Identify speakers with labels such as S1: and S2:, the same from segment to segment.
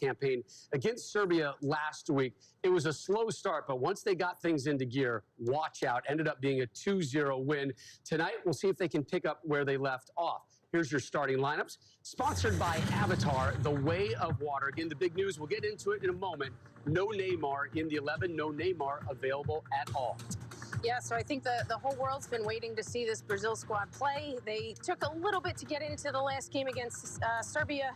S1: campaign against Serbia last week. It was a slow start, but once they got things into gear, watch out. Ended up being a 2-0 win. Tonight, we'll see if they can pick up where they left off. Here's your starting lineups. Sponsored by Avatar, The Way of Water. Again, the big news, we'll get into it in a moment. No Neymar in the 11, no Neymar available at all.
S2: Yeah, so I think the whole world's been waiting to see this Brazil squad play. They took a little bit to get into the last game against Serbia,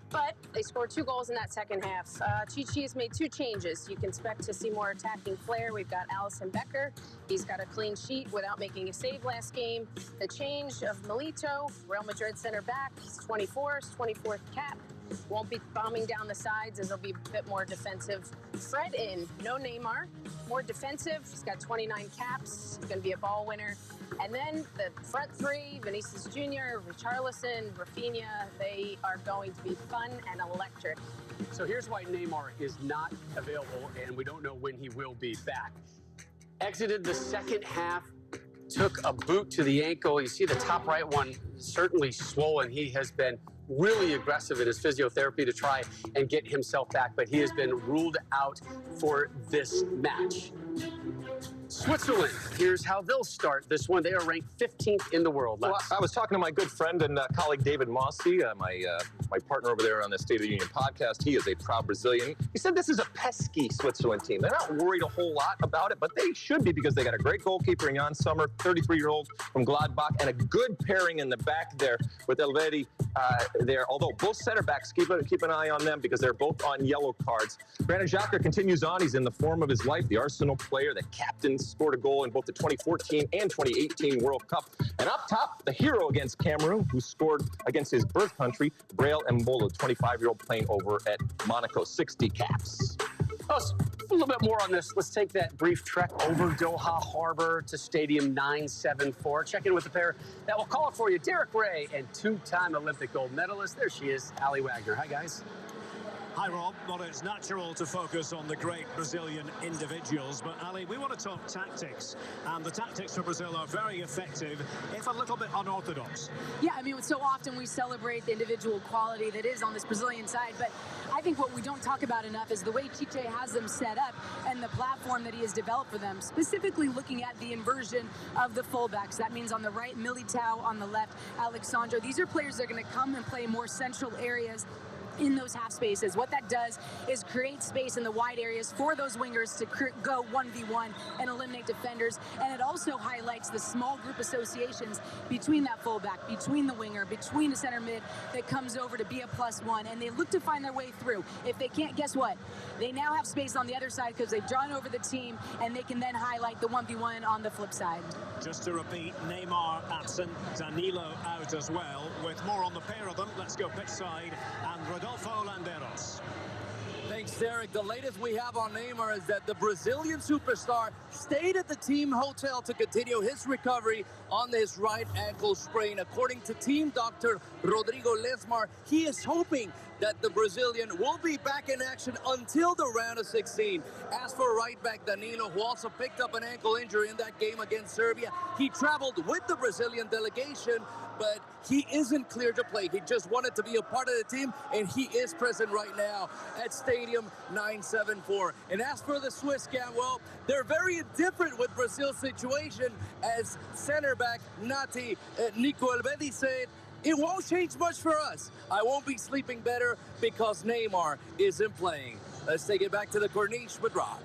S2: but they scored 2 goals in that second half. Chichi has made 2 changes. You can expect to see more attacking flair. We've got Alisson Becker. He's got a clean sheet without making a save last game. The change of Milito, Real Madrid center back. He's 24, his 24th cap. Won't be bombing down the sides as he'll be a bit more defensive. Fred in, no Neymar, more defensive. He's got 29 caps. He's going to be a ball winner. And then the front 3, Vinicius Jr., Richarlison, Rafinha, they are going to be fun and electric.
S1: So here's why Neymar is not available, and we don't know when he will be back. Exited the second half, took a boot to the ankle. You see the top right one certainly swollen. He has been really aggressive in his physiotherapy to try and get himself back, but he has been ruled out for this match. Switzerland, here's how they'll start this one. They are ranked 15th in the world.
S3: Well, I was talking to my good friend and colleague David Mossy, my partner over there on the State of the Union podcast. He is a proud Brazilian. He said this is a pesky Switzerland team. They're not worried a whole lot about it, but they should be because they got a great goalkeeper in Jan Sommer, 33-year-old from Gladbach, and a good pairing in the back there with Elvedi there. Although both center backs, keep an eye on them because they're both on yellow cards. Granit Xhaka continues on. He's in the form of his life, the Arsenal player, the captain, scored a goal in both the 2014 and 2018 World Cup. And up top, the hero against Cameroon, who scored against his birth country, Breel Mbolo, 25-year-old playing over at Monaco, 60 caps.
S1: Oh, a little bit more on this. Let's take that brief trek over Doha Harbor to Stadium 974. Check in with the pair that will call it for you, Derek Ray and 2-time Olympic gold medalist. There she is, Ali Wagner. Hi, guys.
S4: Hi, Rob. Well, it's natural to focus on the great Brazilian individuals, but Ali, we want to talk tactics, and the tactics for Brazil are very effective, if a little bit unorthodox.
S5: Yeah, I mean, so often we celebrate the individual quality that is on this Brazilian side, but I think what we don't talk about enough is the way Chiche has them set up and the platform that he has developed for them, specifically looking at the inversion of the fullbacks. That means on the right, Militao, on the left, Alexandro. These are players that are going to come and play more central areas in those half spaces. What that does is create space in the wide areas for those wingers to go 1v1 and eliminate defenders. And it also highlights the small group associations between that fullback, between the winger, between the center mid that comes over to be a +1. And they look to find their way through. If they can't, guess what? They now have space on the other side because they've drawn over the team, and they can then highlight the 1v1 on the flip side.
S4: Just to repeat, Neymar absent, Danilo out as well. With more on the pair of them, let's go pitch side and Rodolfo Landeros.
S6: Thanks, Derek. The latest we have on Neymar is that the Brazilian superstar stayed at the team hotel to continue his recovery on his right ankle sprain. According to team doctor Rodrigo Lesmar, he is hoping that the Brazilian will be back in action until the round of 16. As for right back Danilo, who also picked up an ankle injury in that game against Serbia, he traveled with the Brazilian delegation, but he isn't clear to play. He just wanted to be a part of the team, and he is present right now at Stadium 974. And as for the Swiss camp, well, they're very different with Brazil's situation, as center back Nati Nico Elvedi said, "It won't change much for us. I won't be sleeping better because Neymar isn't playing." Let's take it back to the Corniche with Rob.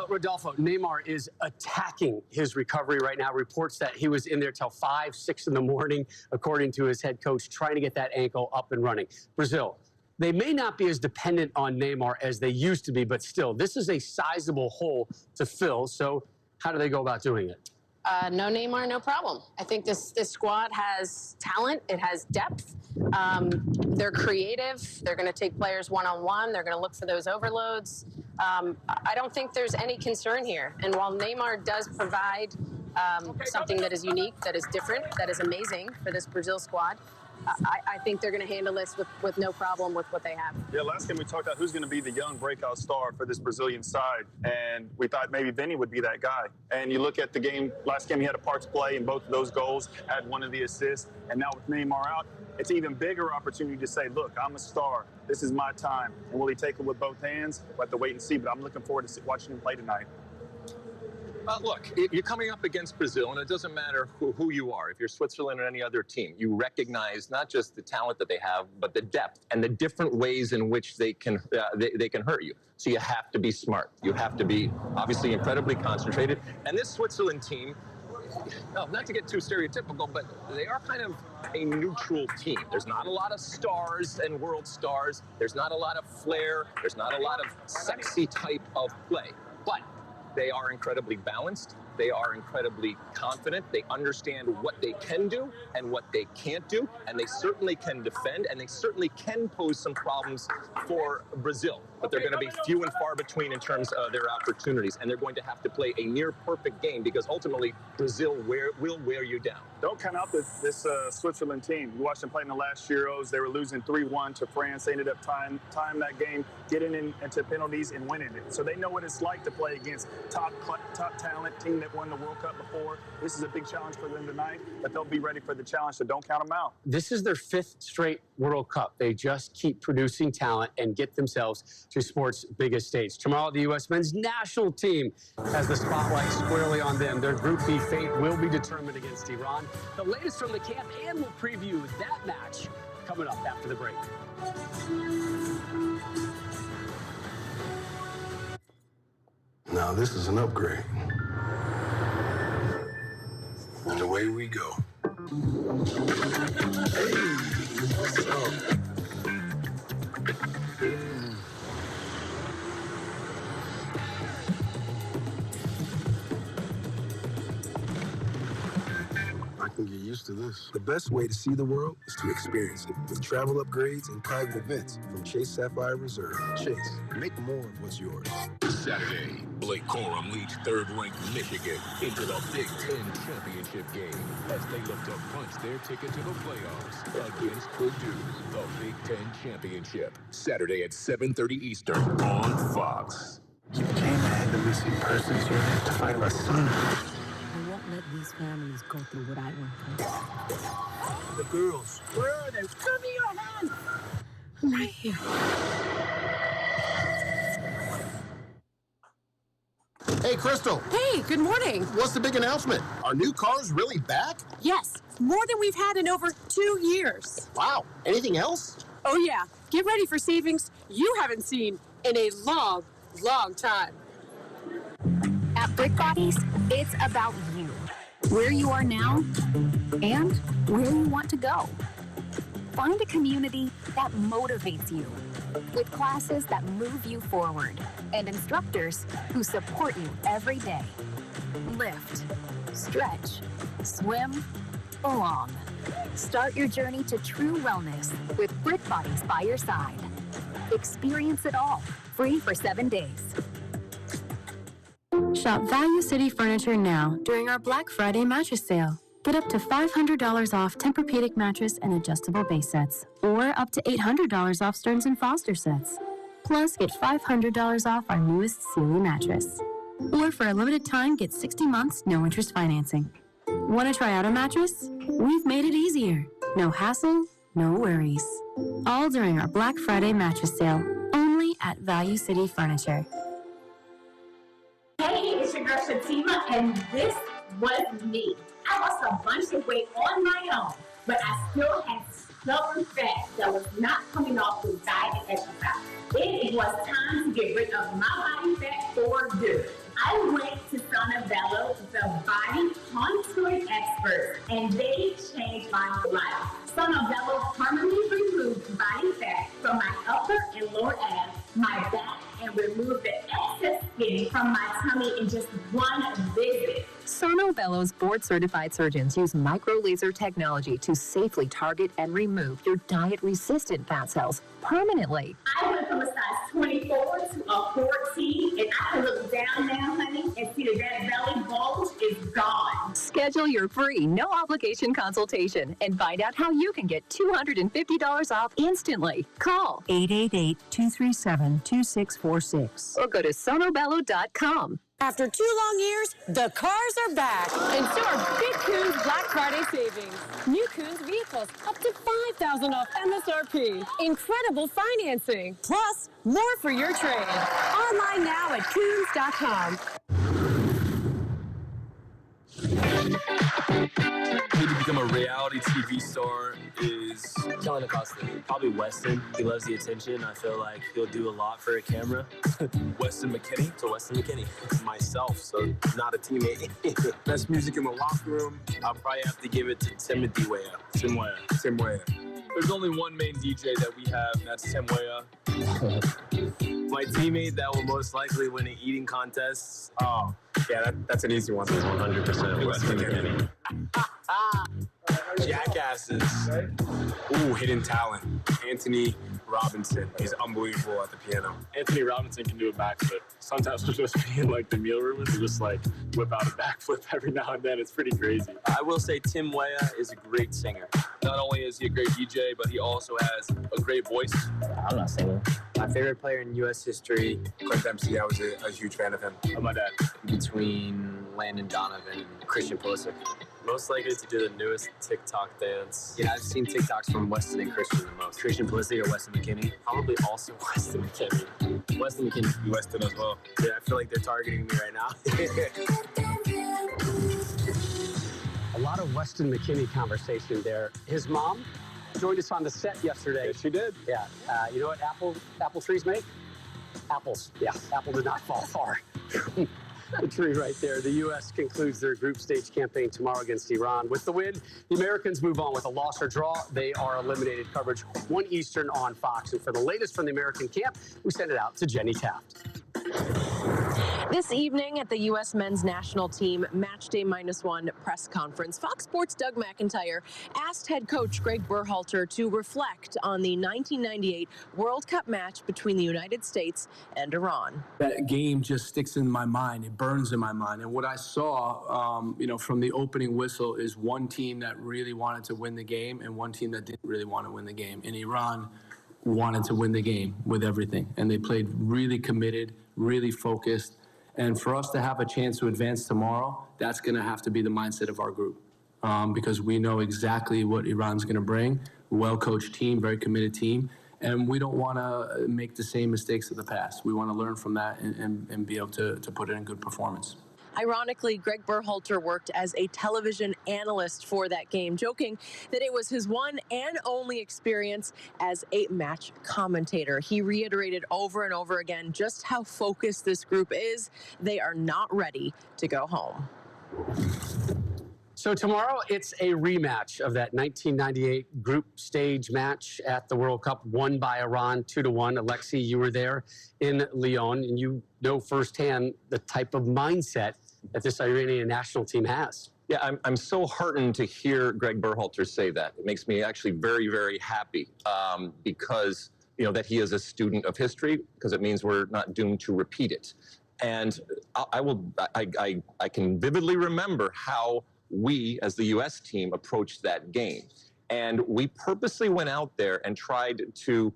S1: Rodolfo, Neymar is attacking his recovery right now. Reports that he was in there till 5, 6 in the morning, according to his head coach, trying to get that ankle up and running. Brazil, they may not be as dependent on Neymar as they used to be, but still, this is a sizable hole to fill. So how do they go about doing it?
S2: No Neymar, no problem. I think this squad has talent. It has depth. They're creative. They're going to take players one-on-one. They're going to look for those overloads. I don't think there's any concern here. And while Neymar does provide something that is unique, that is different, that is amazing for this Brazil squad, I think they're going to handle this with no problem with what they have.
S7: Yeah, last game we talked about who's going to be the young breakout star for this Brazilian side, and we thought maybe Vinny would be that guy. And you look at the game, last game he had a part to play in both of those goals, had one of the assists, and now with Neymar out, it's an even bigger opportunity to say, look, I'm a star. This is my time. And will he take it with both hands? We'll have to wait and see, but I'm looking forward to watching him play tonight.
S3: Look, you're coming up against Brazil, and it doesn't matter who you are. If you're Switzerland or any other team, you recognize not just the talent that they have, but the depth and the different ways in which they can hurt you. So you have to be smart. You have to be, obviously, incredibly concentrated. And this Switzerland team, not to get too stereotypical, but they are kind of a neutral team. There's not a lot of stars and world stars. There's not a lot of flair. There's not a lot of sexy type of play. But they are incredibly balanced. They are incredibly confident. They understand what they can do and what they can't do. And they certainly can defend, and they certainly can pose some problems for Brazil. But they're going to be few and far between in terms of their opportunities. And they're going to have to play a near-perfect game because ultimately Brazil will wear you down.
S7: Don't count out this Switzerland team. You watched them play in the last Euros. They were losing 3-1 to France. They ended up tying that game, getting into penalties and winning it. So they know what it's like to play against top talent team that won the World Cup before. This is a big challenge for them tonight, but they'll be ready for the challenge, so don't count them out.
S1: This is their 5th straight World Cup. They just keep producing talent and get themselves to sport's biggest stage. Tomorrow, the U.S. men's national team has the spotlight squarely on them. Their Group B fate will be determined against Iran. The latest from the camp, and we'll preview that match coming up after the break.
S8: Now this is an upgrade. And away we go. Hey, what's up? I can get used to this. The best way to see the world is to experience it with travel upgrades and private events from Chase Sapphire Reserve. Chase, make more of what's yours.
S9: Saturday, Blake Corum leads third-ranked Michigan into the Big Ten championship game as they look to punch their ticket to the playoffs against Purdue. The Big Ten championship, Saturday at 7:30 Eastern on Fox.
S8: You became a head of missing persons unit to find my son.
S10: I won't let these families go through what I went through.
S8: The girls.
S10: Where are they? Give me your hand! I'm right here.
S11: Hey, Crystal.
S10: Hey, good morning.
S11: What's the big announcement? Our new car's really back?
S10: Yes, more than we've had in over 2 years.
S11: Wow. Anything else?
S10: Oh, yeah. Get ready for savings you haven't seen in a long, long time.
S12: At Brick Bodies, it's about you. Where you are now and where you want to go. Find a community that motivates you with classes that move you forward and instructors who support you every day. Lift, stretch, swim, belong. Start your journey to true wellness with Brick Bodies by your side. Experience it all, free for 7 days.
S13: Shop Value City Furniture now during our Black Friday mattress sale. Get up to $500 off Tempur-Pedic mattress and adjustable base sets, or up to $800 off Stearns & Foster sets. Plus, get $500 off our newest Sealy mattress. Or for a limited time, get 60 months, no interest financing. Want to try out a mattress? We've made it easier. No hassle, no worries. All during our Black Friday mattress sale, only at Value City Furniture.
S14: Hey, it's your girl Shatima, and this was me. I lost a bunch of weight on my own, but I still had stubborn fat that was not coming off with diet and exercise. It was time to get rid of my body fat for good. I went to Nazionale, the body contouring experts, and they changed my life. Nazionale permanently removed body fat from my upper and lower abs, my back, and removed the excess skin from my tummy in just one visit.
S15: Sono Bello's board-certified surgeons use micro-laser technology to safely target and remove your diet-resistant fat cells permanently.
S14: I went from a size 24 to a 14, and I can look down now, honey, and see that belly bulge is gone.
S15: Schedule your free, no-obligation consultation and find out how you can get $250 off instantly. Call
S10: 888-237-2646
S15: or go to sonobello.com.
S10: After 2 long years, the cars are back. And so are Big Coon's Black Friday savings. New Coon's vehicles up to $5,000 off MSRP. Incredible financing. Plus, more for your trade. Online now at coons.com.
S16: To become a reality TV star is Kellen Acosta. Probably Weston. He loves the attention. I feel like he'll do a lot for a camera. Weston McKinney. So Weston McKinney. Myself, so not a teammate. Best music in the locker room. I'll probably have to give it to Timothy Weah. Tim Weah. There's only one main DJ that we have, and that's Tim Weah. My teammate that will most likely win an eating contest. Oh, yeah, that's an easy one. 100% Weston McKinney. Jackasses. Ooh, hidden talent. Anthony Robinson. He's unbelievable at the piano. Anthony Robinson can do a backflip. Sometimes we'll just be in like the meal room and we'll just like whip out a backflip every now and then. It's pretty crazy. I will say Tim Weah is a great singer. Not only is he a great DJ, but he also has a great voice. I'm not singing. My favorite player in U.S. history, Clint Dempsey. I was a huge fan of him. How about that? Between Landon Donovan and Christian Pulisic. Most likely to do the newest TikTok dance. Yeah, I've seen TikToks from Weston and Christian the most. Christian Pulisic or Weston McKinney? Probably also Weston McKinney. Weston McKinney. Weston as well. Yeah, I feel like they're targeting me right now.
S1: A lot of Weston McKinney conversation there. His mom joined us on the set yesterday.
S3: Yes, she did.
S1: Yeah. You know what apple trees make? Apples. Yeah, apple did not fall far. The tree right there. The U.S. concludes their group stage campaign tomorrow against Iran. With the win, the Americans move on with a loss or draw. They are eliminated. Coverage 1 Eastern on Fox. And for the latest from the American camp, we send it out to Jenny Taft.
S17: This evening at the U.S. men's national team Matchday -1 press conference, Fox Sports' Doug McIntyre asked head coach Greg Berhalter to reflect on the 1998 World Cup match between the United States and Iran.
S18: That game just sticks in my mind. It burns in my mind. And what I saw, from the opening whistle is one team that really wanted to win the game and one team that didn't really want to win the game. And Iran wanted to win the game with everything. And they played really committed, really focused. And for us to have a chance to advance tomorrow, that's going to have to be the mindset of our group because we know exactly what Iran's going to bring. Well-coached team, very committed team. And we don't want to make the same mistakes of the past. We want to learn from that and be able to put in a good performance.
S17: Ironically, Greg Berhalter worked as a television analyst for that game, joking that it was his one and only experience as a match commentator. He reiterated over and over again just how focused this group is. They are not ready to go home.
S1: So tomorrow, it's a rematch of that 1998 group stage match at the World Cup, won by Iran 2-1. Alexei, you were there in Lyon, and you know firsthand the type of mindset that this Iranian national team has.
S3: Yeah, I'm so heartened to hear Greg Berhalter say that. It makes me actually very, very happy because, that he is a student of history, because it means we're not doomed to repeat it. And I can vividly remember how we, as the U.S. team, approached that game. And we purposely went out there and tried to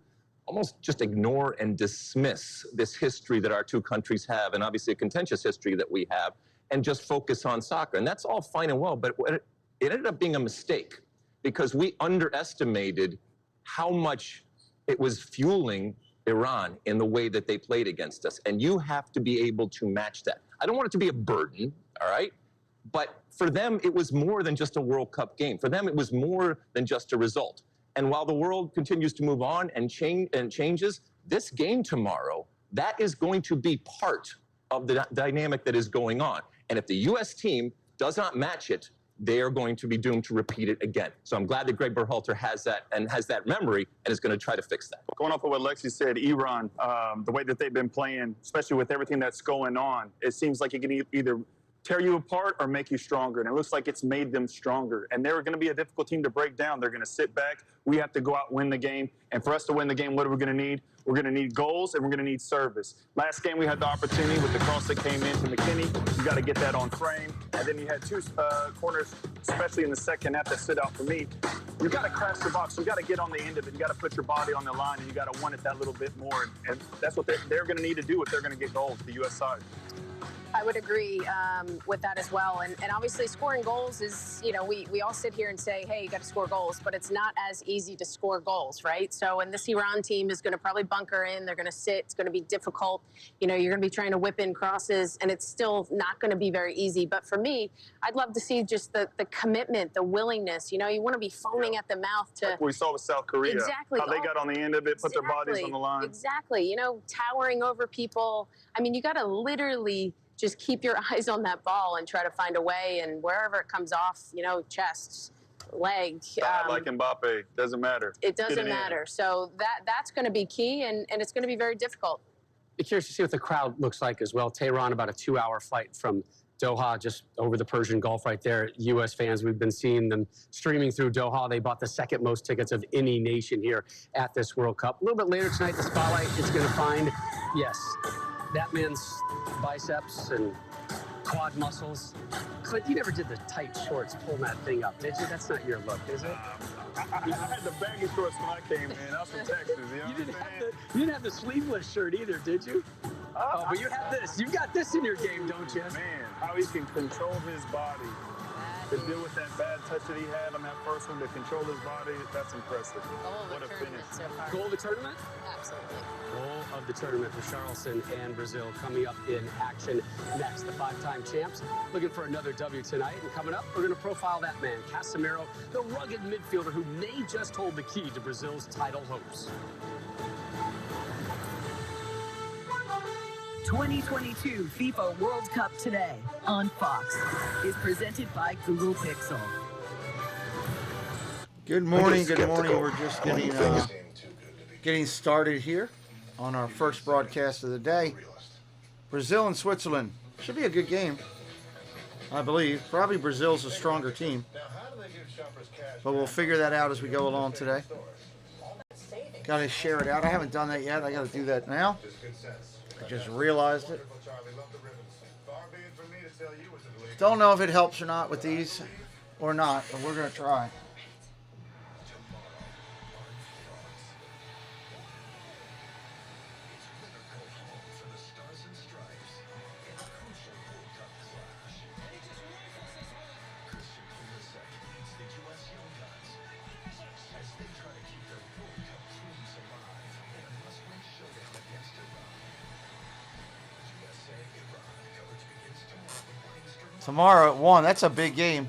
S3: almost just ignore and dismiss this history that our two countries have, and obviously a contentious history that we have, and just focus on soccer. And that's all fine and well, but it ended up being a mistake because we underestimated how much it was fueling Iran in the way that they played against us. And you have to be able to match that. I don't want it to be a burden, all right? But for them, it was more than just a World Cup game. For them, it was more than just a result. And while the world continues to move on and changes, this game tomorrow, that is going to be part of the dynamic that is going on. And if the U.S. team does not match it, they are going to be doomed to repeat it again. So I'm glad that Greg Berhalter has that and has that memory and is going to try to fix that.
S7: Going off of what Lexi said, Iran, the way that they've been playing, especially with everything that's going on, it seems like it can either tear you apart or make you stronger. And it looks like it's made them stronger. And they're going to be a difficult team to break down. They're going to sit back. We have to go out and win the game. And for us to win the game, what are we going to need? We're going to need goals, and we're going to need service. Last game, we had the opportunity with the cross that came into McKinney. You got to get that on frame. And then you had two corners, especially in the second half, that stood out for me. You got to crash the box. You got to get on the end of it. You got to put your body on the line, and you got to want it that little bit more. And that's what they're going to need to do if they're going to get goals, the U.S. side.
S2: I would agree with that as well. And obviously scoring goals is, you know, we all sit here and say, hey, you got to score goals, but it's not as easy to score goals, right? So, and this Iran team is going to probably bunker in. They're going to sit. It's going to be difficult. You know, you're going to be trying to whip in crosses, and it's still not going to be very easy. But for me, I'd love to see just the commitment, the willingness. You know, you want to be foaming at the mouth to...
S7: Like we saw with South Korea.
S2: Exactly.
S7: How they got on the end of it, put their bodies on the line.
S2: Exactly. You know, towering over people. I mean, you got to literally... just keep your eyes on that ball and try to find a way, and wherever it comes off, you know, chest, leg.
S7: Like Mbappe, doesn't matter.
S2: It doesn't matter. So that's going to be key, and it's going to be very difficult.
S1: Be curious to see what the crowd looks like as well. Tehran, about a 2-hour flight from Doha, just over the Persian Gulf right there. U.S. fans, we've been seeing them streaming through Doha. They bought the second most tickets of any nation here at this World Cup. A little bit later tonight, the spotlight is going to find, yes, that man's biceps and quad muscles. Clint, you never did the tight shorts pulling that thing up, did you? That's not your look, is it?
S7: I had the baggy shorts when I came in. I was from Texas. You
S1: didn't have the sleeveless shirt either, did you? Oh, but you have this. You've got this in your game, don't you?
S7: Man, how he can control his body. To deal with that bad touch that he had on that first one, to control his body, that's impressive.
S2: Goal of the tournament so far.
S1: Goal of the tournament?
S2: Absolutely.
S1: Goal of the tournament for Charleston and Brazil coming up in action next. The 5-time champs looking for another W tonight. And coming up, we're going to profile that man, Casemiro, the rugged midfielder who may just hold the key to Brazil's title hopes.
S19: 2022 FIFA World Cup Today on Fox is presented by Google Pixel.
S20: Good morning. Good morning. We're just getting started here on our first broadcast of the day. Brazil and Switzerland. Should be a good game, I believe. Probably Brazil's a stronger team, but we'll figure that out as we go along today. Got to share it out. I haven't done that yet. I got to do that now. I just realized it. Don't know if it helps or not with these or not, but we're going to try. Tomorrow at 1. That's a big game.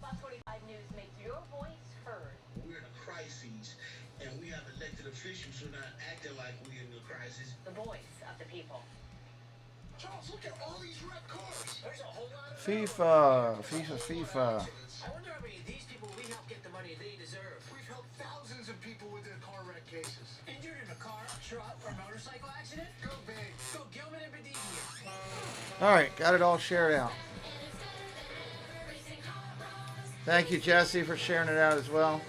S21: Fox 45 News makes your voice heard.
S22: We're in a crisis, and we have elected officials who are not acting like we're in a crisis.
S21: The voice of the people.
S22: Charles, look at all these red cards. There's a whole lot of
S20: FIFA.
S22: I wonder how many of these people we help get the money they deserve. We've helped thousands of people with their car wreck cases.
S21: Injured in a car, truck, or motorcycle accident? Go big. Go Gilman and Bedigian.
S20: All right, got it all shared out. Thank you, Jesse, for sharing it out as well.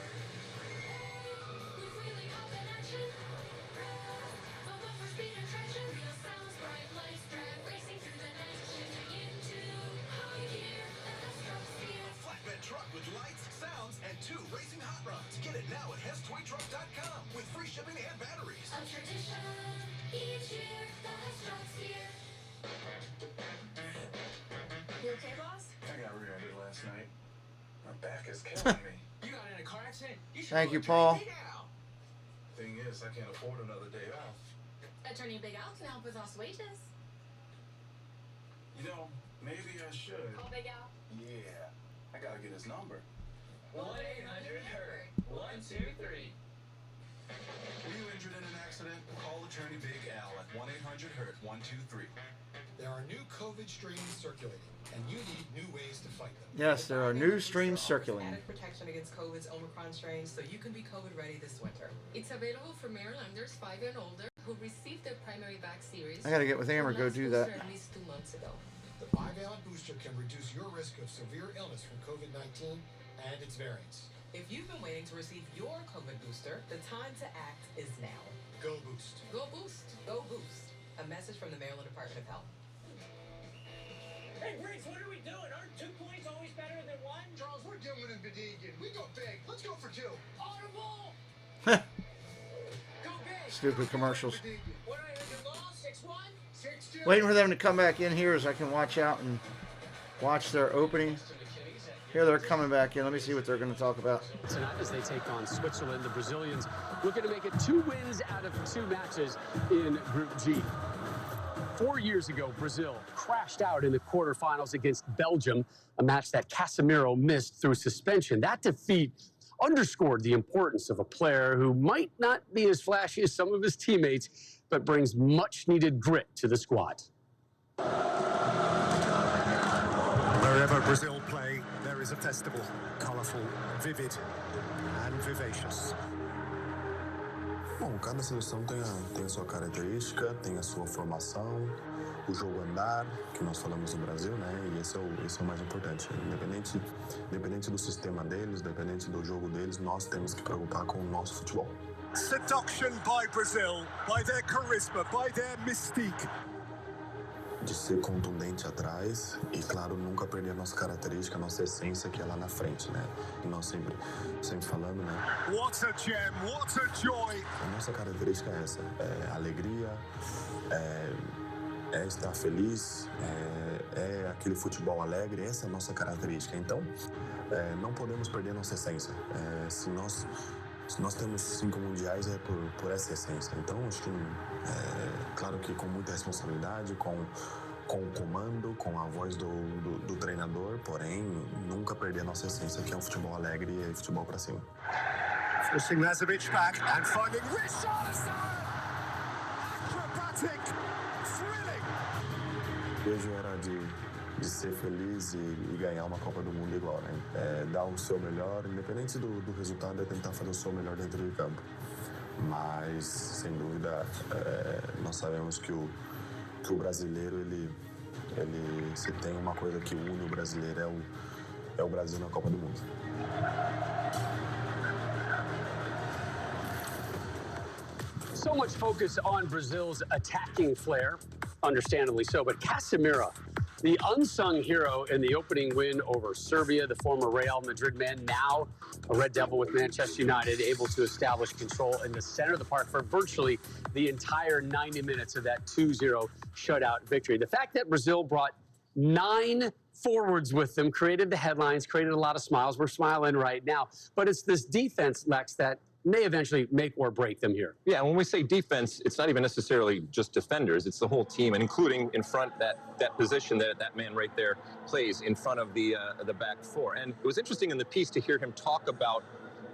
S21: You okay, boss?
S23: I got rear-ended last night. My back is killing me.
S21: You got in a car accident?
S20: Thank you, Paul.
S23: Thing is, I can't afford another day off.
S21: Attorney Big Al can help with lost wages.
S23: You know, maybe I should.
S21: Call Big Al.
S23: Yeah, I gotta get his number.
S21: 1-800-HURT. 123.
S23: Were you injured in an accident? Call attorney Big Al at 1-800-HURT-123.
S24: There are new COVID strains circulating, and you need new ways to fight them.
S20: Yes, there are new streams circulating.
S25: Added protection against COVID's Omicron strain, so you can be COVID ready this winter.
S21: It's available for Marylanders 5 and older.
S4: who received their primary vax series.
S20: I gotta get with Amber, go do that.
S4: At least 2 months ago.
S24: The bivalent booster can reduce your risk of severe illness from COVID-19 and its variants.
S4: If you've been waiting to receive your COVID booster, the time to act is now.
S24: Go Boost.
S4: Go Boost. Go Boost. A message from the Maryland Department of Health.
S21: Hey, Briggs, what are we doing? Aren't 2 points always better than 1?
S24: Charles, we're Gilman and Bedegan. We go big. Let's go for 2.
S21: Audible!
S20: Stupid commercials.
S21: What are you law? 6-1? 6-2?
S20: Waiting for them to come back in here as I can watch out and watch their opening. Here they're coming back in. Let me see what they're going to talk about.
S1: Tonight as they take on Switzerland, the Brazilians looking to make it 2 wins out of 2 matches in Group G. 4 years ago, Brazil crashed out in the quarterfinals against Belgium, a match that Casemiro missed through suspension. That defeat underscored the importance of a player who might not be as flashy as some of his teammates, but brings much-needed grit to the squad.
S5: Wherever Brazil play, there is a festival, colourful, vivid and vivacious.
S6: Bom, cada seleção tem a sua característica, tem a sua formação, o jogo andar, que nós falamos no Brasil, né? E esse é o mais importante. Independente do sistema deles, independente do jogo deles, nós temos que preocupar com o nosso futebol.
S5: Seduction by Brazil, by their charisma, by their mystique.
S6: De ser contundente atrás e, claro, nunca perder a nossa característica, a nossa essência, que é lá na frente, né? E nós sempre falando, né?
S5: What a gem, what a joy!
S6: A nossa característica é essa, é alegria, é estar feliz, é aquele futebol alegre, essa é a nossa característica. Então, não podemos perder a nossa essência. Se nós temos 5 mundiais, é por essa essência. Então, acho que, claro que com muita responsabilidade, com o comando, com a voz do treinador, porém, nunca perder a nossa essência, que é um futebol alegre e futebol para cima.
S5: Forcing Lazovic back and finding Richarlison! Acrobatic, thrilling!
S6: Hoje era de ser feliz e ganhar uma Copa do Mundo igual, né? Dar o seu melhor, independente do resultado, é tentar fazer o seu melhor dentro do campo. Mas, sem dúvida, nós sabemos que o brasileiro, ele se tem uma coisa que une o brasileiro, é o Brasil na Copa do Mundo.
S1: So much focus on Brazil's attacking flair, understandably so, but Casemiro, the unsung hero in the opening win over Serbia, the former Real Madrid man, now a Red Devil with Manchester United, able to establish control in the center of the park for virtually the entire 90 minutes of that 2-0 shutout victory. The fact that Brazil brought 9 forwards with them created the headlines, created a lot of smiles. We're smiling right now. But it's this defense, Lex, that may eventually make or break them here.
S3: Yeah, when we say defense, it's not even necessarily just defenders. It's the whole team, and including in front that position that man right there plays in front of the back four. And it was interesting in the piece to hear him talk about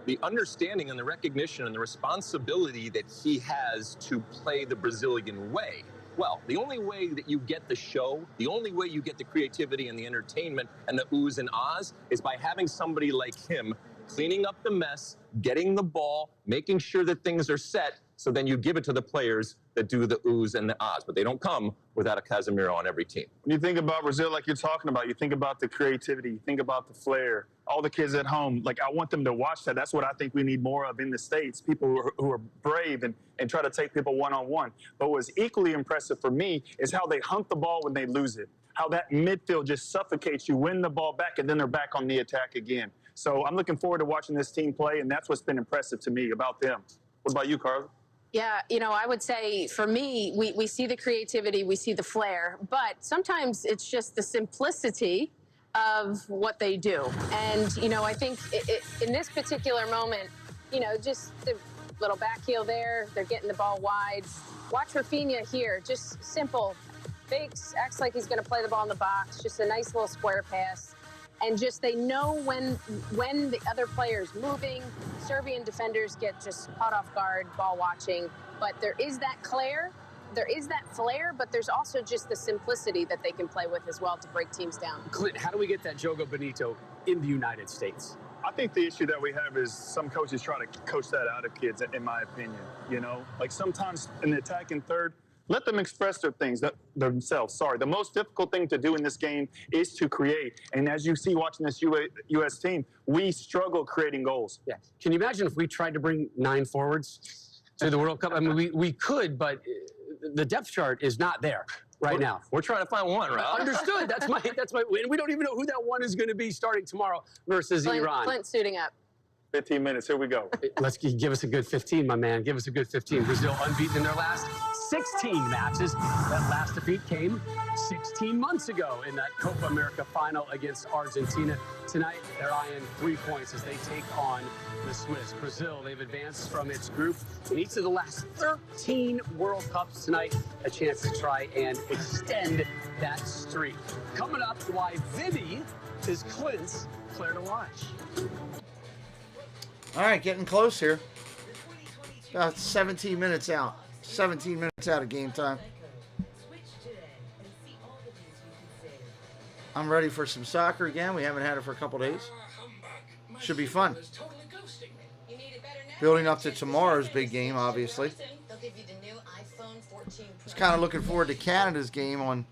S3: the understanding and the recognition and the responsibility that he has to play the Brazilian way. Well, the only way that you get the show, the only way you get the creativity and the entertainment and the oohs and ahs is by having somebody like him cleaning up the mess, getting the ball, making sure that things are set, so then you give it to the players that do the oohs and the ahs. But they don't come without a Casemiro on every team.
S7: When you think about Brazil, like you're talking about, you think about the creativity, you think about the flair. All the kids at home, like I want them to watch that. That's what I think we need more of in the States, people who are brave and try to take people one-on-one. But what's equally impressive for me is how they hunt the ball when they lose it, how that midfield just suffocates you, win the ball back, and then they're back on the attack again. So I'm looking forward to watching this team play, and that's what's been impressive to me about them. What about you, Carla?
S2: Yeah, you know, I would say for me, we see the creativity, we see the flair, but sometimes it's just the simplicity of what they do. And, you know, I think in this particular moment, you know, just the little back heel there, they're getting the ball wide. Watch Rafinha here, just simple, fakes, acts like he's going to play the ball in the box, just a nice little square pass. And just they know when the other player's moving. Serbian defenders get just caught off guard, ball watching. But there is that flair, but there's also just the simplicity that they can play with as well to break teams down.
S1: Clint, how do we get that Jogo Bonito in the United States?
S7: I think the issue that we have is some coaches try to coach that out of kids, in my opinion. You know, like sometimes in the attacking third, let them express themselves. Sorry. The most difficult thing to do in this game is to create. And as you see watching this U.S. team, we struggle creating goals.
S1: Yeah. Can you imagine if we tried to bring 9 forwards to the World Cup? I mean, we could, but the depth chart is not there right now.
S3: We're trying to find one, right?
S1: Understood. That's my win. We don't even know who that one is going to be starting tomorrow versus Iran.
S2: Clint suiting up.
S7: 15 minutes. Here we go.
S1: Let's give us a good 15, my man. Give us a good 15. Brazil unbeaten in their last 16 matches. That last defeat came 16 months ago in that Copa America final against Argentina. Tonight, they're eyeing 3 points as they take on the Swiss. Brazil, they've advanced from its group in each of the last 13 World Cups. Tonight, a chance to try and extend that streak. Coming up, why Vivi is Clint's player to watch.
S20: All right, getting close here. About 17 minutes out. 17 minutes out of game time. I'm ready for some soccer again. We haven't had it for a couple days. Should be fun. Building up to tomorrow's big game, obviously. I was kind of looking forward to Canada's game on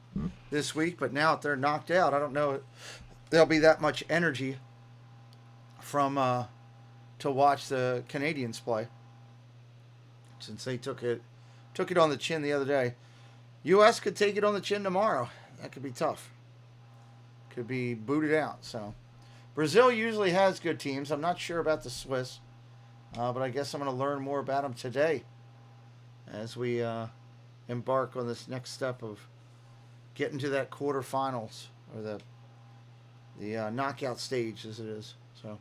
S20: this week, but now that they're knocked out, I don't know if there'll be that much energy from to watch the Canadians play, since they took it on the chin the other day. U.S. could take it on the chin tomorrow. That could be tough. Could be booted out. So Brazil usually has good teams. I'm not sure about the Swiss, but I guess I'm going to learn more about them today as we embark on this next step of getting to that quarterfinals, or the knockout stage as it is. So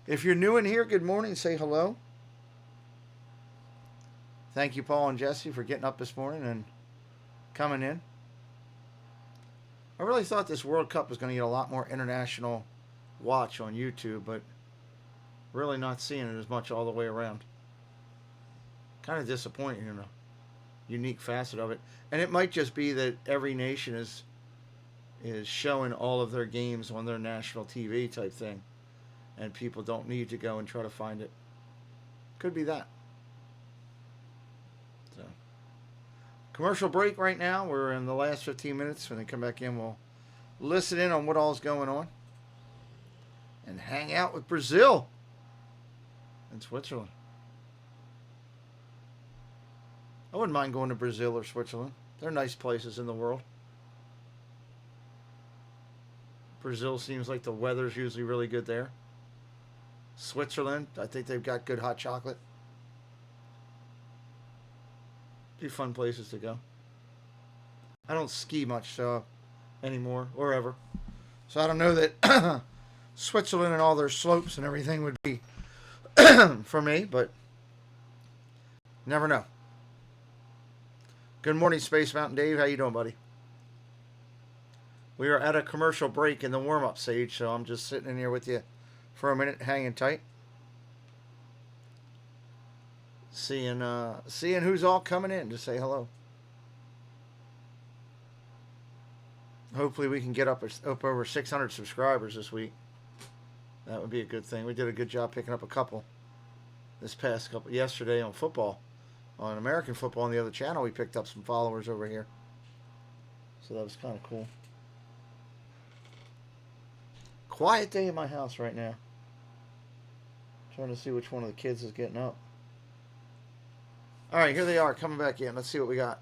S20: if you're new in here, good morning. Say hello. Thank you, Paul and Jesse, for getting up this morning and coming in. I really thought this World Cup was going to get a lot more international watch on YouTube, but really not seeing it as much all the way around. Kind of disappointing, you know. Unique facet of it. And it might just be that every nation is showing all of their games on their national TV type thing, and people don't need to go and try to find it. Could be that. So, commercial break right now. We're in the last 15 minutes. When they come back in, we'll listen in on what all's going on and hang out with Brazil and Switzerland. I wouldn't mind going to Brazil or Switzerland. They're nice places in the world. Brazil seems like the weather's usually really good there. Switzerland, I think they've got good hot chocolate. Be fun places to go. I don't ski much anymore or ever, so I don't know that Switzerland and all their slopes and everything would be for me, but never know. Good morning, Space Mountain Dave. How you doing, buddy? We are at a commercial break in the warm-up stage, so I'm just sitting in here with you for a minute, hanging tight. Seeing who's all coming in to say hello. Hopefully we can get up over 600 subscribers this week. That would be a good thing. We did a good job picking up a couple yesterday on football. On American football on the other channel, we picked up some followers over here. So that was kind of cool. Quiet day in my house right now. Trying to see which one of the kids is getting up. All right, here they are coming back in. Let's see what we got.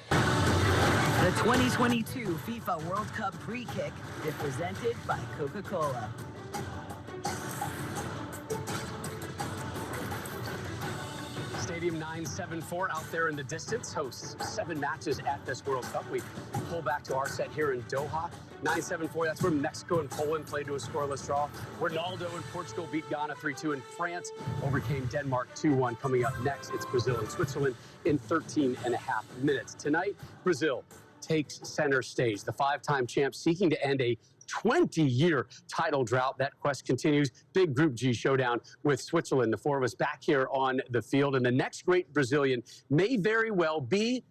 S19: The 2022 FIFA World Cup pre-kick is presented by Coca-Cola.
S1: Stadium 974 out there in the distance hosts 7 matches at this World Cup. We pull back to our set here in Doha. 974, that's where Mexico and Poland played to a scoreless draw. Ronaldo and Portugal beat Ghana 3-2, and France overcame Denmark 2-1. Coming up next, it's Brazil and Switzerland in 13 and a half minutes. Tonight, Brazil takes center stage. The 5-time champ seeking to end a 20-year title drought. That quest continues. Big Group G showdown with Switzerland. The 4 of us back here on the field. And the next great Brazilian may very well be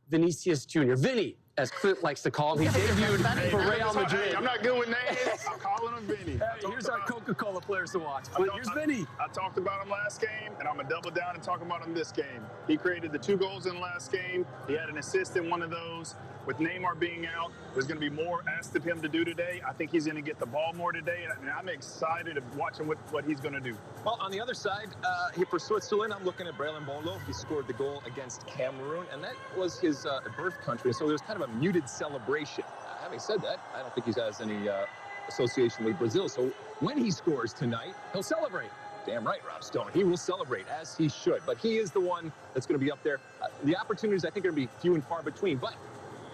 S1: Vinicius Jr. Vinny, as Clint likes to call him. He debuted for Real Madrid.
S7: Hey, I'm not good with names. I'm calling him Vinny.
S1: Here's our Coca-Cola players to watch. Here's Vinny.
S7: I talked about him last game, and I'm going to double down and talk about him this game. He created the 2 goals in the last game. He had an assist in one of those. With Neymar being out, there's going to be more asked of him to do today. I think he's going to get the ball more today, and I'm excited of watching what he's going to do.
S3: Well, on the other side, here for Switzerland, I'm looking at Brelin Bolo. He scored the goal against Cameroon, and that was his birth country, so there was kind of a muted celebration. Having said that, I don't think he has any association with Brazil, so when he scores tonight, he'll celebrate. Damn right, Rob Stone. He will celebrate, as he should, but he is the one that's going to be up there. The opportunities, I think, are going to be few and far between, but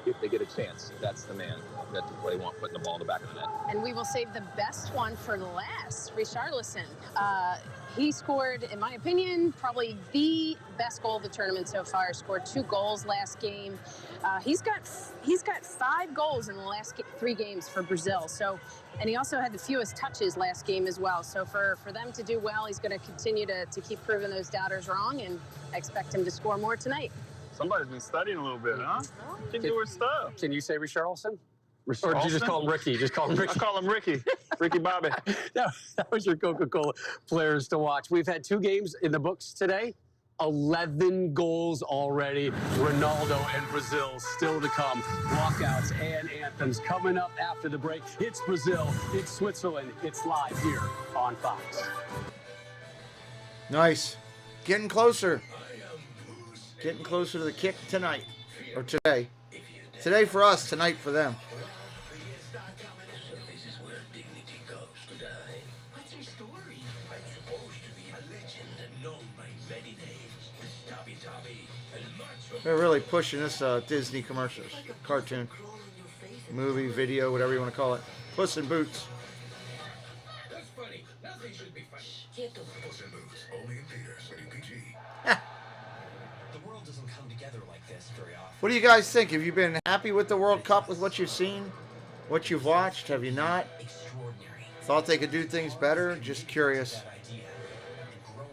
S3: if they get a chance, that's the man that they want putting the ball in the back of the net.
S2: And we will save the best one for last. Richarlison. He scored, in my opinion, probably the best goal of the tournament so far. Scored 2 goals last game. He's got 5 goals in the last 3 games for Brazil. So, and he also had the fewest touches last game as well. So for them to do well, he's going to continue to keep proving those doubters wrong, and I expect him to score more tonight.
S7: Somebody's been studying a little bit, huh? Can do his stuff.
S1: Can you say Richarlison? Or did you just call him Ricky? Just call him Ricky.
S7: I call him Ricky. Ricky Bobby.
S1: That was your Coca-Cola players to watch. We've had 2 games in the books today. 11 goals already. Ronaldo and Brazil still to come. Walkouts and anthems coming up after the break. It's Brazil. It's Switzerland. It's live here on Fox.
S20: Nice. Getting closer. Getting closer to the kick tonight. Or today. Today for us, tonight for them.
S21: What's your story? I'm supposed to be a legend and known by many names. Tubby and Macho.
S20: They're really pushing this Disney commercials. Cartoon. Movie, video, whatever you want to call it. Puss in Boots.
S21: That's funny. Nothing should be funny. Puss in Boots. Only in theaters. Rated PG. The world doesn't come together like this very often.
S20: What do you guys think? Have you been happy with the World Cup, with what you've seen? What you've watched? Have you not? Thought they could do things better? Just curious.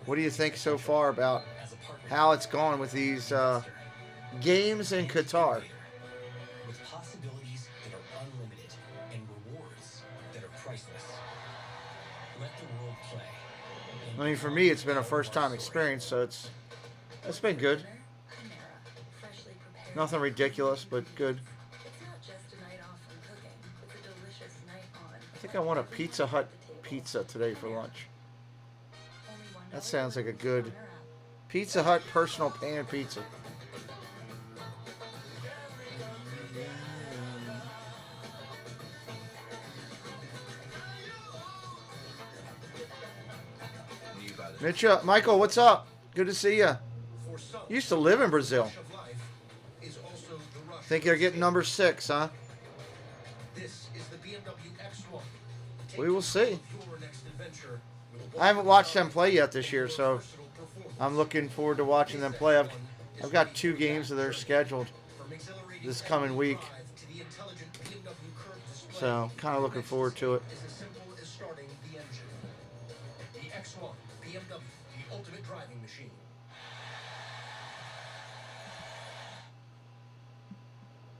S20: What do you think so far about how it's gone with these games in Qatar?
S21: With possibilities that are unlimited and rewards that are priceless. Let the world play.
S20: I mean, for me, it's been a first-time experience, so it's been good. Nothing ridiculous, but good. I think I want a Pizza Hut pizza today for lunch. That sounds like a good Pizza Hut personal pan pizza. Michael, what's up? Good to see you. You used to live in Brazil. Think they're getting number 6, huh? We will see. I haven't watched them play yet this year, so I'm looking forward to watching them play. I've got 2 games that are scheduled this coming week, so kind of looking forward to it.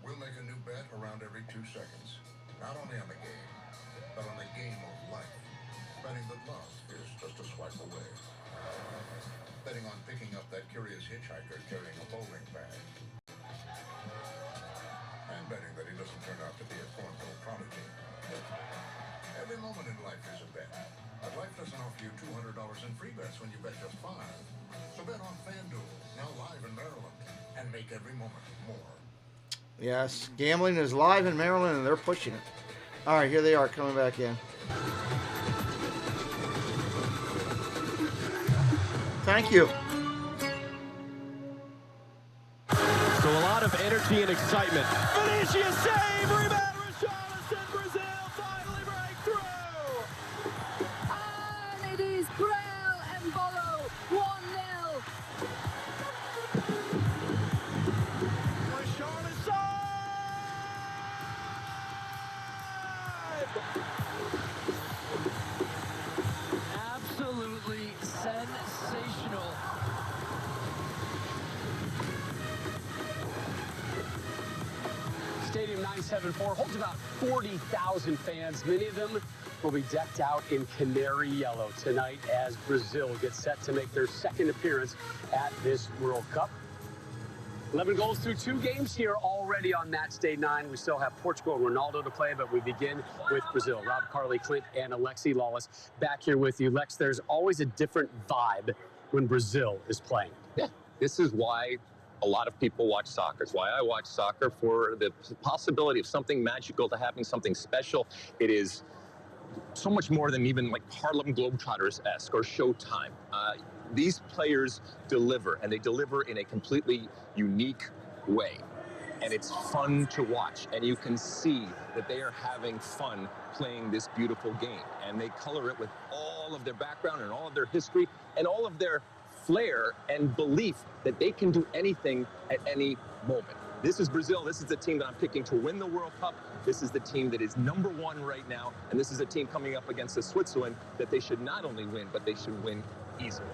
S23: We'll make a new bet around every 2 seconds. Not only on the game, but on the game of life. Betting that love is just a swipe away. Betting on picking up that curious hitchhiker carrying a bowling bag. And betting that he doesn't turn out to be a cornhole prodigy. Every moment in life is a bet. But life doesn't offer you $200 in free bets when you bet just 5. So bet on FanDuel, now live in Maryland, and make every moment more.
S20: Yes, gambling is live in Maryland, and they're pushing it. All right, here they are coming back in. Thank you.
S8: So a lot of energy and excitement. Vinicius save, rebound, Richarlison, Brazil finally break through.
S10: And it is Brel and Bolo, 1-0.
S8: Absolutely sensational.
S1: 97.4 holds about 40,000 fans. Many of them will be decked out in canary yellow tonight as Brazil gets set to make their second appearance at this World Cup. 11 goals through 2 games here already on match day 9. We still have Portugal and Ronaldo to play, but we begin with Brazil. Rob Carley, Clint, and Alexi Lawless back here with you. Lex, there's always a different vibe when Brazil is playing.
S3: Yeah, this is why a lot of people watch soccer. It's why I watch soccer, for the possibility of something magical to happen, something special. It is so much more than even like Harlem Globetrotters-esque or Showtime. These players deliver, and they deliver in a completely unique way. And it's fun to watch, and you can see that they are having fun playing this beautiful game. And they color it with all of their background and all of their history and all of their flair and belief that they can do anything at any moment. This is Brazil. This is the team that I'm picking to win the World Cup. This is the team that is #1 right now. And this is a team coming up against a Switzerland that they should not only win, but they should win easily.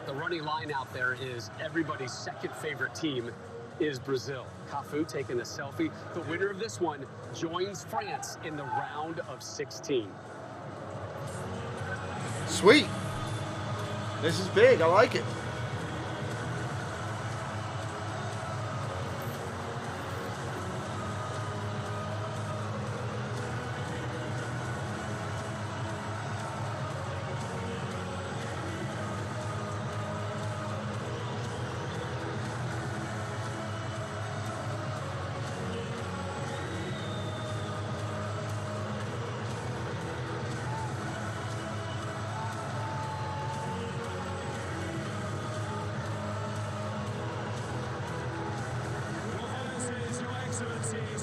S1: The running line out there is everybody's second favorite team is Brazil. Cafu taking a selfie. The winner of this one joins France in the round of 16.
S20: Sweet. This is big. I like it.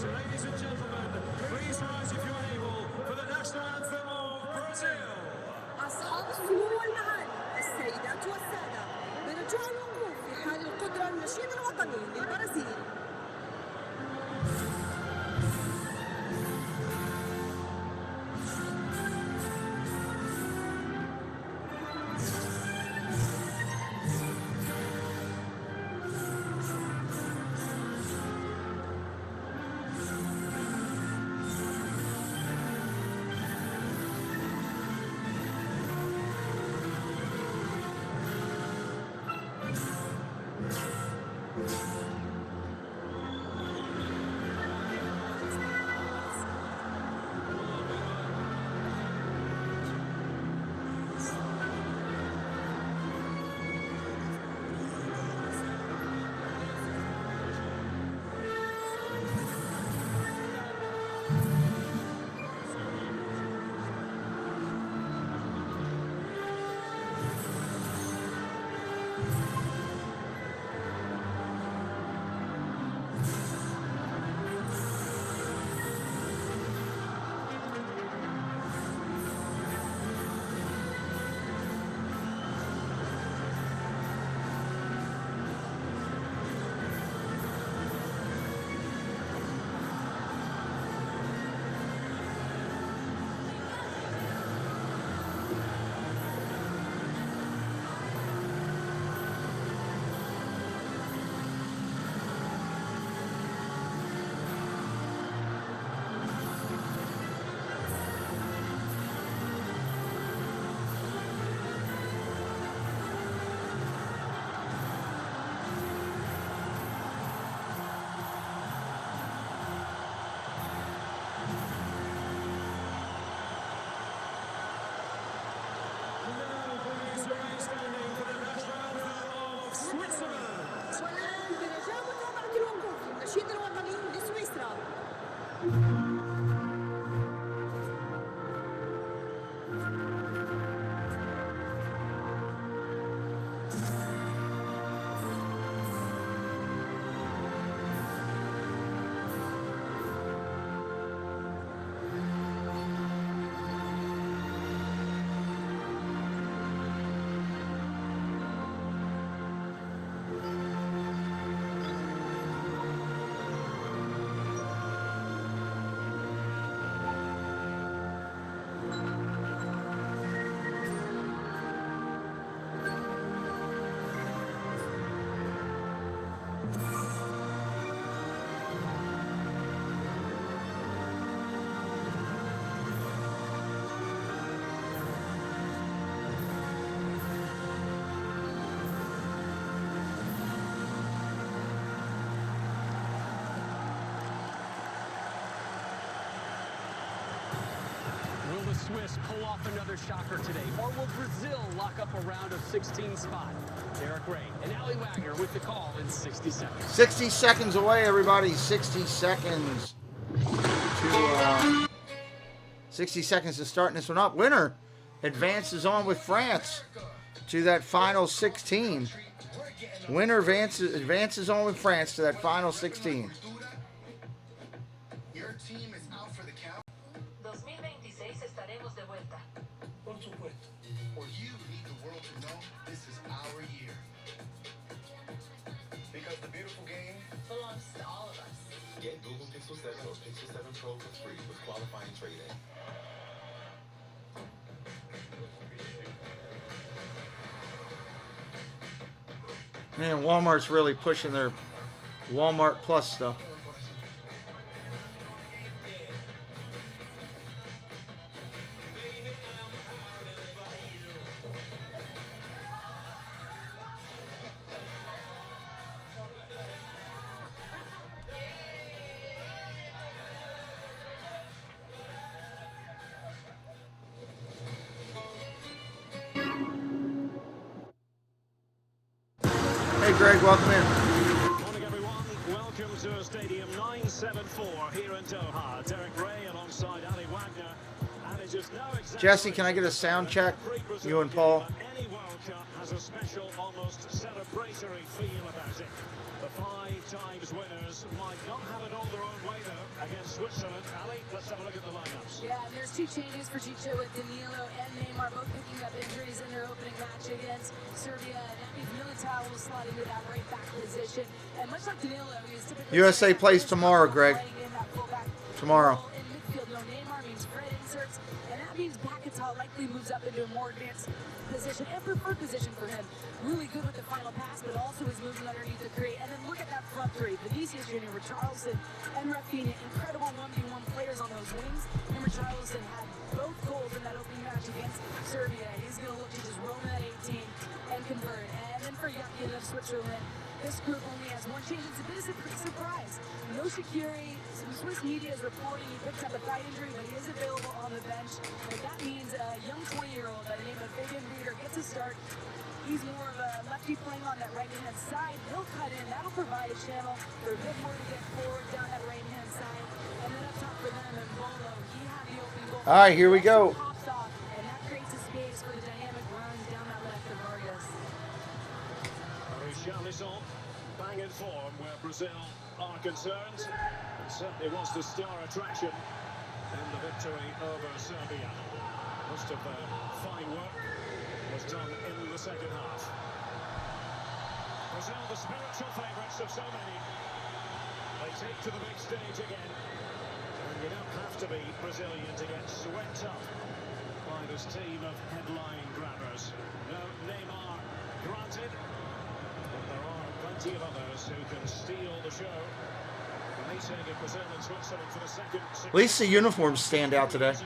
S8: Ladies and gentlemen, please rise if you're able for the national anthem of Brazil.
S9: أصحاب السمو والمعالي، السيدات والسادة، برجوع الوقوف في حال القدرة النشيد الوطني للبرازيل.
S1: Swiss pull off another shocker today? Or will Brazil lock up a round of 16 spot? Derek Ray and Ali Wagner with the call in 60 seconds.
S20: 60 seconds away, everybody. 60 seconds to 60 seconds to starting this one up. Winner advances on with France to that final 16. Winner advances on with France to that final 16.
S21: Your team is out for the count.
S11: 2026 estaremos de vuelta.
S21: Por supuesto. Or you need the world to know this is our year. Because the beautiful game
S11: belongs to all of us.
S21: Get Google Pixel 7 or Pixel 7 Pro for free with qualifying trade-in.
S20: Man, Walmart's really pushing their Walmart Plus stuff. Hey Greg, welcome in.
S8: Morning everyone, welcome to Stadium 974 here in Doha. Derek Ray alongside Ali Wagner. And it is now exactly
S20: Jesse, can I get a sound check? You and Paul.
S8: any World Cup has a special, almost celebratory feel about it. The 5 times winners might not have it all their own way though against Switzerland. Ali, let's have a look at the lineups.
S2: Yeah, and there's 2 changes for Chicho with Danilo and Neymar both picking up injuries in their opening match against Serbia. And that means Militao will slide into that right back position. And much like Danilo, he's typically
S20: USA plays tomorrow, Greg. Tomorrow.
S2: in midfield. No, Neymar means Fred inserts, and that means Paquetá likely moves up into a more advanced position and preferred position for him. Really good with the final pass, but also is moving underneath to create. And then look at that front three: Vinicius Jr., Richarlison, and Rafinha. Incredible 1v1 players on those wings. And Richarlison had both goals in that opening match against Serbia. He's going to look to just roam that 18 and convert. And then for Yakin of Switzerland, this group only has 1 change. It's a bit of a surprise. No Shaqiri. Some Swiss media is reporting he picked up a thigh injury, but he is available on the bench. And that means a young 20-year-old by the name of Fabian Rieder gets a start. He's more of a lefty playing on that right-hand side. He'll cut in. That'll provide a channel for a bit more to get forward down that right-hand side. And then up top for them, and Bolo, he had the open goal.
S20: All right, here we go.
S2: Pops off, and that creates a space for the dynamic run down that left of Vargas.
S8: Richarlison bang in form where Brazil are concerned. It certainly was the star attraction in the victory over Serbia. Most of the fine work was done in the second half. Brazil, the spiritual favourites of so many. They take to the big stage again. And you don't have to be Brazilian to get swept up by this team of headline grabbers. No Neymar, granted. But there are plenty of others who can steal the show. The meeting of Brazil and Switzerland for the second.
S20: At least the uniforms stand out today.
S8: They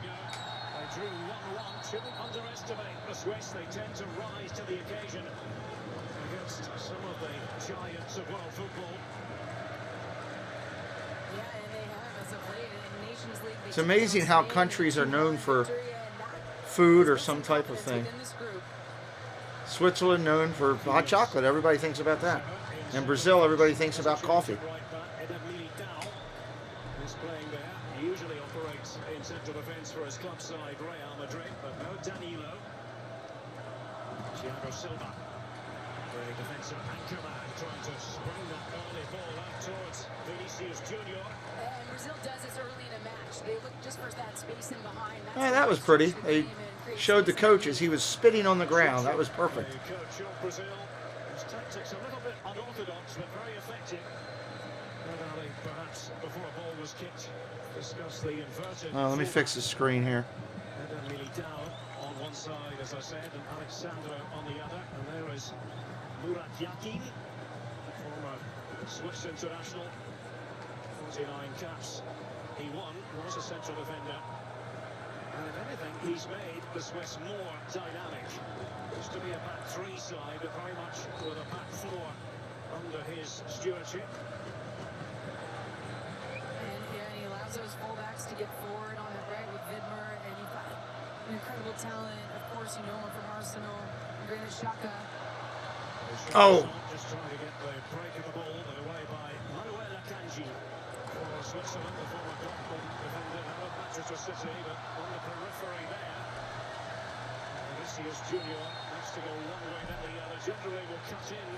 S8: drew 1-1. Shouldn't underestimate the Swiss. They tend to rise to the occasion against some of the giants of world football.
S2: Yeah, and they have as of late in Nations League.
S20: It's amazing how countries are known for food or some type of thing. Switzerland known for hot chocolate. Everybody thinks about that. And Brazil, everybody thinks about coffee.
S8: Who's playing there? He usually operates in central defence for his club side, Real Madrid, but no Danilo. Thiago Silva, the defensive anchorman, trying to spring that early ball out towards Vinicius Jr.
S2: And Brazil does this early in a match. They look just for that space in behind.
S20: Yeah, that was pretty. They showed the coach as he was spitting on the ground. That was perfect.
S8: The coach of Brazil, his tactics a little bit unorthodox, but very effective. And perhaps before a ball was kicked, discuss the inverted.
S20: Let me fix the screen here.
S8: Militao on one side, as I said, and Alexandro on the other. And there is Murat Yakin, former Swiss international, 49 caps. He won, was a central defender. And if anything, he's made the Swiss more dynamic. Used to be a back 3 side, but very much with a back 4 under his stewardship.
S2: And he allows those fullbacks to get forward on the right with Vidmer, and An incredible talent. Of course, you know him from Arsenal. Granit Xhaka.
S20: Oh.
S8: Just trying to get the break of the ball, but away by Manuela Kanji. For Switzerland, the former Dortmund defender, now at Manchester City, but on the periphery there. Vinicius Junior needs to go one way then the other. Generally will cut in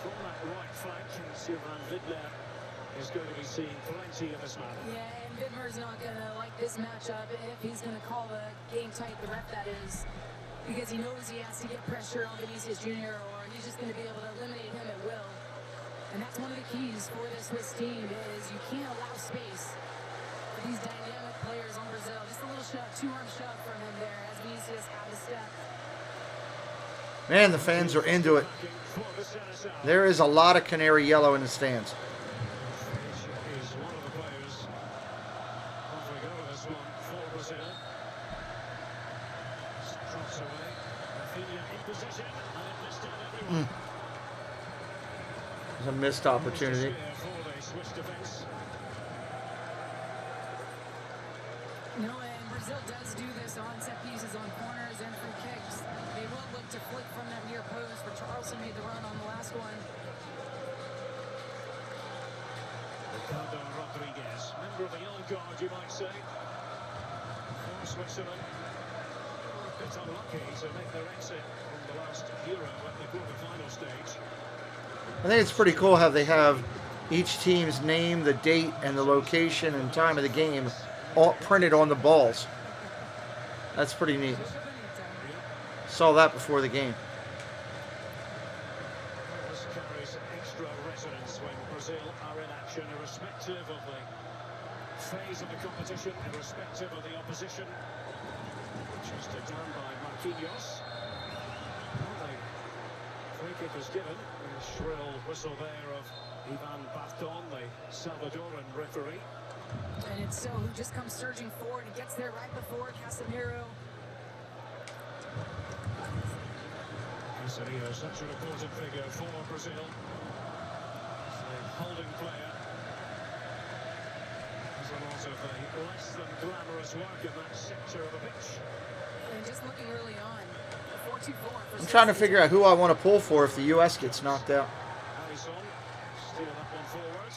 S8: from that right flank, and Sylvain Widmer is going to be seeing plenty of this man.
S2: Yeah, and Widmer's not going to like this matchup if he's going to call the game tight, the ref that is, because he knows he has to get pressure on Vinicius Junior, or he's just going to be able to eliminate him at will. And that's one of the keys for this Swiss team, is you can't allow space for these dynamic players on Brazil. Just a little shove, two-arm shove from him there as Vinicius had the step.
S20: Man, the fans are into it. There is a lot of canary yellow in the stands.
S8: Is one of the players offering over this one for Brazil. Cross away. Rafinha in possession, and it missed out everyone.
S20: There's a missed opportunity.
S8: For the Swiss defense.
S2: No, and Brazil does do this on set pieces, on corners, and free kicks. They will look to flick from that near post, but Charleston made the run on the last one.
S8: Ricardo Rodriguez, member of the yellow guard, you might say, for Switzerland. A bit unlucky to make their exit from the last Euro at the quarter-final stage.
S20: I think it's pretty cool how they have each team's name, the date, and the location and time of the game all printed on the balls. That's pretty neat. Saw that before the game.
S8: This carries extra resonance when Brazil are in action, irrespective of the phase of the competition, irrespective of the opposition. Just done by Marquinhos. Well, the free kick is given. A shrill whistle there of Ivan Barton, the Salvadoran referee.
S2: And it's So who just comes surging forward and gets there right before Casemiro.
S8: Casemiro, such an important figure for Brazil. He's the holding player. There's a lot of less than glamorous work in that sector of the pitch.
S2: And just looking early on, 4-2-4.
S20: I'm trying to figure out who I want to pull for if the U.S. gets knocked out.
S8: Alisson, steal that one forward.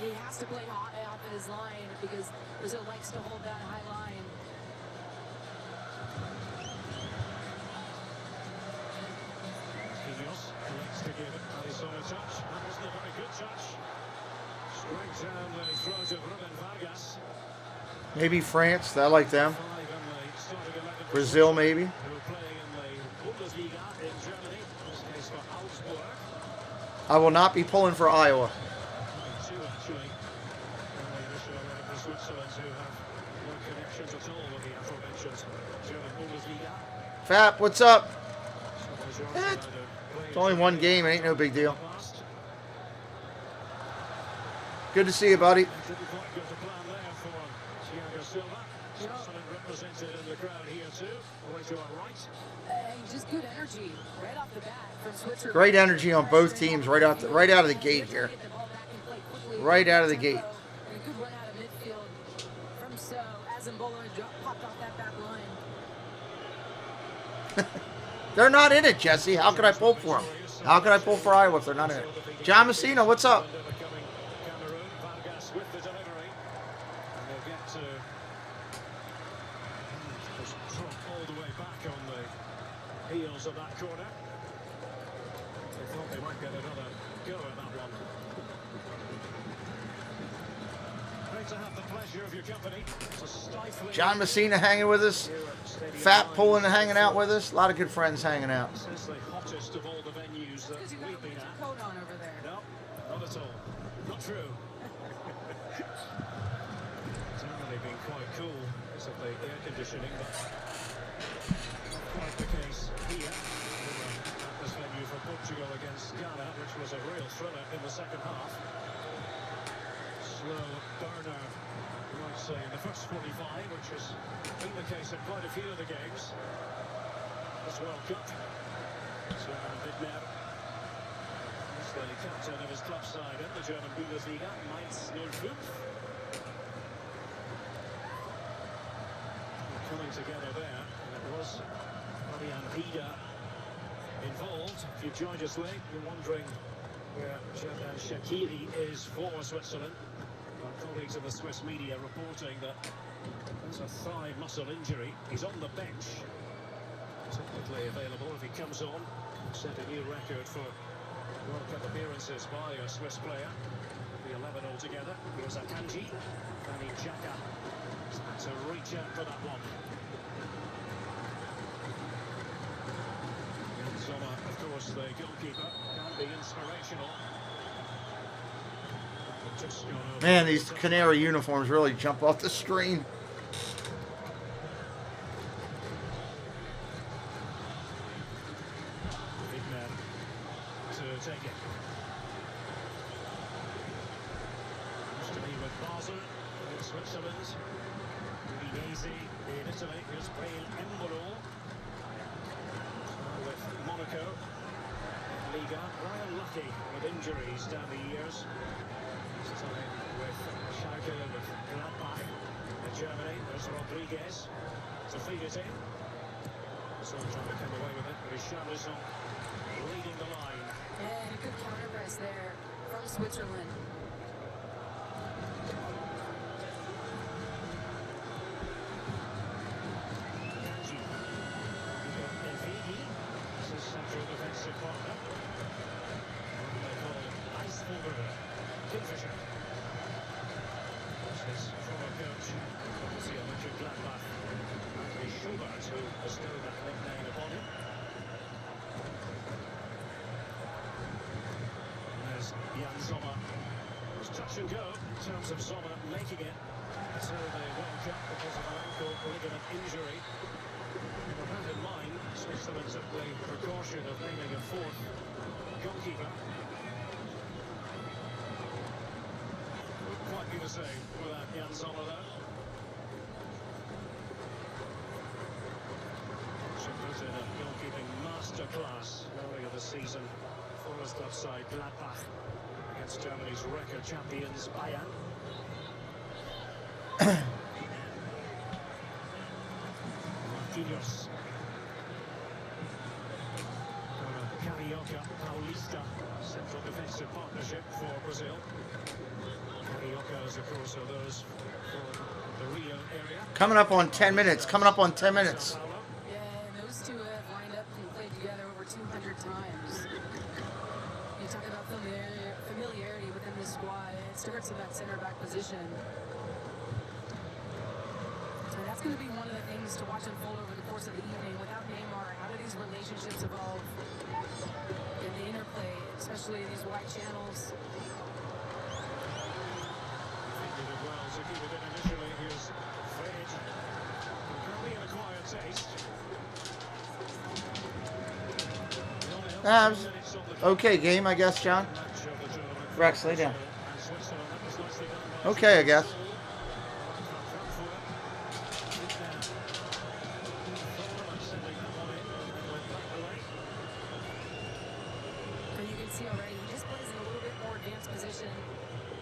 S2: He has to play high off of his line because Brazil likes to hold that high line.
S8: Marquinhos likes to give Alisson a touch. That wasn't a very good touch. Straight down the throat of Ruben Vargas.
S20: Maybe France. I like them. Brazil, maybe. I will not be pulling for Iowa. Fap, what's up? It's only one game. It ain't no big deal. Good to see you, buddy.
S2: Just good energy right off the bat from Switzerland.
S20: Great energy on both teams right out of the gate here. Right out of the gate.
S2: And a good run out of midfield from So as Mbola popped off that back line.
S20: They're not in it, Jesse. How could I pull for them? How could I pull for Iowa if they're not in it? John Messina, what's up?
S8: Heels of that corner. They thought they might get another go at that one. Great to have the pleasure of your company.
S20: John Messina hanging with us. Fat pulling and hanging out with us. A lot of good friends hanging out.
S8: This is the hottest of all the venues that we've been at.
S2: Coat on over there.
S8: No, not at all. Not true. It's only been quite cool because of the air conditioning, but quite the case here. At this venue for Portugal against Ghana, which was a real thriller in the second half. Slow burner, you might say, in the first 45, which has been the case in quite a few of the games. This World Cup. Sylvain Widmer is the captain of his club side in the German Bundesliga, Mainz 05. coming together there. And it was Fabian Vida involved. If you've joined us late, you're wondering where Jordan Shaqiri is for Switzerland. Our colleagues in the Swiss media reporting that there's a thigh muscle injury. He's on the bench. Technically available if he comes on. Set a new record for World Cup appearances by a Swiss player. The 11 altogether. Here's Akanji. Danny Xhaka had to reach out for that one. Zoma, of course, the goalkeeper, can be inspirational.
S20: Man, these canary uniforms really jump off the screen.
S8: To take it. Used to be with Basel in Switzerland. Udinese in Italy. Here's Bale Embolo. With Monaco. Liga. Ryan Lucky with injuries down the years. This time with Schalke, with Gladbach. In Germany, there's Rodriguez. To feed it in. So trying to come away with it. Richarlison leading the line.
S2: And a good counter press there from Switzerland.
S8: This is central defensive partner. What they call Eisvogel. Kingfisher. This is former coach Borussia Mönchengladbach. Anthony Schubert, who bestowed that nickname upon him. Jan Sommer was touch and go in terms of Sommer making it to the World Cup because of an ankle ligament injury. With that in mind, Switzerland took the precaution of naming a fourth goalkeeper. Wouldn't quite be the same without Jan Sommer though. Should put in a goalkeeping masterclass earlier this season for his club side Gladbach. Against Germany's record champions, Bayern. Marquinhos. Carioca Paulista, central defensive partnership for Brazil. Cariocas, of course, are those for the Rio area.
S20: Coming up on 10 minutes. Coming up on 10 minutes.
S2: Yeah, and those two have lined up and played together over 200 times. You talk about familiarity within the squad. It starts in that center back position. So that's going to be one of the things to watch unfold over the course of the evening. Without Neymar, how do these relationships evolve in the interplay, especially in these wide channels?
S8: Did it well to keep it in initially. Here's Fred. Currently an acquired taste.
S20: Okay, game, I guess, John. Rex, lay down. Okay, I guess.
S2: And you can see already, he just plays in a little bit more advanced position.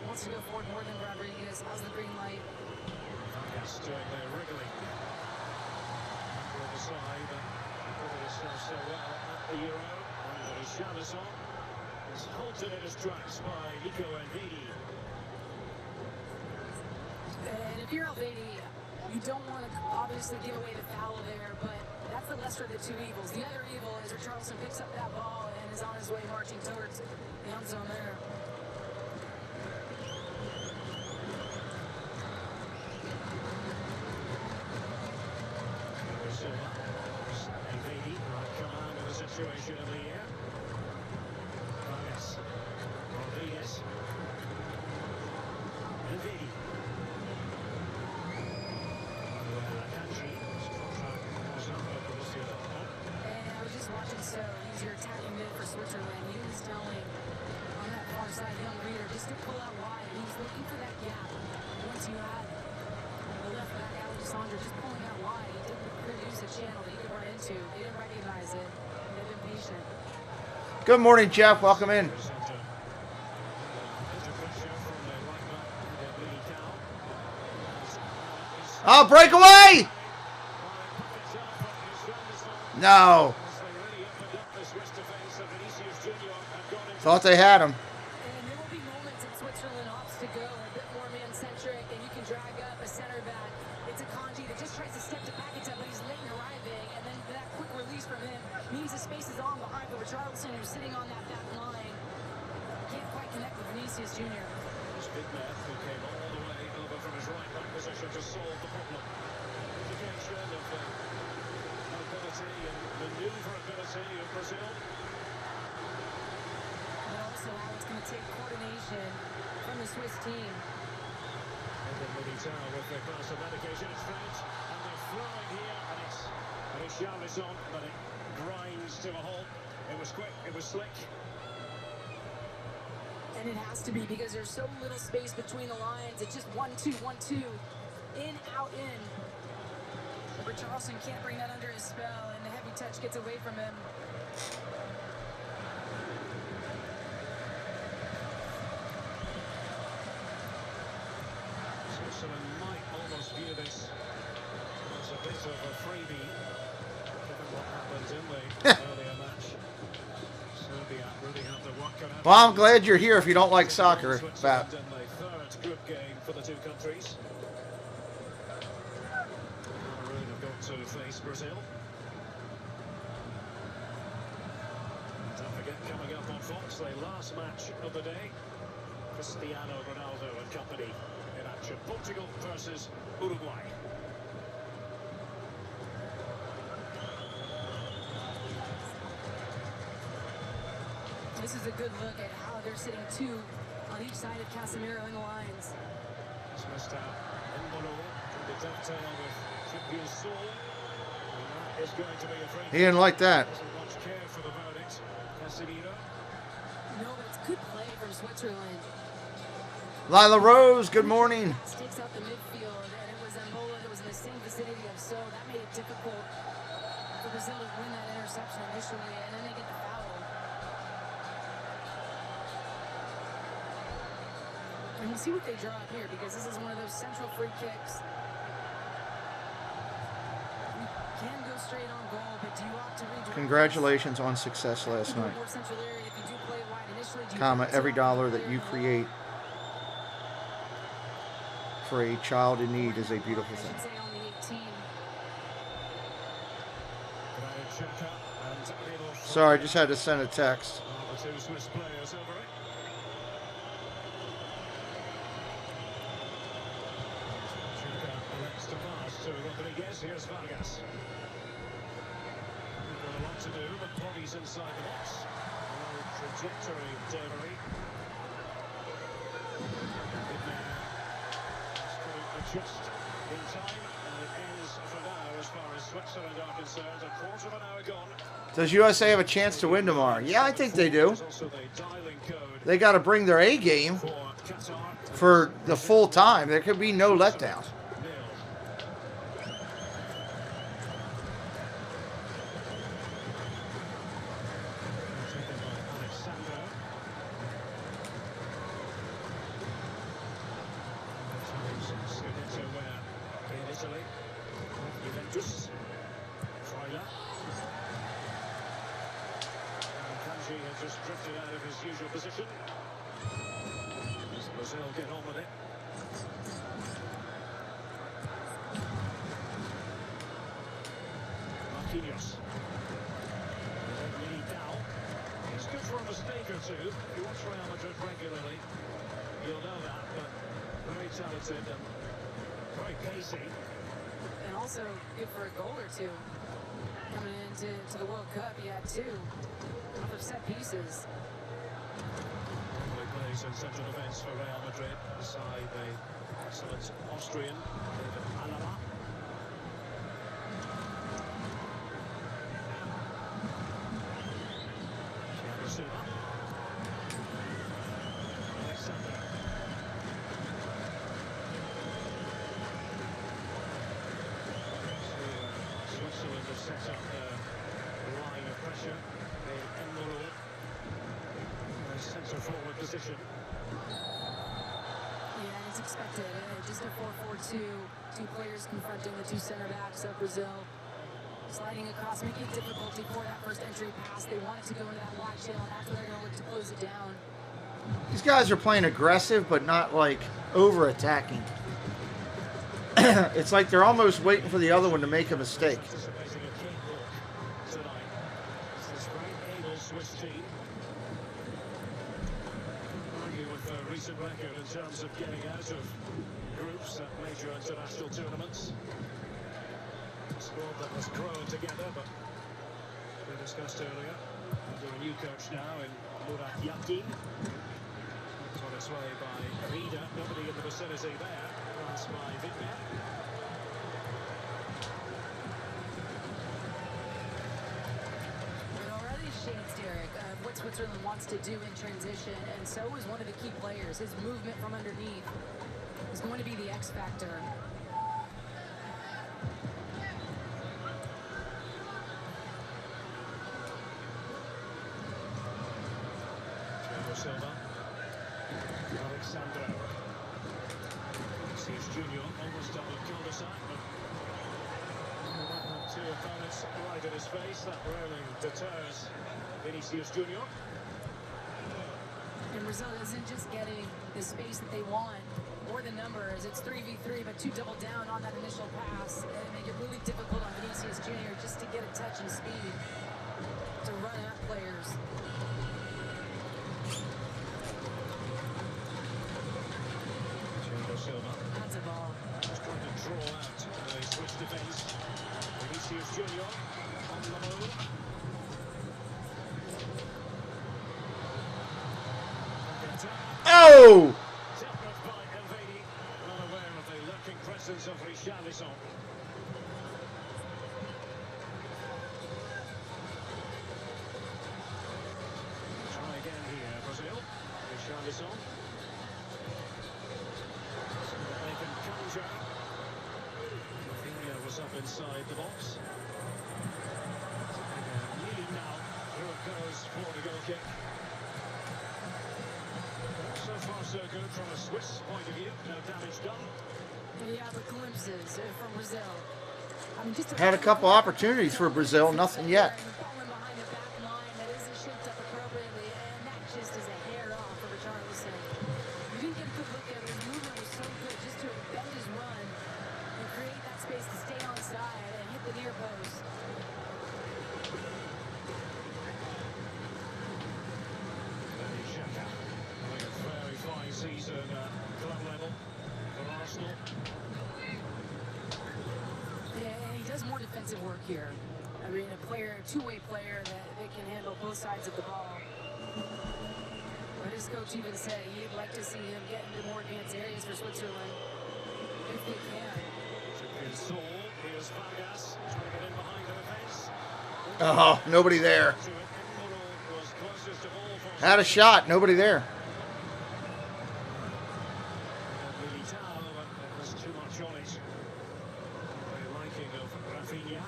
S2: Wants to go forward more than Rodriguez. How's the green light?
S8: Yes, doing there wriggling. On the side, but put himself so well at the Euro. And Richarlison is halted at his tracks by Nico Elvedi.
S2: And if you're Elvedi, you don't want to obviously give away the foul there, but that's the lesser of the two evils. The other evil is Richarlison picks up that ball and is on his way marching towards the end zone there.
S8: Elvedi, right command of the situation of the year. Vargas, Rodriguez, Elvedi.
S2: And I was just watching, so he's your attacking mid for Switzerland. He was telling on that far side, young reader, just to pull out wide. He was looking for that gap. Once you had the left back, Alexander, just pulling out wide. He didn't produce a channel that he could run into. They didn't recognize it. They've been patient.
S20: Good morning, Jeff. Welcome in. Oh, breakaway! No. Thought they had him.
S2: And there will be moments in Switzerland opts to go a bit more man-centric, and you can drag up a center back. It's a Kanji that just tries to step the package up, but he's late in arriving, and then that quick release from him means the space is on behind for Richarlison, who's sitting on that back line. Can't quite connect with Vinicius Jr.
S8: This big man who came all the way over from his right back position to solve the problem. Indication of ability and maneuverability of Brazil.
S2: But also how it's going to take coordination from the Swiss team.
S8: And then Militao with the glass of medication. It's French, and they're throwing here, and it's Richarlison, but it grinds to a halt. It was quick, it was slick.
S2: And it has to be because there's so little space between the lines. It's just 1-2, 1-2, in, out, in. But Richarlison can't bring that under his spell, and the heavy touch gets away from him.
S8: Switzerland might almost view this as a bit of a freebie, given what happened in the earlier match. Serbia really have the work cut out.
S20: Well, I'm glad you're here if you don't like soccer, Pat.
S8: In the third group game for the two countries. Cameroon have got to face Brazil. Don't forget, coming up on Fox, the last match of the day. Cristiano Ronaldo and company in action. Portugal versus Uruguay.
S2: This is a good look at how they're sitting two on each side of Casemiro in the lines.
S8: It's missed out. Embolo, the dovetail with Tribune Saul. And that is going to be a free.
S20: He didn't like that.
S8: Doesn't much care for the verdict. Casemiro.
S2: No, but it's good play from Switzerland.
S20: Lila Rose, good morning.
S2: Takes out the midfield, and it was Embolo that was in the same vicinity of So. That made it difficult for Brazil to win that interception initially, and then they get the foul. And we'll see what they draw up here, because this is one of those central free kicks. You can go straight on goal, but do you opt to redirect?
S20: Congratulations on success last night.
S2: More central area if you do play wide initially. Do you
S20: Comma,
S2: opt to
S20: every dollar
S2: play
S20: that you
S2: wide?
S20: create for a child in need is a beautiful thing.
S2: Say on the 18.
S20: Sorry, I just had to send a text.
S8: The two Swiss players over it. Elects to pass to Rodriguez. Here's Vargas. We've got a lot to do, but bodies inside the box. No trajectory delivery. Just in time, and it ends for now as far as Switzerland are concerned. A quarter of an hour gone.
S20: Does USA have a chance to win tomorrow? Yeah, I think they do. They got to bring their A game for the full time. There could be no letdown.
S8: Brazil get on with it. Marquinhos. It's good for a mistake or two. If you watch Real Madrid regularly, you'll know that, but very talented and very pacey.
S2: And also good for a goal or two. Coming into the World Cup, he had two off of set pieces.
S8: Plays in central defence for Real Madrid beside the excellent Austrian David Alaba. Thiago Silva. Alexander. Switzerland has set up their line of pressure. Embolo. Centre forward position.
S2: Yeah, and it's expected. Just a 4-4-2. Two players confronting the two center backs of Brazil.
S12: sliding across, making it difficulty for that first entry pass. They want it to go into that wide channel. That's where they're going to look to close it down.
S20: These guys are playing aggressive, but not like over-attacking. It's like they're almost waiting for the other one to make a mistake.
S8: Recent record in terms of getting out of groups at major international tournaments. A squad that was growing together, but we discussed earlier, under a new coach now in Murat Yakin. On its way by Rida, nobody in the vicinity there. Pass by Vidmer.
S12: Shades, Derek, of what Switzerland wants to do in transition, and so is one of the key players. His movement from underneath is going to be the X factor.
S8: Silva. Alexandro. Sees Junior almost double cul-de-sac, but two opponents right in his face. That rarely deters Vinicius Junior.
S12: And Brazil isn't just getting the space that they want or the numbers. It's 3v3, but 2 double down on that initial pass and make it really difficult on Vinicius Junior just to get a touch and speed to run at players.
S8: Silva.
S12: That's a ball.
S8: Just trying to draw out the switch defense. Vinicius Junior on the move.
S20: Oh!
S8: Tapped by Elvedi, unaware of the lurking presence of Richarlison. Try again here, Brazil. Richarlison. They can counter. Rafinha was up inside the box. Nearly now. Here it goes for the goal kick. So far so good from a Swiss point of view. No damage done.
S12: Yeah, but glimpses from Brazil. I mean, just
S20: Had a couple opportunities for Brazil, nothing yet.
S8: Season club level for Arsenal.
S12: Yeah, he does more defensive work here. I mean, a two-way player that can handle both sides of the ball. But his coach even said he'd like to see him get into more advanced areas for Switzerland if they can.
S8: Here's Vargas trying to get in behind the defense.
S20: Oh, nobody there. Had a shot, nobody there.
S8: Rafinha.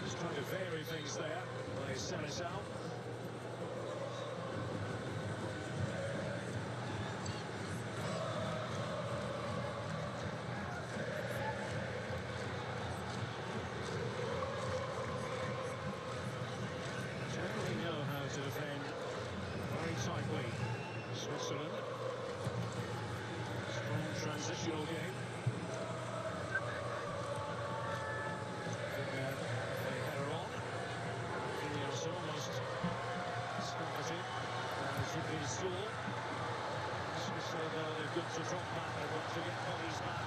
S8: Just trying to vary things there by Seleção. Generally know how to defend very tightly. Switzerland. Strong transitional game. They've got to drop back, they want to get bodies back.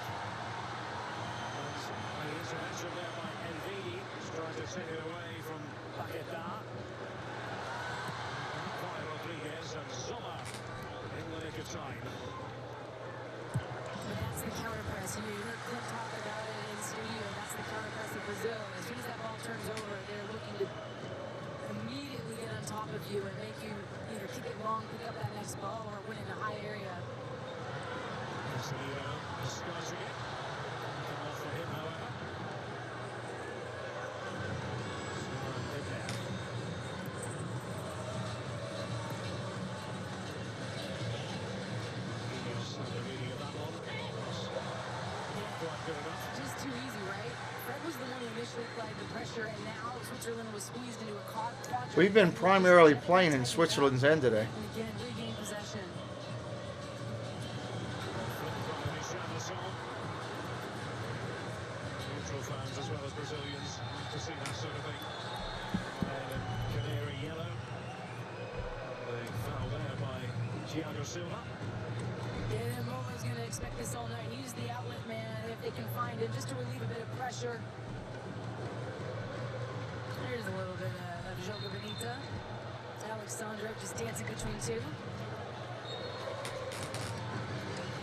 S8: And the intervention there by Elvedi is trying to take it away from Paquetá. By Rodriguez and Zola in the nick of time.
S12: That's the counter press. You heard Clint talk about it in studio. That's the counter press of Brazil. As soon as that ball turns over, they're looking to immediately get on top of you and make you either kick it long, pick up that next ball, or win in a high area.
S8: Disguising it. Come off for him, however.
S12: Just too easy, right? Fred was the one who initially played the pressure, and now Switzerland was squeezed into a quadrant.
S20: We've been primarily playing in Switzerland's end today.
S12: And again, regain possession.
S8: Neutral fans as well as Brazilians to see that sort of thing. Canary yellow. The foul there by Thiago Silva.
S12: Yeah, Momo's going to expect this all night. Use the outlet man if they can find him, just to relieve a bit of pressure. There's a little bit of Joga Bonita. Alexandra just dancing between two.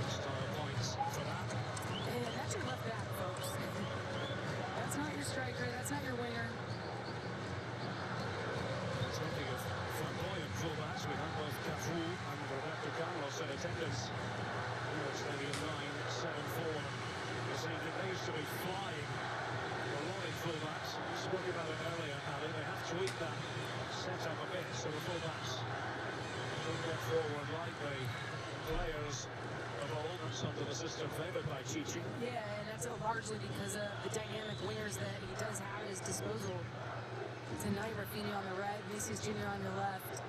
S8: Style points for that.
S12: And that's your left back, folks. That's not your striker. That's not your winger.
S8: Talking of flamboyant fullbacks, we have both Cafu and Roberto Carlos in attendance. Stadium 974 this evening. They used to be flying. A lot of fullbacks. Spoke about it earlier, Ali. They have to eat that set up a bit, so the fullbacks don't get forward like the players of old. That's under the system favoured by Chichi.
S12: Yeah, and that's largely because of the dynamic wingers that he does have at his disposal. Tonight, Rafinha on the right, Vinicius Jr. on the left.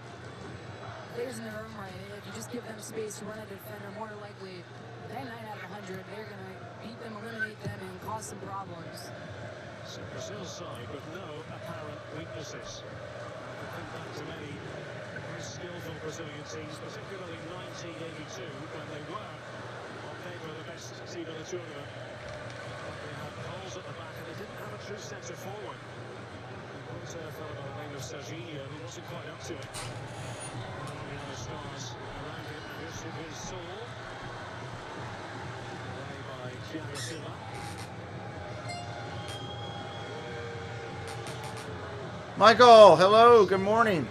S12: Players in their own right, if you just give them space to run a defender, more likely, 9 out of 100, they're going to beat them, eliminate them, and cause some problems.
S8: So Brazil's side with no apparent weaknesses. I think back to many very skillful Brazilian teams, particularly 1982, when they were on paper the best team in the tournament. But they had holes at the back and they didn't have a true centre forward. There was a fellow by the name of Serginho who wasn't quite up to it. The stars around him. Here's his soul. Play by Thiago Silva.
S20: Michael, hello, good morning.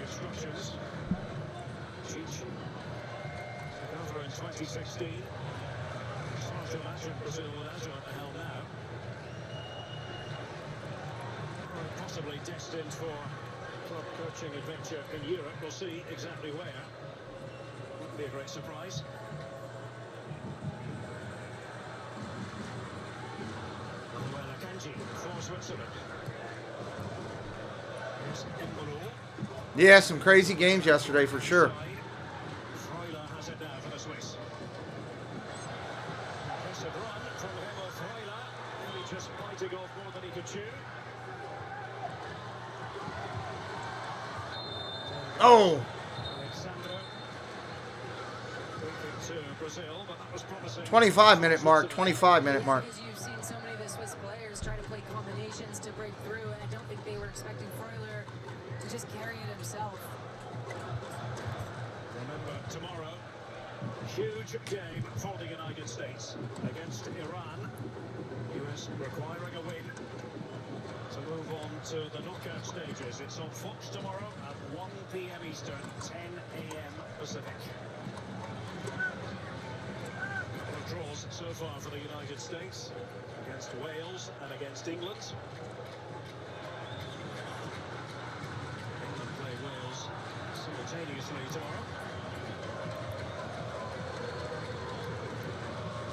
S8: Instructions. Cheech took over in 2016. It's hard to imagine Brazil without him at the helm now. Possibly destined for club coaching adventure in Europe. We'll see exactly where. Wouldn't be a great surprise. For Switzerland.
S20: Yeah, some crazy games yesterday for sure.
S8: Has it now for the Swiss. Impressive run from Hemo Freuler. He just biting off more than he could chew.
S20: Oh!
S8: Alexandra to Brazil, but that was promising.
S20: 25-minute mark, 25-minute mark.
S12: You've seen so many of the Swiss players try to play combinations to break through, and I don't think they were expecting Freuler to just carry it himself.
S8: Remember, tomorrow, huge game for the United States against Iran. US requiring a win to move on to the knockout stages. It's on Fox tomorrow at 1 p.m. Eastern, 10 a.m. Pacific. Draws so far for the United States against Wales and against England. England play Wales simultaneously tomorrow.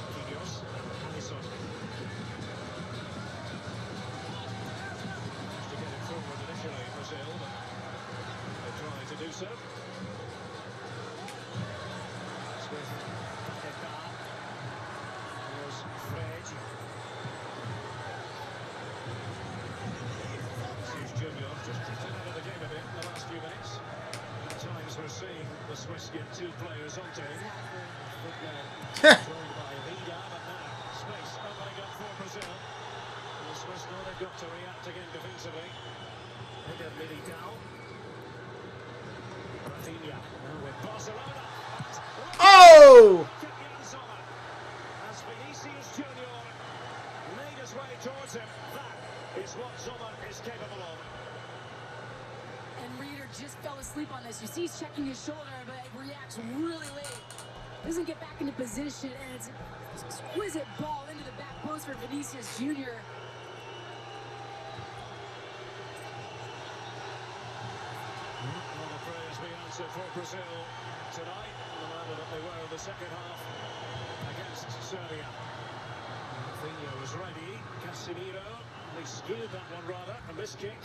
S8: Kyrgios and Alisson. To get it forward initially, Brazil, but they try to do so. We're seeing the Swiss get two players onto him. Controlled by Vida, but now space opening up for Brazil. The Swiss know they've got to react again defensively. Again, Militao. Rafinha now with Barcelona.
S20: Oh!
S8: As Vinicius Jr. made his way towards him, that is what Sommer is capable of.
S12: just fell asleep on this. You see he's checking his shoulder, but reacts really late. Doesn't get back into position, and it's an exquisite ball into the back post for Vinicius Jr.
S8: Well, the prayers be answered for Brazil tonight, no matter that they were in the second half against Serbia. Rafinha was ready. Casemiro, they skewed that one rather, a miss kick.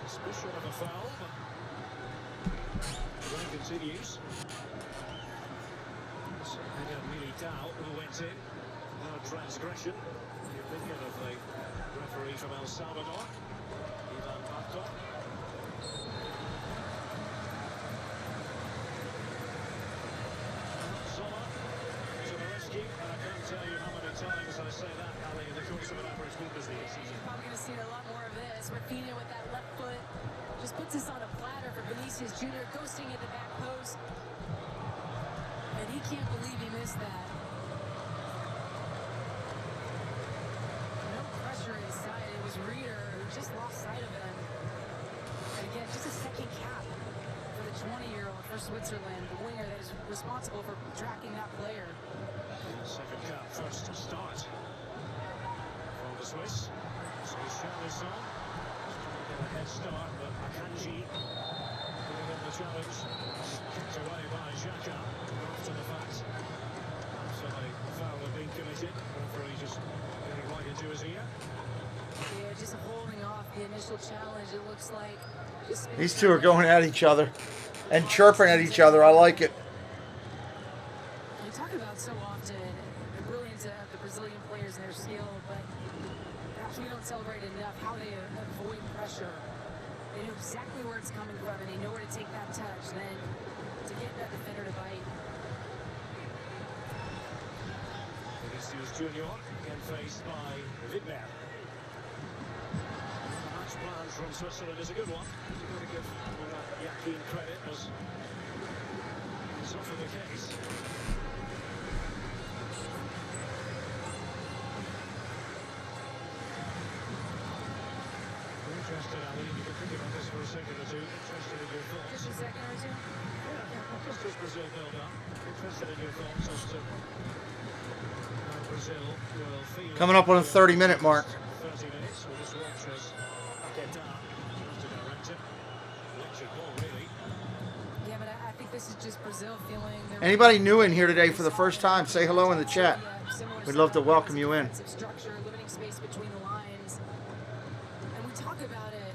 S8: Suspicion of a foul, but the run continues. Militao, who went in. No transgression. The opinion of the referee from El Salvador, Ivan Barco. Zola to the rescue, and I can't tell you how many times I say that, Ali, in the course of an average Bundesliga season.
S12: You're probably going to see a lot more of this. Rafinha with that left foot just puts this on a platter for Vinicius Jr. ghosting at the back post. And he can't believe he missed that. No pressure inside. It was Reeder who just lost sight of him. And again, just a second cap for the 20-year-old for Switzerland, the winger that is responsible for tracking that player.
S8: Second cap, first start for the Swiss. So Seleção trying to get a head start, but Akanji giving him the challenge. Kicked away by Xhaka after the fact. So a foul had been committed. Referee just getting right into his ear.
S12: Yeah, just holding off the initial challenge, it looks like.
S20: These two are going at each other and chirping at each other. I like it.
S12: We talk about so often the brilliance of the Brazilian players and their skill, but perhaps we don't celebrate enough how they avoid pressure. They know exactly where it's coming from, and they know where to take that touch, then to get that defender to bite.
S8: Vinicius Jr. again faced by Vidmer. The match plan from Switzerland is a good one. You've got to give Yakin credit, as is often the case. Interested, Ali, you can think about this for a second or two. Interested in your thoughts.
S12: Just a second or two?
S8: Yeah, just as Brazil build up. Interested in your thoughts as to how Brazil will feel.
S20: Coming up on the 30-minute mark.
S8: 30 minutes. We'll just watch as Qatar tries to direct it. Electric ball, really.
S12: Yeah, but I think this is just Brazil feeling.
S20: Anybody new in here today for the first time, say hello in the chat. We'd love to welcome you in.
S12: Structure, limiting space between the lines. And we talk about it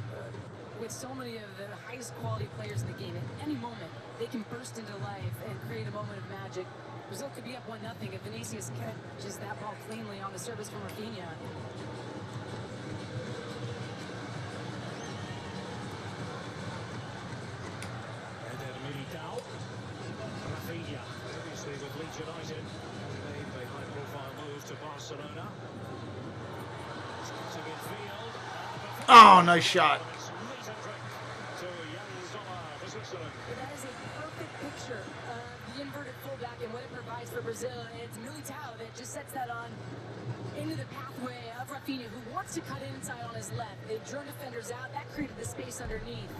S12: with so many of the highest quality players in the game. At any moment, they can burst into life and create a moment of magic. Brazil could be up 1-0 if Vinicius catches that ball cleanly on the service from Rafinha.
S8: And then Militao. Rafinha, previously with Leeds United, made the high-profile move to Barcelona. Cutting in field.
S20: Oh, nice shot.
S8: To Zola for Switzerland.
S12: That is a perfect picture of the inverted fullback and what it provides for Brazil. And it's Militao that just sets that on into the pathway of Rafinha, who wants to cut inside on his left. They drone defenders out. That created the space underneath.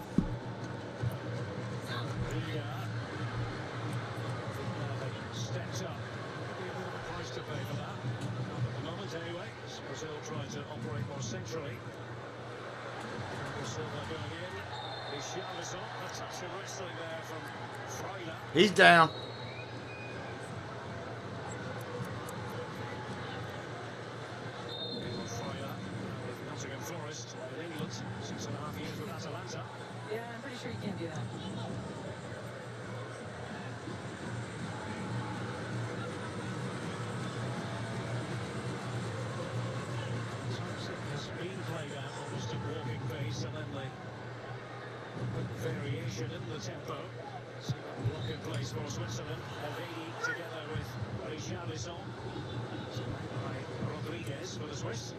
S8: Steps up. Maybe a bit of a price to pay for that. Not at the moment, anyway. Brazil trying to operate more centrally. Silva going in. Richarlison, a touch of wrestling there from Freire.
S20: He's down.
S8: Freire with Nottingham Forest in England, 6.5 years with Atalanta.
S12: Yeah, I'm pretty sure you can't do that.
S8: Has been played out almost at walking pace, and then the variation in the tempo. So that block in place for Switzerland. Elvedi together with Richarlison. By Rodriguez for the Swiss.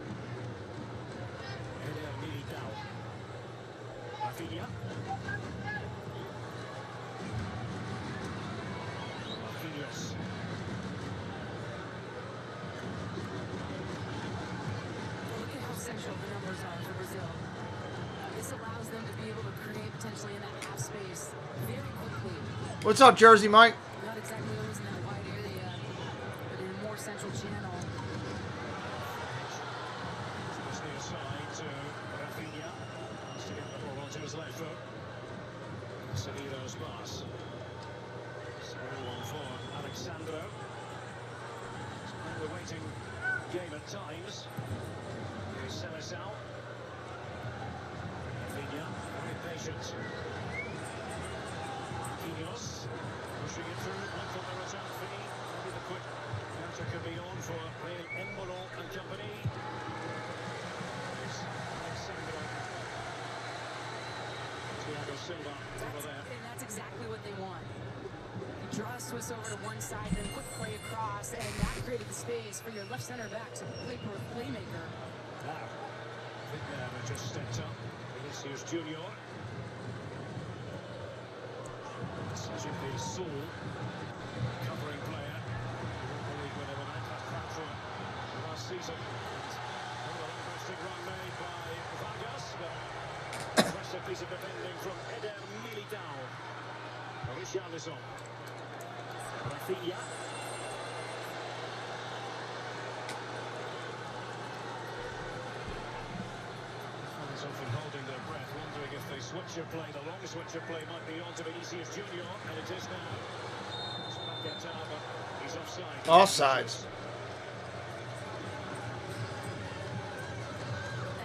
S8: Eder Militao. Rafinha. Marquinhos.
S12: Look at how central the numbers are for Brazil. This allows them to be able to create potentially in that half space very quickly.
S20: What's up, Jersey Mike?
S12: Not exactly always in that wide area, but in a more central channel.
S8: It's the aside to Rafinha. Wants to get the ball onto his left foot. Salido's pass. So on for Alexandro. The waiting game at times. Here's Seleção. Rafinha, very patient. Marquinhos, pushing it through, one from the return fee. Maybe the quick counter could be on for Real Embolo and company. Here's Alexandro. Thiago Silva over there.
S12: And that's exactly what they want. You draw a Swiss over to one side, then quick play across, and that created the space for your left center back to play for a playmaker.
S8: Now, Vidmer just stepped up. Vinicius Junior. Sergio Soul, covering player. The league winner with that crack for last season. Another interesting run made by Vargas, but impressive piece of defending from Eder Militao. Richarlison. Rafinha. Fans often holding their breath, wondering if they switch your play. The long switch your play might be on to Vinicius Junior, and it is now. It's back at Qatar, but he's offside.
S20: Offsides.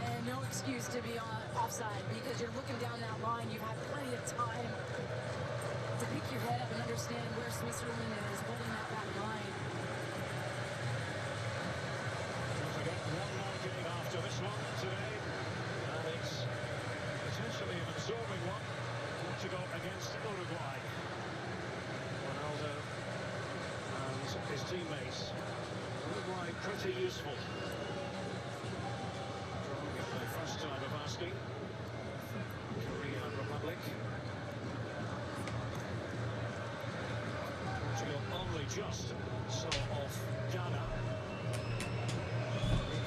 S12: And no excuse to be on offside because you're looking down that line. You've had plenty of time to pick your head up and understand where Switzerland is holding that back line.
S8: Don't forget, one more game after this one today, and it's potentially an absorbing one. Portugal against Uruguay. Ronaldo and his teammates. Uruguay pretty useful. Drawing it the first time of asking. Korea Republic. Portugal only just saw off Ghana.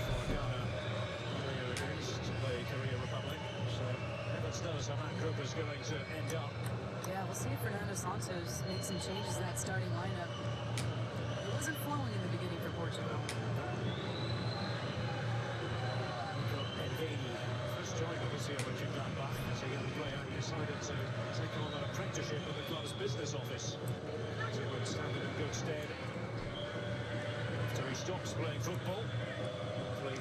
S8: For Ghana, player against the Korea Republic. So Evans knows how that group is going to end up.
S12: Yeah, we'll see if Fernando Santos makes some changes in that starting lineup. It wasn't flowing in the beginning for Portugal.
S8: First joined obviously with Gladbach as a young player. He decided to take on an apprenticeship at the club's business office. So he would stand in good stead after he stops playing football. Hopefully,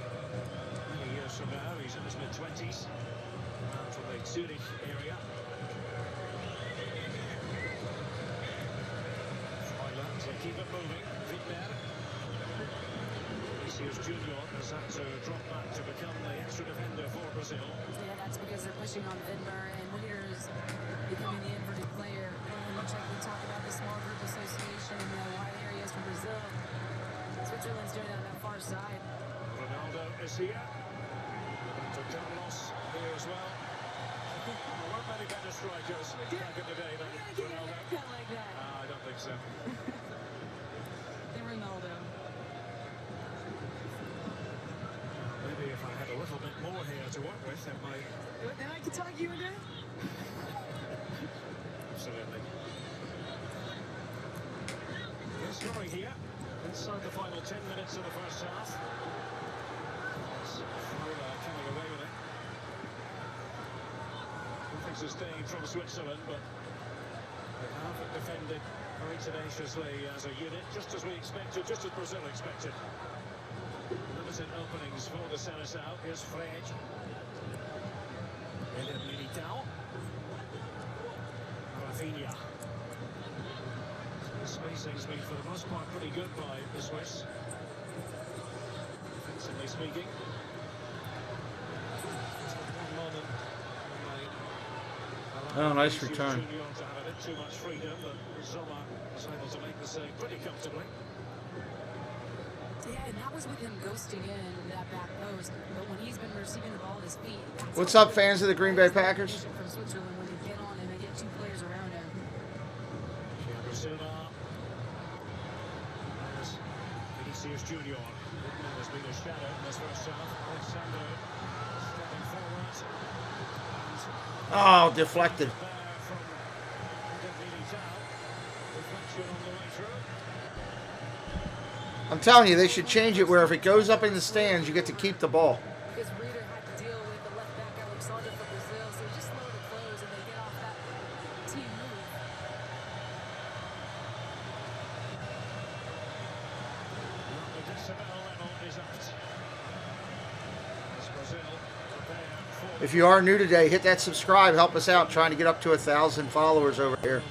S8: many years from now, he's in his mid-20s. From the Zurich area. Freiland to keep it moving. Vidmer. Vinicius Junior has had to drop back to become the extra defender for Brazil.
S12: Yeah, that's because they're pushing on Vidmer and Waiters becoming the inverted player. And much like we talk about the small group association in the wide areas from Brazil, Switzerland's doing it on that far side.
S8: Ronaldo is here. Roberto Carlos here as well. There weren't many better strikers back in the day than Ronaldo.
S12: Like that.
S8: I don't think so.
S12: The Ronaldo.
S8: Maybe if I had a little bit more here to work with, then my...
S12: Then I could talk you into it?
S8: Absolutely. Yes, scoring here. Inside the final 10 minutes of the first half. Coming away with it. Nothing sustained from Switzerland, but they have defended very tenaciously as a unit, just as we expected, just as Brazil expected. Limited openings for the Seleção. Here's Fred. Eder Militao. Rafinha. The spacing's been, for the most part, pretty good by the Swiss. Defensively speaking. Just one moment.
S20: Oh, nice return.
S8: Too much freedom, but Zoma was able to make the save pretty comfortably.
S12: Yeah, and that was with him ghosting in that back post. But when he's been receiving the ball at his feet,
S20: what's up, fans of the Green Bay Packers?
S12: From Switzerland, when they get on and they get two players around him.
S8: Vinicius Junior. Vidmer has been a shadow in this first half. Alexandro stepping forward.
S20: Oh, deflected. I'm telling you, they should change it where if it goes up in the stands, you get to keep the ball.
S12: Because Reader had to deal with the left back Alexander for Brazil, so just slow to close and they get off that team move.
S20: If you are new today, hit that subscribe. Help us out trying to get up to 1,000 followers over here.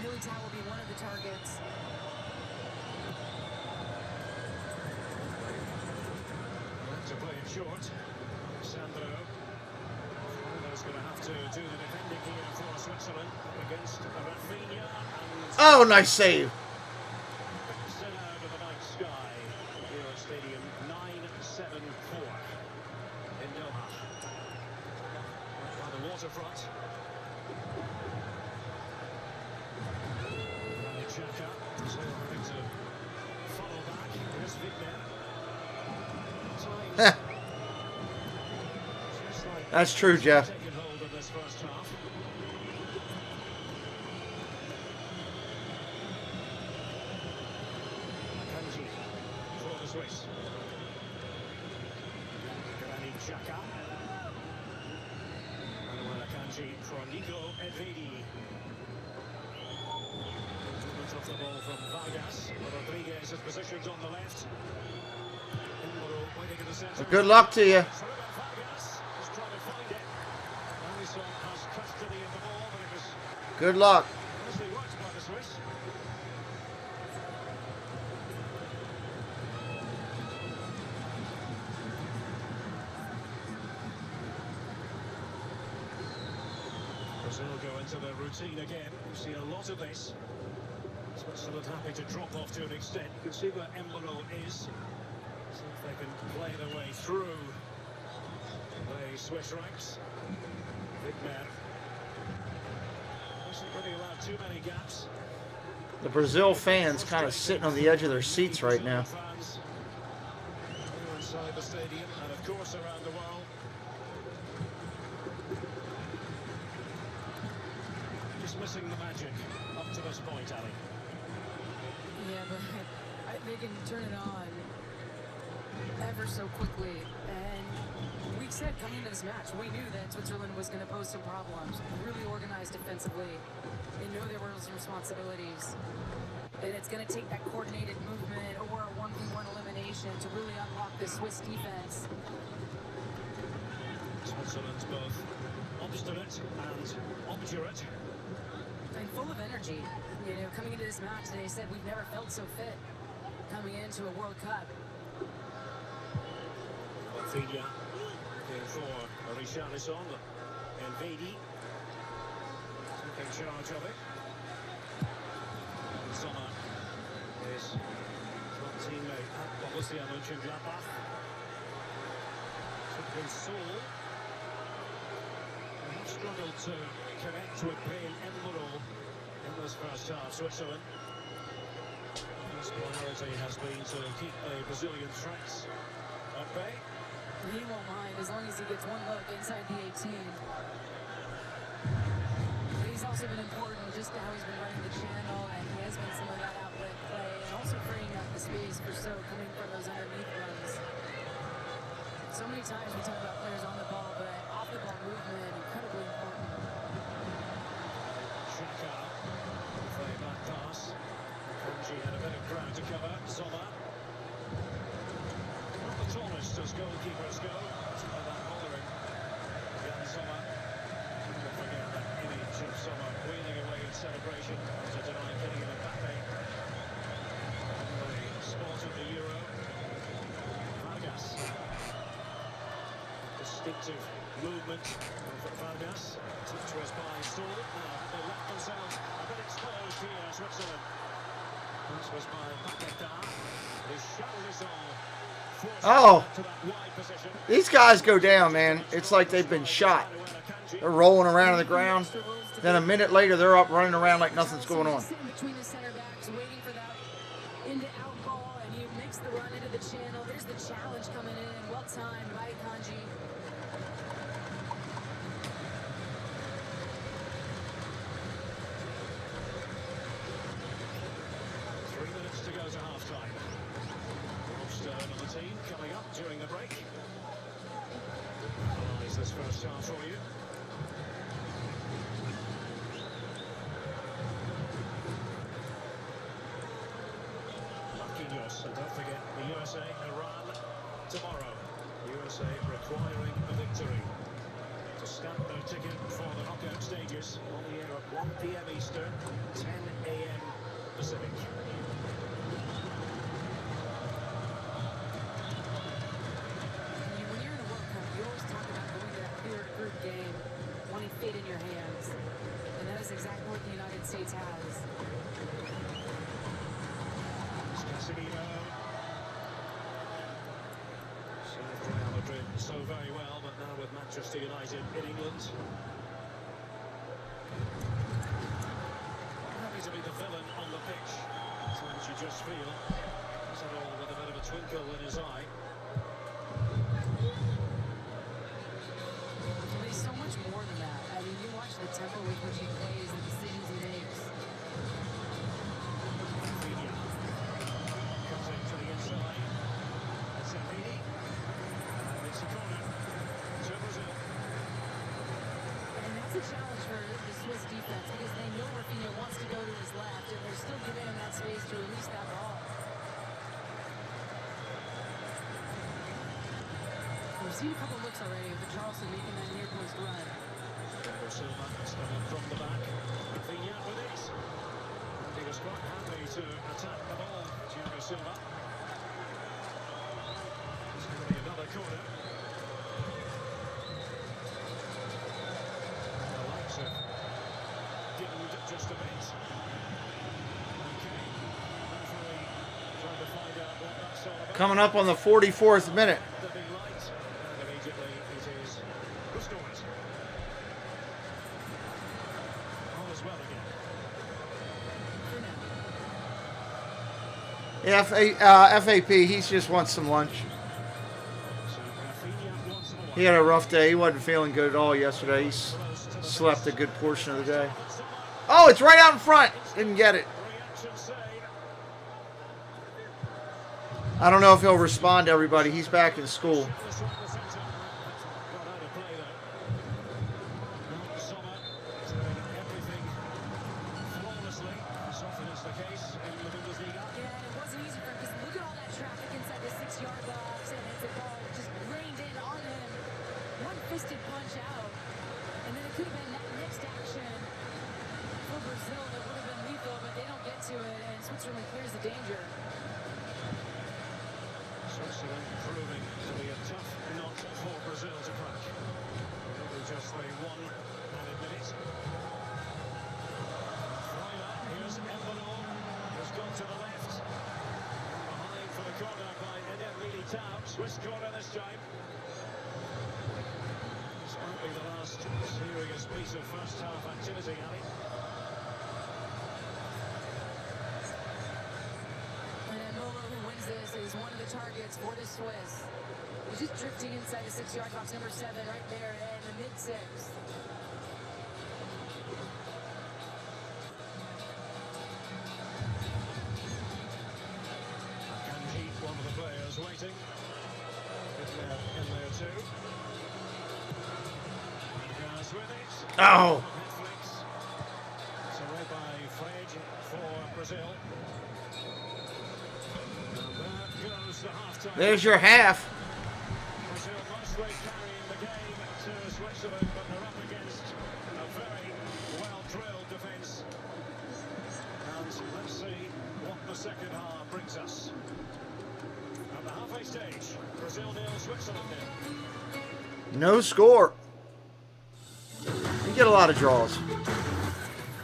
S12: Militao will be one of the targets.
S8: To play it short. Sandro. Ronaldo's going to have to do the defending here for Switzerland against Rafinha.
S20: Oh, nice save.
S8: Sent out of the night sky here at Stadium 974 in Doha. Right by the waterfront. And Xhaka still having to follow back. Here's Vigner.
S20: That's true, Jeff.
S8: Taken hold of this first half. Kanji for the Swiss. Granit Xhaka. Manuel Kanji for Nico Edvedi. Movement of the ball from Vargas. Rodriguez is positioned on the left. Imbolo waiting in the centre.
S20: Good luck to you. Good luck.
S8: Brazil go into their routine again. We see a lot of this. Switzerland happy to drop off to an extent. You can see where Embolo is. See if they can play their way through the Swiss ranks. Vigner. Hasn't really allowed too many gaps.
S20: The Brazil fans kind of sitting on the edge of their seats right now.
S8: Fans inside the stadium and of course around the world. Just missing the magic up to this point, Ali.
S12: Yeah, but they can turn it on ever so quickly. And we said coming into this match, we knew that Switzerland was going to pose some problems. Really organized defensively. They know their roles and responsibilities. And it's going to take that coordinated movement or a 1v1 elimination to really unlock the Swiss defense.
S8: Switzerland's both obstinate and obdurate.
S12: And full of energy. You know, coming into this match, they said we've never felt so fit coming into a World Cup.
S8: Rafinha in for Richarlison and Vedi taking charge of it. And Sommer is one teammate at Borussia Mönchengladbach. Took Soul. They have struggled to connect with Payne Embolo in this first half. Switzerland. His priority has been to keep the Brazilian threats at bay.
S12: He won't mind as long as he gets one look inside the 18. He's also been important just to how he's been running the channel, and he has been some of that outlet play, and also freeing up the space for So coming from those underneath runs. So many times we talk about players on the ball, but off the ball movement, incredibly important.
S8: Xhaka, play back pass. Kanji had a bit of ground to cover. Sommer. Not the tallest as goalkeepers go. That's why that bothering. Again, Sommer. Don't forget that image of Sommer wheeling away in celebration to deny Kylian Mbappe. The sport of the Euro. Vargas. Distinctive movement for Vargas. Touch was by Stoll. Now they left themselves a bit exposed here, Switzerland. This was by Paquetá.
S20: Oh, these guys go down, man. It's like they've been shot. They're rolling around on the ground. Then a minute later, they're up running around like nothing's going on.
S12: Between the center backs, waiting for that into-out ball, and he makes the run into the channel. There's the challenge coming in. Well timed by Kanji.
S8: coming up during the break. Analyse this first half for you. And don't forget the USA, Iran tomorrow. USA requiring a victory to stamp their ticket for the knockout stages on the air at 1 p.m. Eastern, 10 a.m. Pacific.
S12: When you're in a World Cup, you always talk about going to that third group game, wanting fate in your hands. And that is exactly what the United States has.
S8: Served Real Madrid so very well, but now with Manchester United in England. Happy to be the villain on the pitch. Sometimes you just feel he's had all with a bit of a twinkle in his eye.
S12: He's so much more than that. I mean, you watch the tempo with which he plays, the decisions he makes. A challenge for the Swiss defense because they know Rafinha wants to go to his left and they're still giving him that space to release that ball. We've seen a couple looks already of the Charleston making that near post run.
S8: Silva coming from the back. Rafinha with it. And he was quite happy to attack the ball. Thiago Silva. It's going to be another corner. Just a bit.
S20: Coming up on the 44th minute. Yeah, FAP, he just wants some lunch. He had a rough day. He wasn't feeling good at all yesterday. He slept a good portion of the day. Oh, it's right out in front. Didn't get it. I don't know if he'll respond to everybody. He's back in school.
S12: Switzerland clears the danger.
S8: Switzerland proving to be a tough nut for Brazil to crack. Probably just the one added minute. Here's Embolo, who's gone to the left. Behind for the corner by Eder Militao. Swiss corner this time. This might be the last serious piece of first half activity, Ali.
S12: This is one of the targets for the Swiss. He's just drifting inside the 6-yard box, number 7, right there in the mid-6.
S8: Kanji, one of the players waiting. In there too. Goes with it.
S20: Oh!
S8: It's away by Fred for Brazil.
S20: There's your half.
S8: Brazil mostly carrying the game to Switzerland, but they're up against a very well-drilled defence. And let's see what the second half brings us. At the halfway stage, Brazil 0, Switzerland 0.
S20: No score. You get a lot of draws.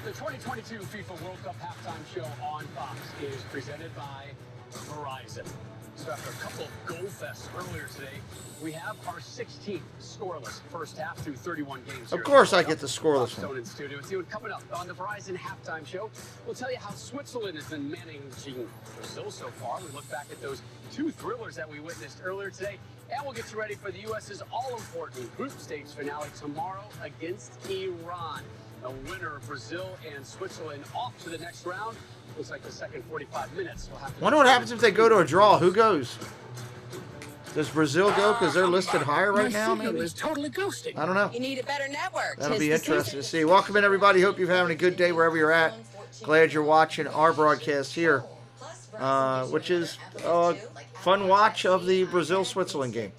S1: The 2022 FIFA World Cup halftime show on Fox is presented by Verizon. So after a couple of goal fests earlier today, we have our 16th scoreless first half through 31 games.
S20: Of course I get the scoreless one.
S1: In studio. Coming up on the Verizon halftime show, we'll tell you how Switzerland has been managing Brazil so far. We look back at those two thrillers that we witnessed earlier today, and we'll get you ready for the U.S.'s all-important group stage finale tomorrow against Iran. A winner of Brazil and Switzerland off to the next round. Looks like the second 45 minutes will have to.
S20: Wonder what happens if they go to a draw. Who goes? Does Brazil go because they're listed higher right now? Maybe
S8: It's totally ghosting.
S20: I don't know.
S2: You need a better network.
S20: That'll be interesting to see. Welcome in, everybody. Hope you're having a good day wherever you're at. Glad you're watching our broadcast here, which is a fun watch of the Brazil-Switzerland game.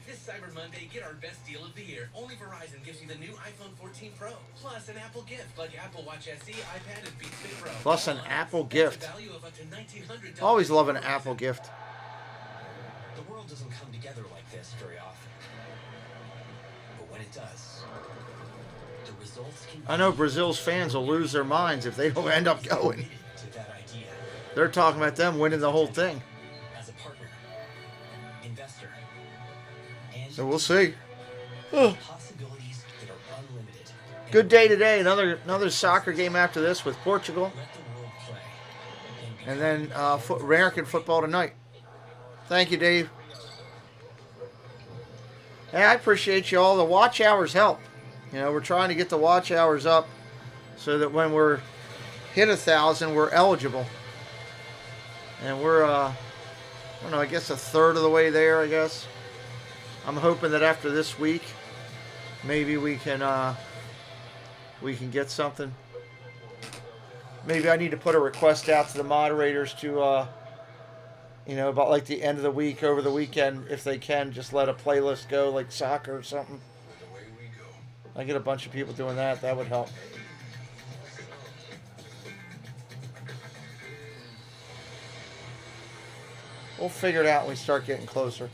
S21: This Cyber Monday, get our best deal of the year. Only Verizon gives you the new iPhone 14 Pro, plus an Apple gift like Apple Watch SE, iPad, and Beats Fit Pro.
S20: Plus an Apple gift.
S21: Value of up to $1,900.
S20: Always love an Apple gift.
S21: The world doesn't come together like this very often. But when it does, the results can
S20: I know Brazil's fans will lose their minds if they don't end up going. They're talking about them winning the whole thing.
S21: as a partner, investor,
S20: So we'll see.
S21: possibilities that are unlimited.
S20: Good day today. Another soccer game after this with Portugal. And then American football tonight. Thank you, Dave. Hey, I appreciate you all. The watch hours help. You know, we're trying to get the watch hours up so that when we're hit 1,000, we're eligible. And we're, I don't know, I guess a third of the way there, I guess. I'm hoping that after this week, maybe we can get something. Maybe I need to put a request out to the moderators to, you know, about like the end of the week, over the weekend, if they can, just let a playlist go, like soccer or something. I get a bunch of people doing that. That would help. We'll figure it out when we start getting closer.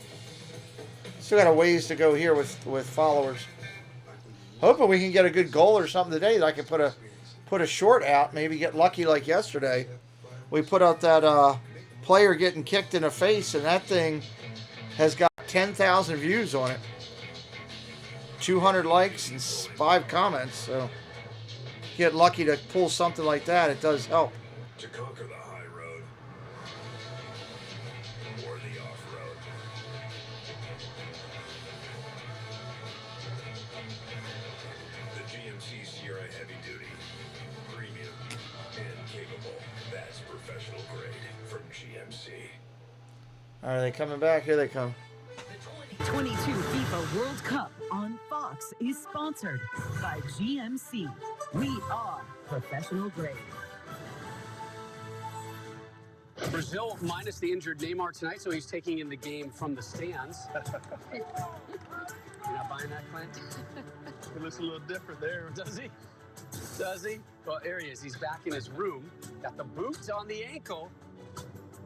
S20: Still got a ways to go here with followers. Hoping we can get a good goal or something today that I can put a short out. Maybe get lucky like yesterday. We put out that player getting kicked in the face, and that thing has got 10,000 views on it. 200 likes and 5 comments. So get lucky to pull something like that. It does help.
S21: To conquer the high road or the off-road. The GMC Sierra Heavy Duty, premium and capable. That's professional grade from GMC.
S20: Are they coming back? Here they come.
S19: 22 FIFA World Cup on Fox is sponsored by GMC. We are professional grade.
S1: Brazil minus the injured Neymar tonight, so he's taking in the game from the stands. You're not buying that, Clint?
S7: It looks a little different there.
S1: Does he? Does he? Well, there he is. He's back in his room. Got the boots on the ankle.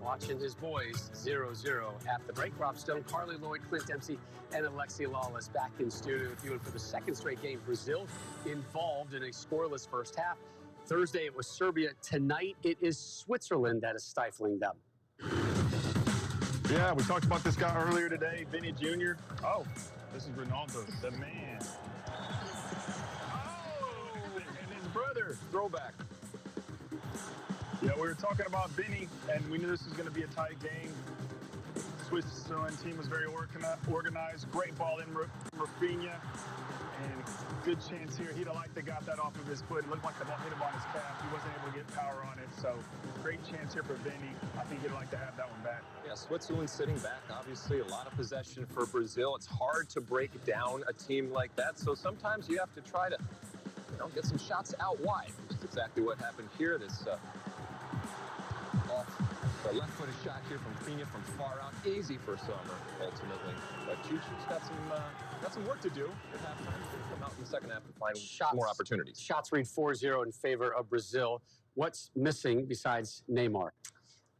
S1: Watching his boys 0-0 at the break. Rob Stone, Carly Lloyd, Clint Dempsey, and Alexi Lawless back in studio with you. And for the second straight game, Brazil involved in a scoreless first half. Thursday, it was Serbia. Tonight, it is Switzerland that is stifling them.
S7: Yeah, we talked about this guy earlier today, Vinny Jr. Oh, this is Ronaldo, the man. Oh, and his brother, throwback. Yeah, we were talking about Vinny, and we knew this was going to be a tight game. Switzerland team was very organized. Great ball in Rafinha. And good chance here. He'd have liked to got that off of his foot. It looked like the ball hit him on his calf. He wasn't able to get power on it. So great chance here for Vinny. I think he'd like to have that one back.
S3: Yeah, Switzerland sitting back. Obviously, a lot of possession for Brazil. It's hard to break down a team like that. So sometimes you have to try to, get some shots out wide, which is exactly what happened here. This off the left-footed shot here from Rafinha from far out. Easy for Sommer, ultimately. But Chuchu's got some work to do at halftime. He'll come out in the second half to find more opportunities.
S1: Shots read 4-0 in favor of Brazil. What's missing besides Neymar?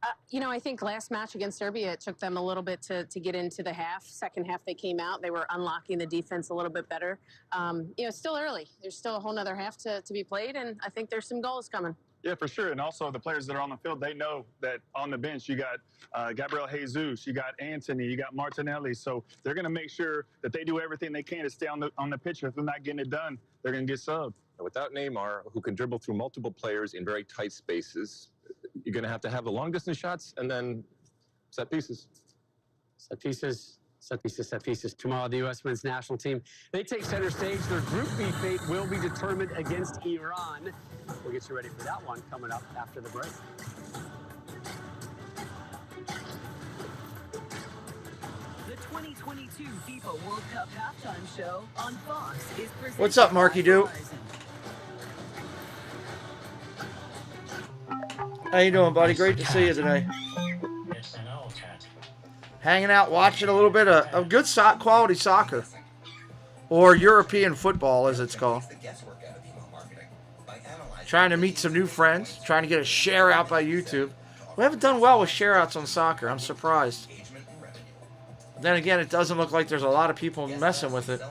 S2: I think last match against Serbia, it took them a little bit to get into the half. Second half, they came out. They were unlocking the defense a little bit better. It's still early. There's still a whole nother half to be played, and I think there's some goals coming.
S7: Yeah, for sure. And also the players that are on the field, they know that on the bench you got Gabriel Jesus, you got Anthony, you got Martinelli. So they're going to make sure that they do everything they can to stay on the pitch. If they're not getting it done, they're going to get subbed.
S3: And without Neymar, who can dribble through multiple players in very tight spaces, you're going to have the long-distance shots and then set pieces.
S1: Set pieces. Tomorrow, the U.S. men's national team, they take center stage. Their Group B fate will be determined against Iran. We'll get you ready for that one coming up after the break.
S19: 2022 FIFA World Cup halftime show on Fox is presented.
S20: What's up, Marky Doo? How you doing, buddy? Great to see you today. Hanging out, watching a little bit of good quality soccer. Or European football, as it's called. Trying to meet some new friends. Trying to get a share out by YouTube. We haven't done well with share outs on soccer. I'm surprised. Then again, it doesn't look like there's a lot of people messing with it.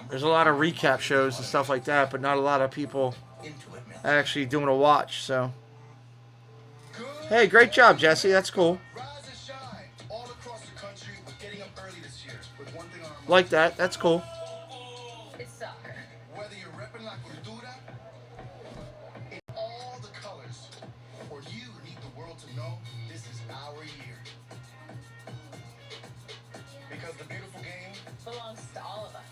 S20: There's a lot of recap shows and stuff like that, but not a lot of people actually doing a watch, so. Hey, great job, Jesse. That's cool. Like that. That's cool.
S22: It's soccer. Whether you're repping La Cultura in all the colors, or you need the world to know this is our year. Because the beautiful game belongs to all of us.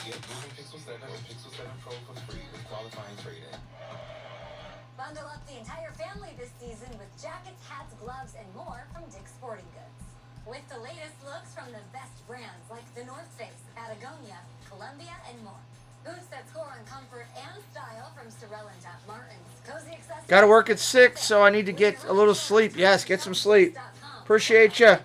S13: Get moving Pixel 7 and Pixel 7 Pro for free with qualifying trade-in.
S14: Bundle up the entire family this season with jackets, hats, gloves, and more from Dick's Sporting Goods. With the latest looks from the best brands like the North Face, Patagonia, Columbia, and more. Boots that score on comfort and style from Sorel and Doc Martens. Cozy accessories.
S20: Got to work at 6, so I need to get a little sleep. Yes, get some sleep. Appreciate you.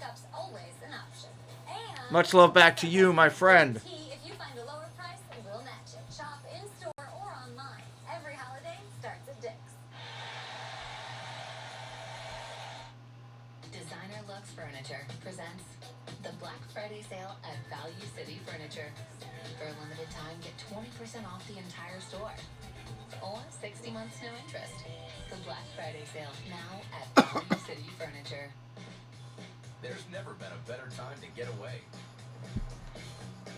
S20: Much love back to you, my friend.
S14: If you find a lower price, we'll match it. Shop in store or online. Every holiday starts at Dick's.
S11: Designer Lux Furniture presents the Black Friday sale at Value City Furniture. For a limited time, get 20% off the entire store. Or 60 months no interest. The Black Friday sale now at Value City Furniture.
S15: There's never been a better time to get away.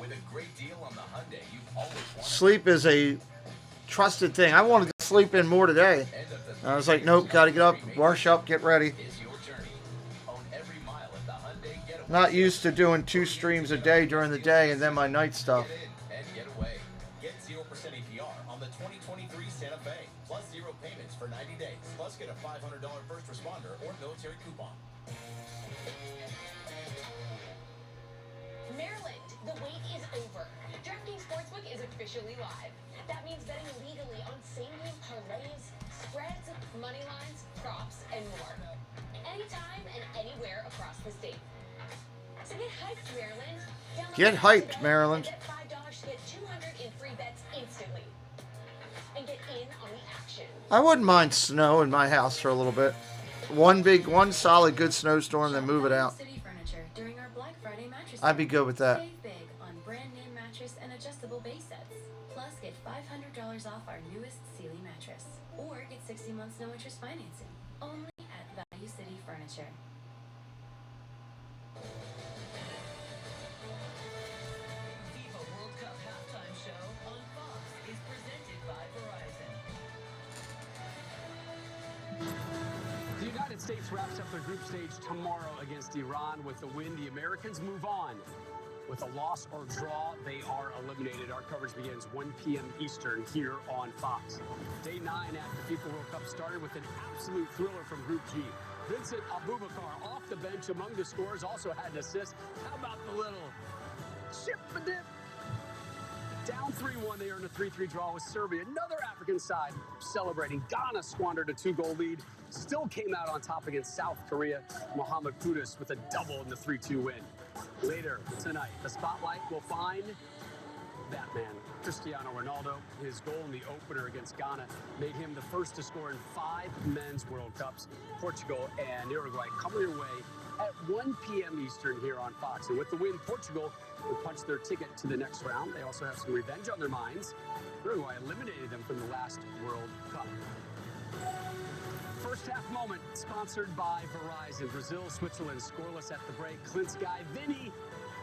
S15: With a great deal on the Hyundai you've always wanted.
S20: Sleep is a trusted thing. I wanted to sleep in more today. I was like, nope, got to get up, wash up, get ready. Not used to doing 2 streams a day during the day and then my night stuff.
S15: And get away. Get 0% APR on the 2023 Santa Fe. Plus 0 payments for 90 days. Plus get a $500 first responder or military coupon.
S16: Maryland, the wait is over. DraftKings Sportsbook is officially live. That means betting legally on same-game parlays, spreads, money lines, props, and more. Anytime and anywhere across the state. So get hyped, Maryland.
S20: Get hyped, Maryland.
S16: Bet $5 to get $200 in free bets instantly. And get in on the action.
S20: I wouldn't mind snow in my house for a little bit. One solid good snowstorm, then move it out. I'd be good with that.
S11: Save big on brand name mattress and adjustable base sets. Plus, get $500 off our newest Sealy mattress. Or get 60 months no interest financing. Only at Value City Furniture.
S19: FIFA World Cup halftime show on Fox is presented by Verizon.
S1: The United States wraps up their group stage tomorrow against Iran. With the win, the Americans move on. With a loss or draw, they are eliminated. Our coverage begins 1 p.m. Eastern here on Fox. Day 9 after FIFA World Cup started with an absolute thriller from Group G. Vincent Abubakar off the bench among the scorers, also had an assist. How about the little chip-a-dip? Down 3-1, they earned a 3-3 draw with Serbia. Another African side celebrating. Ghana squandered a 2-goal lead. Still came out on top against South Korea. Mohamed Kudus with a double in the 3-2 win. Later tonight, the spotlight will find that man, Cristiano Ronaldo. His goal in the opener against Ghana made him the first to score in 5 men's World Cups. Portugal and Uruguay coming your way at 1 p.m. Eastern here on Fox. And with the win, Portugal will punch their ticket to the next round. They also have some revenge on their minds. Uruguay eliminated them from the last World Cup. First half moment sponsored by Verizon. Brazil, Switzerland scoreless at the break. Clint's guy, Vinny,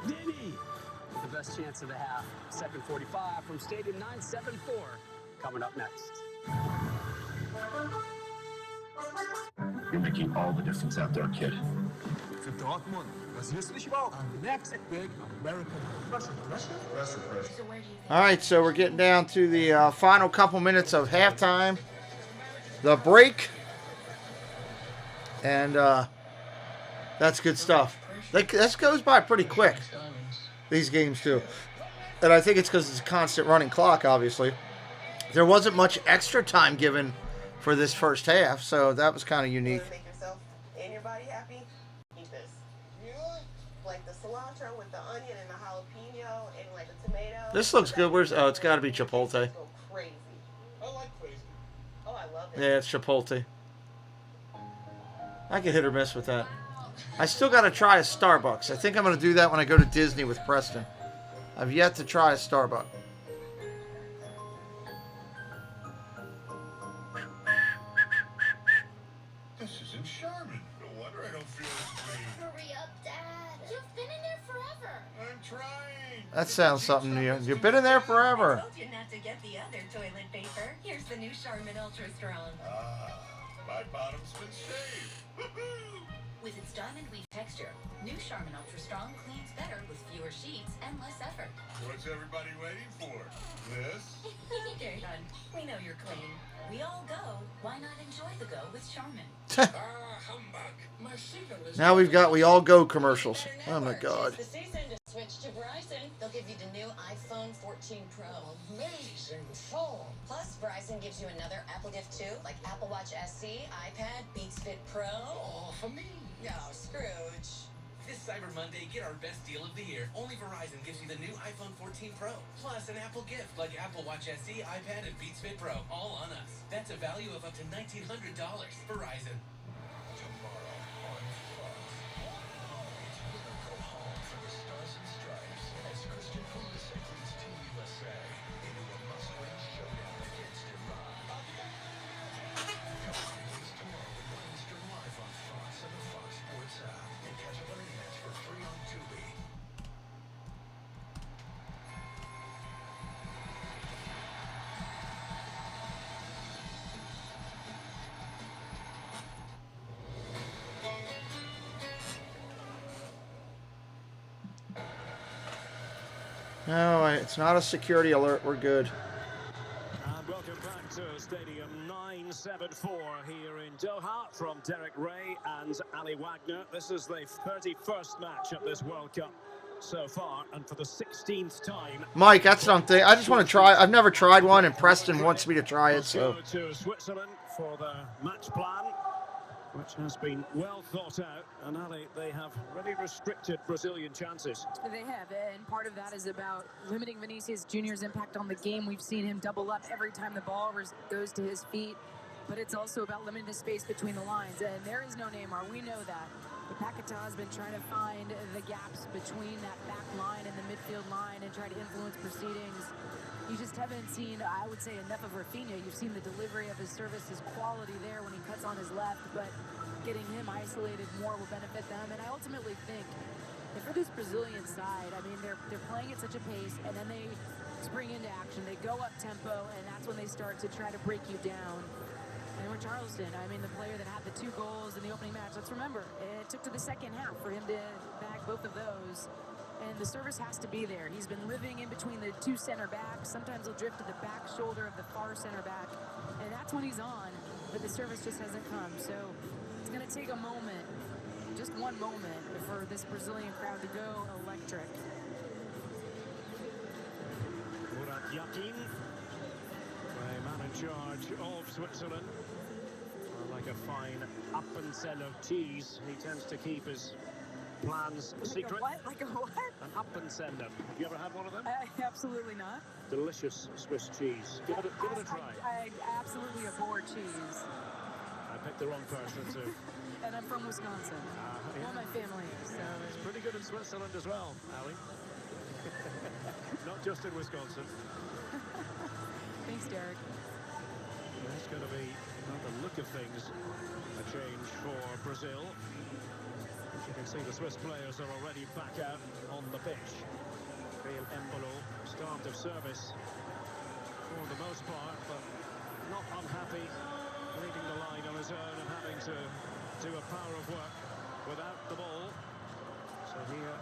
S1: with the best chance of the half. Second 45 from Stadium 974 coming up next.
S25: You're making all the difference out there, kid.
S26: For Dortmund, разъяснишь вам? Next big American pressure.
S20: All right, so we're getting down to the final couple minutes of halftime. The break. And that's good stuff. This goes by pretty quick, these games too. And I think it's because it's a constant running clock, obviously. There wasn't much extra time given for this first half, so that was kind of unique.
S4: Make yourself and your body happy. Eat this. Like the cilantro with the onion and the jalapeno and like the tomato.
S20: This looks good. Where's? Oh, it's got to be Chipotle.
S4: Crazy. I like crazy. Oh, I love it.
S20: Yeah, it's Chipotle. I can hit or miss with that. I still got to try a Starbucks. I think I'm going to do that when I go to Disney with Preston. I've yet to try a Starbucks.
S23: This isn't Sherman. No wonder I don't feel as clean.
S16: Hurry up, Dad. You've been in there forever.
S23: I'm trying.
S20: That sounds something new. You've been in there forever.
S14: I told you not to get the other toilet paper. Here's the new Charmin Ultra Strong.
S23: Ah, my bottom's been shaved. Woohoo!
S11: With its diamond weave texture, new Charmin Ultra Strong cleans better with fewer sheets and less effort.
S23: What's everybody waiting for? This?
S11: Okay, hon. We know you're clean. We all go. Why not enjoy the go with Charmin?
S23: Humbug. My signal is...
S20: Now we all go commercials. Oh my God.
S14: It's the season to switch to Verizon. They'll give you the new iPhone 14 Pro.
S23: amazing phone.
S14: Plus, Verizon gives you another Apple gift too, like Apple Watch SE, iPad, Beats Fit Pro.
S23: All for me.
S14: No, Scrooge.
S15: This Cyber Monday, get our best deal of the year. Only Verizon gives you the new iPhone 14 Pro. Plus an Apple gift like Apple Watch SE, iPad, and Beats Fit Pro. All on us. That's a value of up to $1,900. Verizon.
S23: Tomorrow on Fox. It's winner go home for the Stars and Stripes as Christian Pulisic leads Team USA into a must-win showdown against Iran. It's tomorrow with Leinster live on Fox and the Fox Sports app. And catch up on any match for free on Tubi.
S20: No, it's not a security alert. We're good.
S8: And welcome back to Stadium 974 here in Doha from Derek Ray and Ali Wagner. This is the 31st match of this World Cup so far, and for the 16th time.
S20: Mike, that's something. I just want to try. I've never tried one, and Preston wants me to try it.
S8: Let's
S20: So
S8: go to Switzerland for the match plan, which has been well thought out. And Ali, they have really restricted Brazilian chances.
S12: They have, and part of that is about limiting Vinicius Jr.'s impact on the game. We've seen him double up every time the ball goes to his feet, but it's also about limiting the space between the lines, and there is no Neymar. We know that. But Paquetá has been trying to find the gaps between that back line and the midfield line and try to influence proceedings. You just haven't seen, I would say, enough of Rafinha. You've seen the delivery of his service, his quality there when he cuts on his left, but getting him isolated more will benefit them. And I ultimately think that for this Brazilian side, I mean, they're playing at such a pace, and then they spring into action. They go up tempo, and that's when they start to try to break you down. And we're Charleston, I mean, the player that had the 2 goals in the opening match. Let's remember, it took to the second half for him to bag both of those. And the service has to be there. He's been living in between the 2 center backs. Sometimes he'll drift to the back shoulder of the far center back. And that's when he's on, but the service just hasn't come. So it's going to take a moment, just one moment, for this Brazilian crowd to go electric.
S8: Murat Yakin, the man in charge of Switzerland. Like a fine Appenzeller cheese, he tends to keep his plans secret.
S12: Like a what?
S8: An Appenzeller. Have you ever had one of them?
S12: Absolutely not.
S8: Delicious Swiss cheese. Give it a try.
S12: I absolutely abhor cheese.
S8: I picked the wrong person too.
S12: And I'm from Wisconsin.
S8: Yeah.
S12: All my family. So
S8: It's pretty good in Switzerland as well, Ali. Not just in Wisconsin.
S12: Thanks, Derek.
S8: There's going to be, on the look of things, a change for Brazil. As you can see, the Swiss players are already back out on the pitch. Real Embolo, start of service for the most part, but not unhappy, leading the line on his own and having to do a power of work without the ball. So here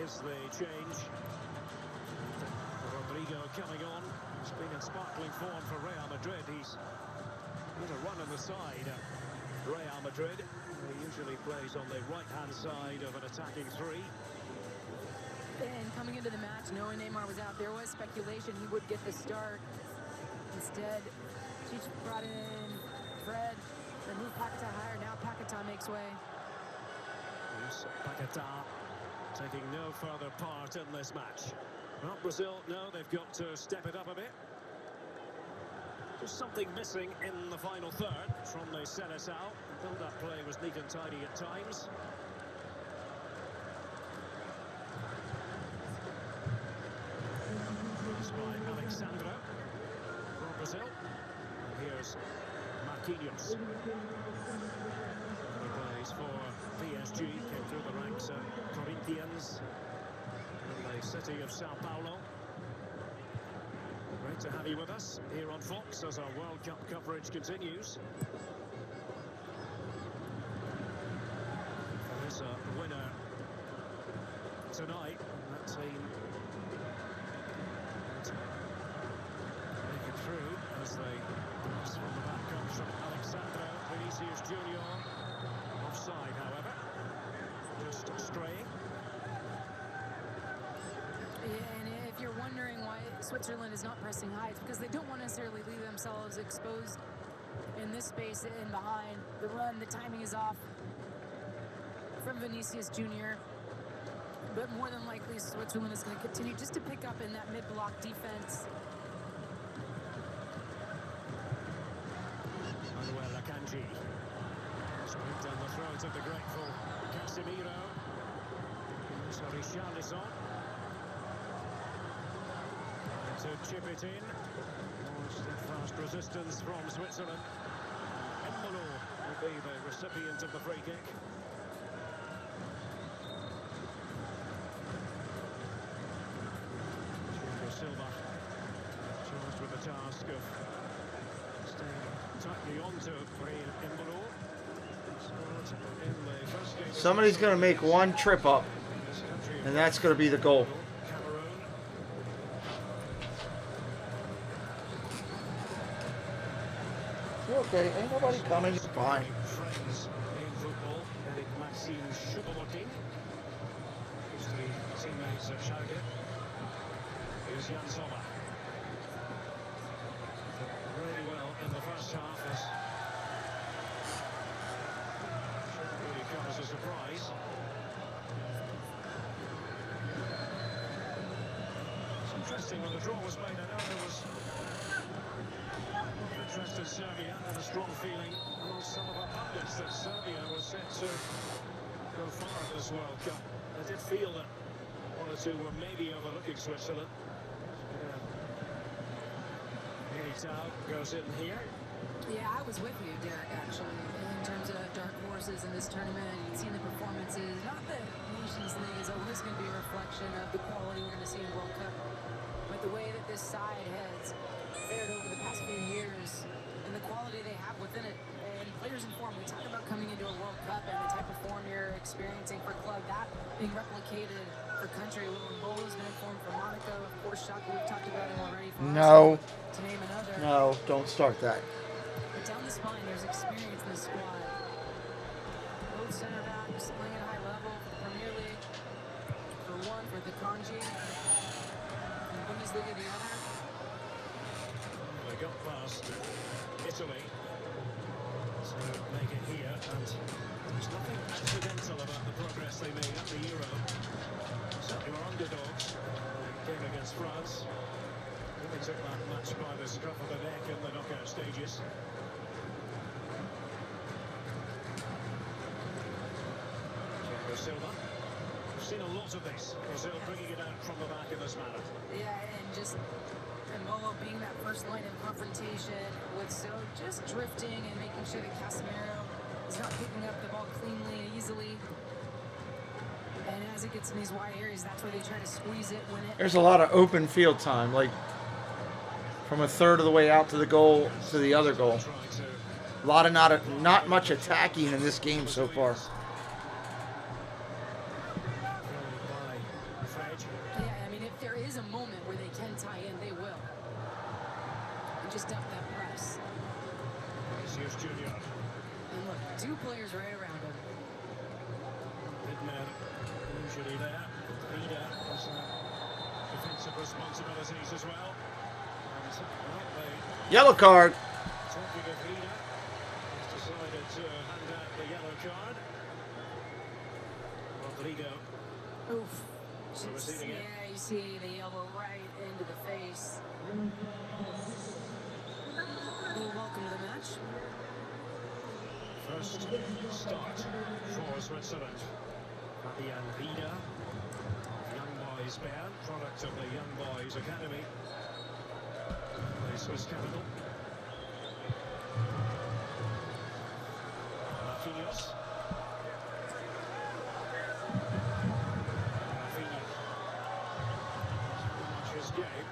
S8: is the change. Rodrigo coming on. He's been in sparkling form for Real Madrid. He's a run on the side. Real Madrid. He usually plays on the right-hand side of an attacking three.
S12: And coming into the match, knowing Neymar was out, there was speculation he would get the start. Instead, Cheech brought in Fred, then moved Paquetá higher. Now Paquetá makes way.
S8: Paquetá taking no further part in this match. Well, Brazil know they've got to step it up a bit. Just something missing in the final third from the Seleção. Build-up play was neat and tidy at times. It's by Alexandra from Brazil. And here's Marquinhos. He plays for PSG, came through the ranks at Corinthians in the city of Sao Paulo. Great to have you with us here on Fox as our World Cup coverage continues. There's a winner tonight, and that team make it through as they pass from the back comes from Alexandra Vinicius Junior. Offside, however, just straying.
S12: Yeah, and if you're wondering why Switzerland is not pressing high, it's because they don't want to necessarily leave themselves exposed in this space and behind. The run, the timing is off from Vinicius Junior. But more than likely, Switzerland is going to continue just to pick up in that mid-block defense.
S8: Manuel Akanji. Straight down the throat of the grateful Casemiro. So Richarlison. To chip it in. More steadfast resistance from Switzerland. Embolo will be the recipient of the free kick. Silva charged with the task of staying tightly onto Embolo. In the first game.
S20: Somebody's going to make one trip up, and that's going to be the goal. Okay, ain't nobody coming. It's fine.
S8: Friends in football, Eric Maxime Choupo-Moting. Used to be teammates at Schalke. Here's Jan Sommer. Really well in the first half as really comes as a surprise. It's interesting when the draw was made. I know there was interest in Serbia and a strong feeling among some of our pundits that Serbia was set to go far at this World Cup. I did feel that one or two were maybe overlooking Switzerland. Militao goes in here.
S12: Yeah, I was with you, Derek, actually, in terms of dark horses in this tournament. You've seen the performances. Not that Nations League is always going to be a reflection of the quality we're going to see in World Cup, but the way that this side has fared over the past few years and the quality they have within it, and players in form. We talk about coming into a World Cup and the type of form you're experiencing for club, that being replicated for country. Mbolo's been informed for Monaco, of course. Shaka, we've talked about him already.
S20: No.
S12: To name another.
S20: No, don't start that.
S12: But down the spine, there's experience in the squad. Both center backs playing at a high level for the Premier League. For one, for the Kanji. And the Bundesliga, the other.
S8: They got past Italy to make it here, and there's nothing accidental about the progress they made at the Euro. Certainly were underdogs. They came against France. They took that match by the scruff of the neck in the knockout stages. Thiago Silva. We've seen a lot of this. Brazil bringing it out from the back in this manner.
S12: Yeah, and just Embolo being that first line of confrontation with So just drifting and making sure that Casemiro is not picking up the ball cleanly and easily. And as it gets in these wide areas, that's where they try to squeeze it, win it.
S20: There's a lot of open field time, like from a third of the way out to the goal to the other goal. A lot of not much attacking in this game so far.
S12: Yeah, I mean, if there is a moment where they can tie in, they will. And just dump that press.
S8: Here's Junior.
S12: And look, 2 players right around him.
S8: Midman usually there. Leader has defensive responsibilities as well. And,
S20: Yellow card.
S8: talking of leader, he's decided to hand out the yellow card. Rodrigo.
S12: Oof.
S8: So receiving it.
S12: Yeah, you see the elbow right into the face. Well, welcome to the match.
S8: First start for Switzerland. Fabian Vida, Young Boys band, product of the Young Boys Academy, the Swiss capital. Marquinhos. Rafinha. Much his game.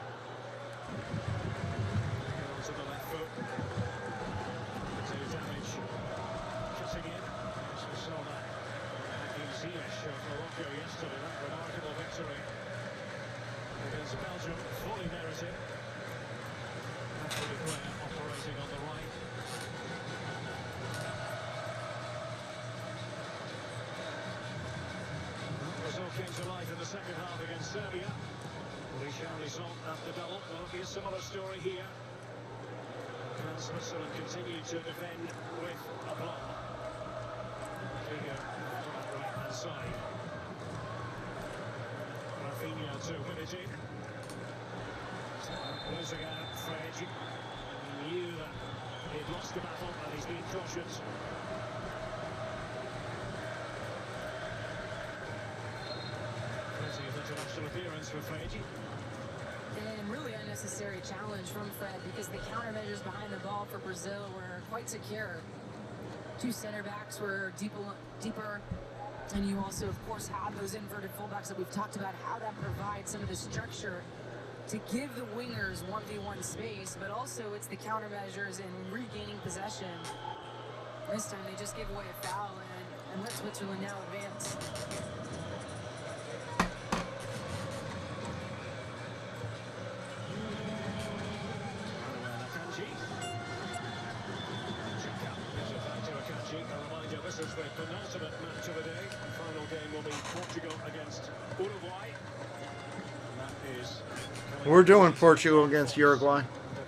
S8: To the left foot. To damage. Cutting in. As we saw that. Ziyech of Morocco yesterday, that remarkable victory against Belgium, fully merited. Napoli player operating on the right. Brazil came to life in the second half against Serbia. Richarlison at the double. Well, it'll be a similar story here. And Switzerland continued to defend with a block. Right-hand side. Rafinha to win it in. Losing out, Fred. He knew that he'd lost the battle and he's been cautious. Plenty of international appearance for Fred.
S12: And really unnecessary challenge from Fred because the countermeasures behind the ball for Brazil were quite secure. 2 center backs were deeper, and you also, of course, have those inverted fullbacks that we've talked about, how that provides some of the structure to give the wingers 1v1 space, but also it's the countermeasures and regaining possession. This time they just gave away a foul and let Switzerland now advance.
S8: This is the penultimate match of the day. The final game will be Portugal against Uruguay. And that is
S20: We're doing Portugal against Uruguay.
S8: a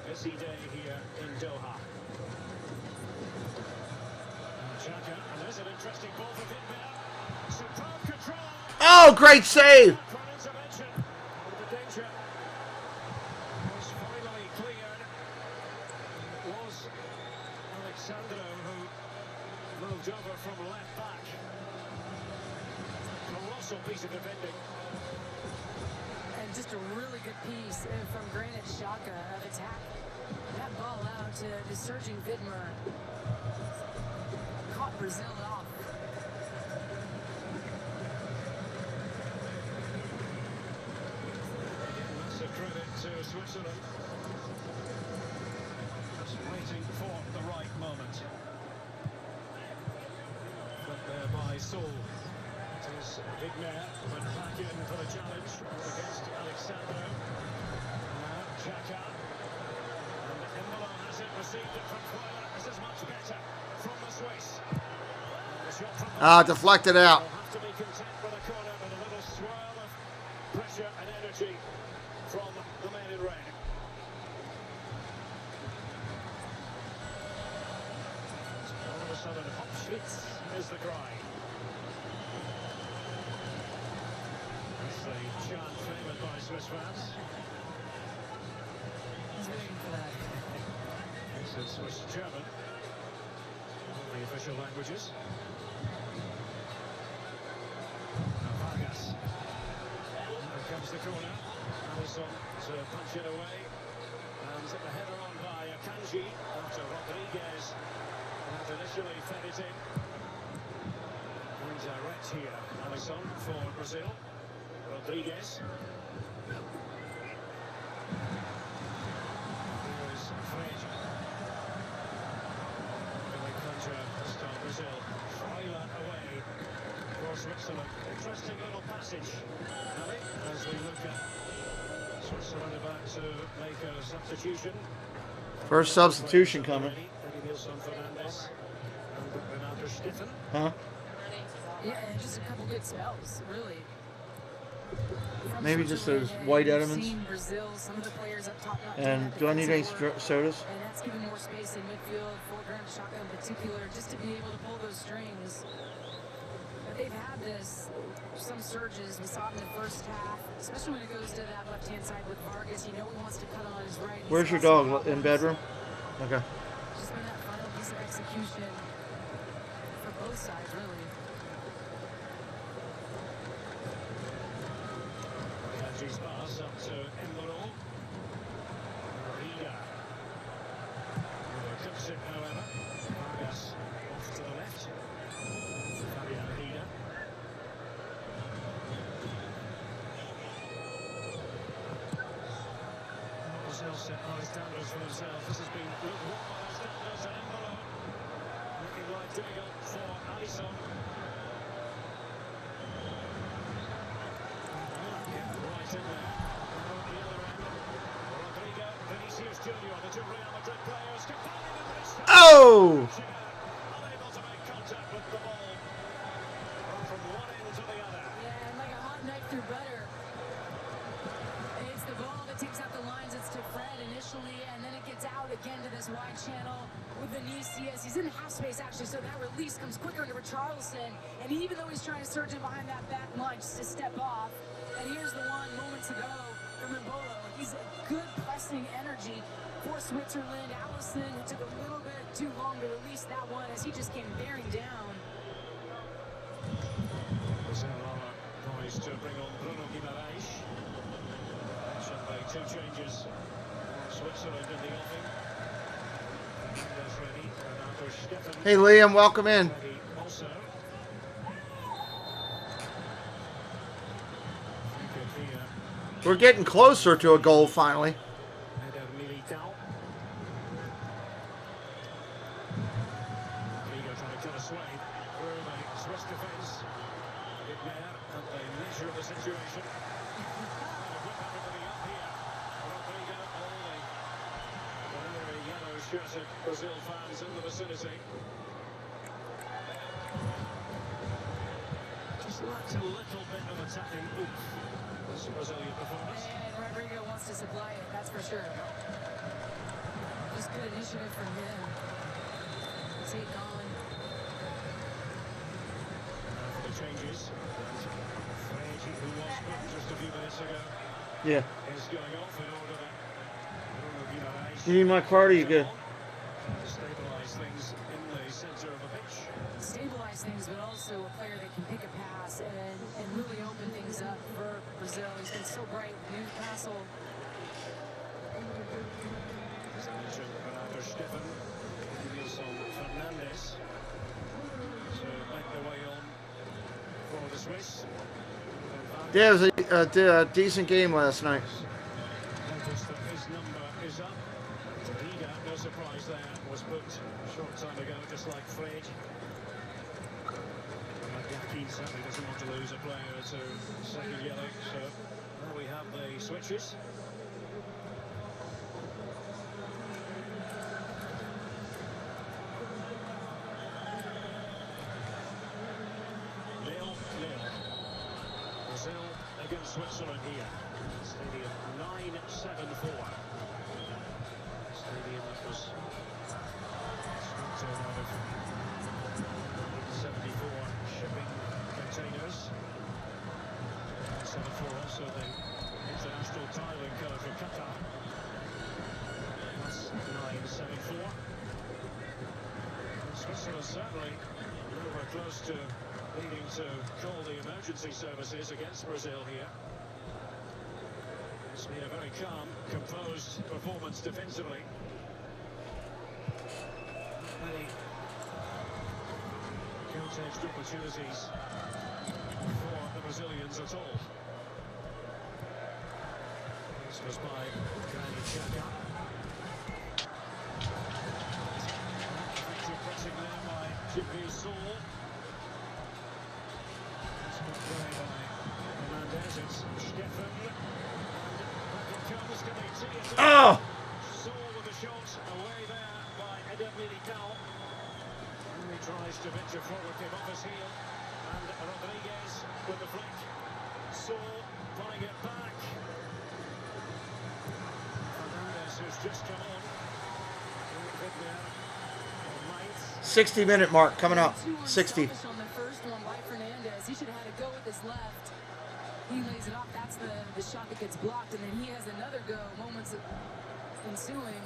S8: busy day here in Doha. Xhaka, and there's an interesting ball for Vidmar. Superb control.
S20: Oh, great save!
S8: Intervention. The danger was finally cleared. It was Alexandro who moved over from left back. Colossal piece of defending.
S12: And just a really good piece from Granit Xhaka of attack. That ball out to the surging Vidmar. Caught Brazil off.
S8: Massive credit to Switzerland. Just waiting for the right moment. There by Saul. It is Vidmar went back in for the challenge against Alexandro. Now Xhaka. And Embolo has it, received it from Freuler. This is much better from the Swiss.
S20: Deflected out.
S8: They'll have to be content with a corner, but a little swirl of pressure and energy from the men in red. All of a sudden, Hopschwitz is the cry. That's the chant favoured by Swiss fans.
S12: He's waiting for that.
S8: This is Swiss German, the official languages. Now Vargas. Here comes the corner. Alisson to punch it away. And the header on by Akanji after Rodriguez had initially fed it in. Direct here, Alisson for Brazil. Rodriguez. Here is Fred. Going contra start Brazil. Freuler away for Switzerland. Interesting little passage, as we look at Switzerland about to make a substitution.
S20: First substitution coming.
S8: Fernandez. And
S20: Huh?
S12: Yeah, just a couple good spells, really.
S20: Maybe just those white Edmonds.
S12: Brazil, some of the players up top
S20: And do I need any sodas?
S12: And that's giving more space in midfield, foreground shotgun in particular, just to be able to pull those strings. But they've had some surges. We saw it in the first half, especially when it goes to that left-hand side with Vargas. You know he wants to cut on his right.
S20: Where's your dog? In bedroom? Okay.
S12: Just been that final piece of execution for both sides, really.
S8: His pass up to Embolo. Riga. Cuts it, however. Vargas off to the left. Fabian Riga. Brazil set high standards for themselves. This has been good work by the standards and Embolo. Looking like difficult for Alisson. Right in there. On the other end, Rodrigo, Vinicius Junior, the two Real Madrid players combining in the distance.
S20: Oh!
S8: Unable to make contact with the ball. From one end to the other.
S12: Yeah, and like a hot knife through butter. It's the ball that takes out the lines. It's to Fred initially, and then it gets out again to this wide channel with Vinicius. He's in the half space, actually, so that release comes quicker into Richarlison. And even though he's trying to surge in behind that back line just to step off, and here's the one moments ago from Embolo. He's a good pressing energy for Switzerland. Alisson, it took a little bit too long to release that one as he just came bearing down.
S8: Brazil are poised to bring on Bruno Guimaraes. Mentioned by two changes for Switzerland in the offing. Fernandes ready, Renato Steffen.
S20: Hey, Liam, welcome in.
S8: Ready also.
S20: We're getting closer to a goal finally.
S8: Header Militao. Riga trying to cut a swathe through the Swiss defence. A bit there, and they measure the situation. Whip everybody up here. Rodrigo, all the very yellow-shirted Brazil fans in the vicinity. Just lacked a little bit of attacking oomph. This Brazilian performance.
S12: And Rodrigo wants to supply it, that's for sure. Just good initiative from him. Take on.
S8: For the changes. Fred, who was booked just a few minutes ago,
S20: Yeah.
S8: is going off in order that Bruno Guimaraes
S20: You need my card or you good?
S8: stabilise things in the centre of the pitch.
S12: Stabilize things, but also a player that can pick a pass and really open things up for Brazil. He's been so bright with Newcastle.
S8: As I mentioned, Renato Steffen, Nilsson Fernandes to make their way on for the Swiss.
S20: Yeah, it was a decent game last night.
S8: Notice that his number is up. Riga, no surprise there, was booked a short time ago, just like Fred. Yaki certainly doesn't want to lose a player to second yellow, so there we have the switches. Lille. Brazil against Switzerland here. Stadium 974. Stadium that was swapped out of 74 shipping containers. 74 also the international tiling code for Qatar. Plus 974. And Switzerland certainly nowhere close to needing to call the emergency services against Brazil here. It's been a very calm, composed performance defensively. Many contest opportunities for the Brazilians at all. This was by Granit Xhaka. Effective pressing there by Jippy Saul. It's good play by Fernandes. It's Steffen. And here comes Canadienne.
S20: Oh!
S8: Saul with a shot away there by Eder Militao. tries to venture forward, came off his heel, and Rodriguez with the flick. So, pulling it back. Fernandez, who's just come on.
S20: 60-minute mark coming up. 60.
S12: On the first one by Fernandez. He should have had to go with his left. He lays it off. That's the shot that gets blocked, and then he has another go. Moments ensuing.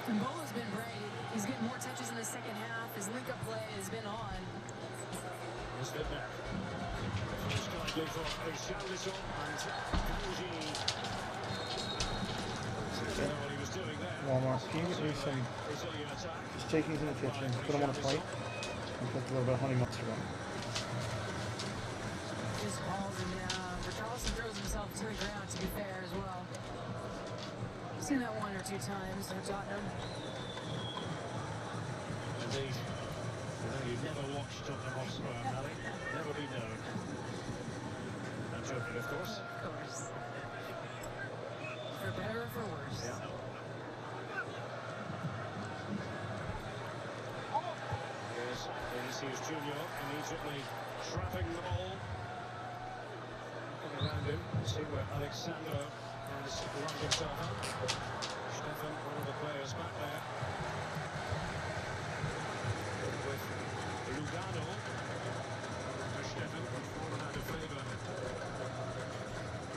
S12: And Bola's been great. He's getting more touches in the second half. His link-up play has been on.
S8: He's been back. First likely for Richarlison and Kanji. What he was doing there.
S20: Walmart, can you get me some just chickens in the kitchen, put them on a plate, and put a little bit of honey mustard on them.
S12: Just falls him down. Richarlison throws himself to the ground, to be fair, as well. I've seen that one or two times in Tottenham.
S8: Indeed. You never watched Tottenham Hotspur, Ali. Never been known. I'm joking, of course.
S12: Of course. For better or for worse.
S8: Yeah. Here's Vinicius Junior immediately trapping the ball. Looking around him, see where Alexander has lined himself up. Stefan, one of the players back there. With Lugano. To Stefan, fallen out of favour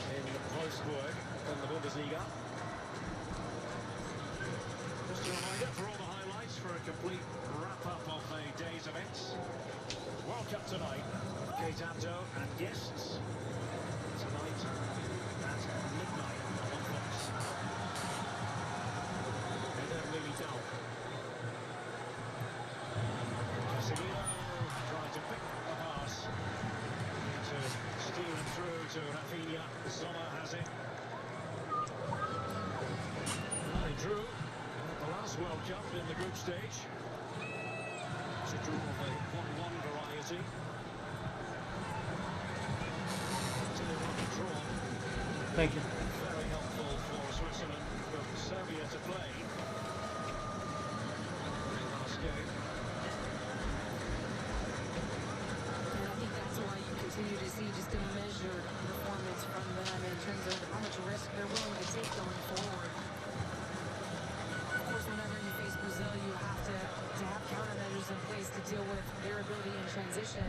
S8: in Wolfsburg in the Bundesliga. Just a reminder for all the highlights for a complete wrap-up of the day's events. World Cup tonight, Qatar and guests tonight at midnight on Fox. And then Militao. Casemiro trying to pick the pass to steal it through to Rafinha. Sommer has it. They drew the last World Cup in the group stage. It's a draw of the 1-1 variety.
S20: Thank you.
S8: Very helpful for Switzerland, but Serbia to play. Last game.
S12: And I think that's why you continue to see just a measured performance from them in terms of how much risk they're willing to take going forward. Of course, whenever you face Brazil, you have to have countermeasures in place to deal with their ability in transition.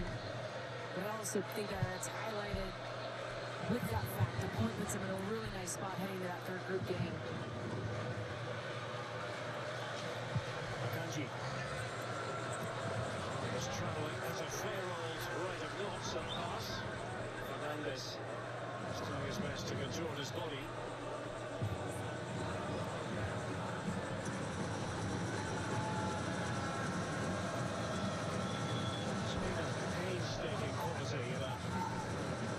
S12: But I also think that it's highlighted with that fact. The point puts them in a really nice spot heading to that third group game.
S8: Akanji is travelling as a fair old right of knots and pass. Fernandez is doing his best to control his body. It's been a painstaking quality that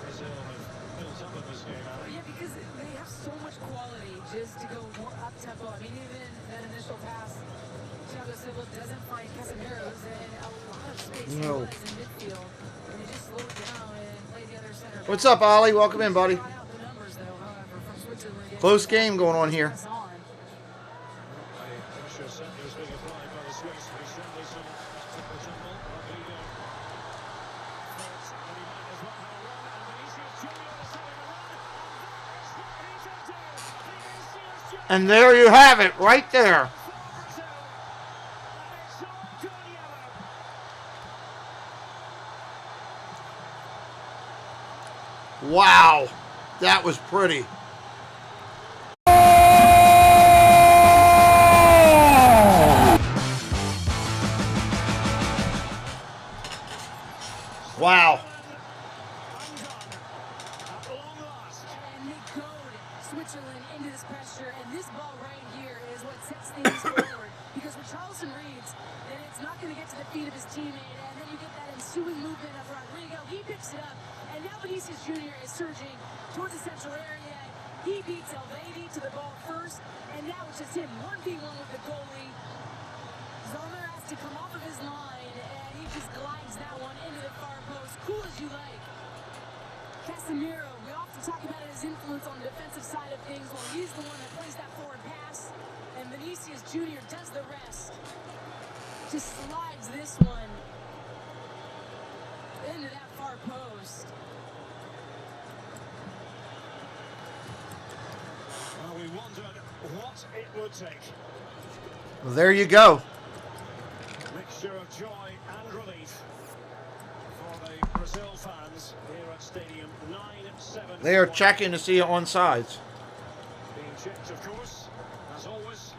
S8: Brazil have built up in this game, Ali.
S12: Yeah, because they have so much quality just to go more up-tempo. I mean, even that initial pass, Thiago Silva doesn't find Casemiro's in a lot of space in midfield. And they just slow it down and play the other center.
S20: What's up, Ollie? Welcome in, buddy. Close game going on here. And there you have it, right there. Wow, that was pretty. Wow.
S12: And they goad Switzerland into this pressure, and this ball right here is what sets things forward. Because when Richarlison reads that it's not going to get to the feet of his teammate, and then you get that ensuing movement of Rodrigo, he picks it up, and now Vinicius Junior is surging towards the central area. He beats Elvedi to the ball first, and now it's just him 1v1 with the goalie. Sommer has to come off of his line, and he just glides that one into the far post. Cool as you like. Casemiro, we often to talk about his influence on the defensive side of things. Well, he's the one that plays that forward pass, and Vinicius Jr. does the rest. Just slides this one into that far post.
S8: Well, we wondered what it would take.
S20: Well, there you go.
S8: Mixture of joy and relief for the Brazil fans here at Stadium 9-7.
S20: They are checking to see it on sides.
S8: Being checked, of course, as always.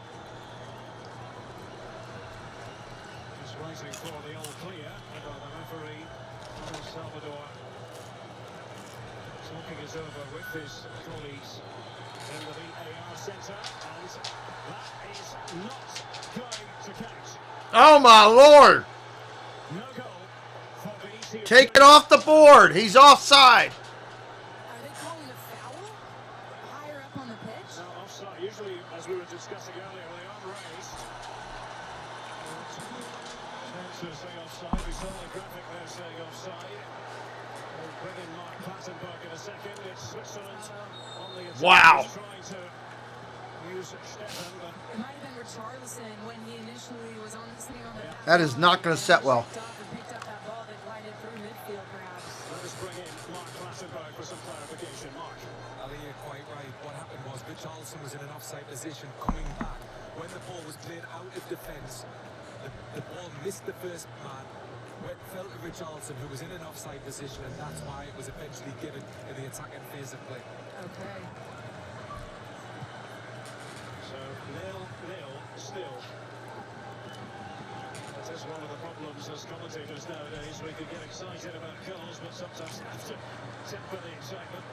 S8: Just waiting for the all clear. The referee, Salvador, talking it over with his colleagues in the VAR centre, and that is not going to count.
S20: Oh my Lord!
S8: No goal for Vinicius.
S20: Take it off the board. He's offside.
S12: Are they calling a foul higher up on the pitch?
S8: No, offside. Usually, as we were discussing earlier, they are raised. To say offside. We saw the graphic there saying offside. We'll bring in Mark Plattenberg in a second. It's Switzerland on the attack.
S20: Wow.
S8: Trying to use Stefan, but
S12: It might have been Richarlison when he initially was sitting on the
S20: That is not going to set well.
S12: picked up that ball that glided through midfield, perhaps.
S8: let us bring in Mark Plattenberg for some clarification. Mark.
S5: Ali, you're quite right. What happened was Richarlison was in an offside position coming back. When the ball was played out of defence, the ball missed the first man, fell to Richarlison, who was in an offside position, and that's why it was eventually given in the attacking phase of play.
S12: Okay.
S8: So 0-0 still. That is one of the problems as commentators nowadays. We can get excited about goals, but sometimes have to temper the excitement.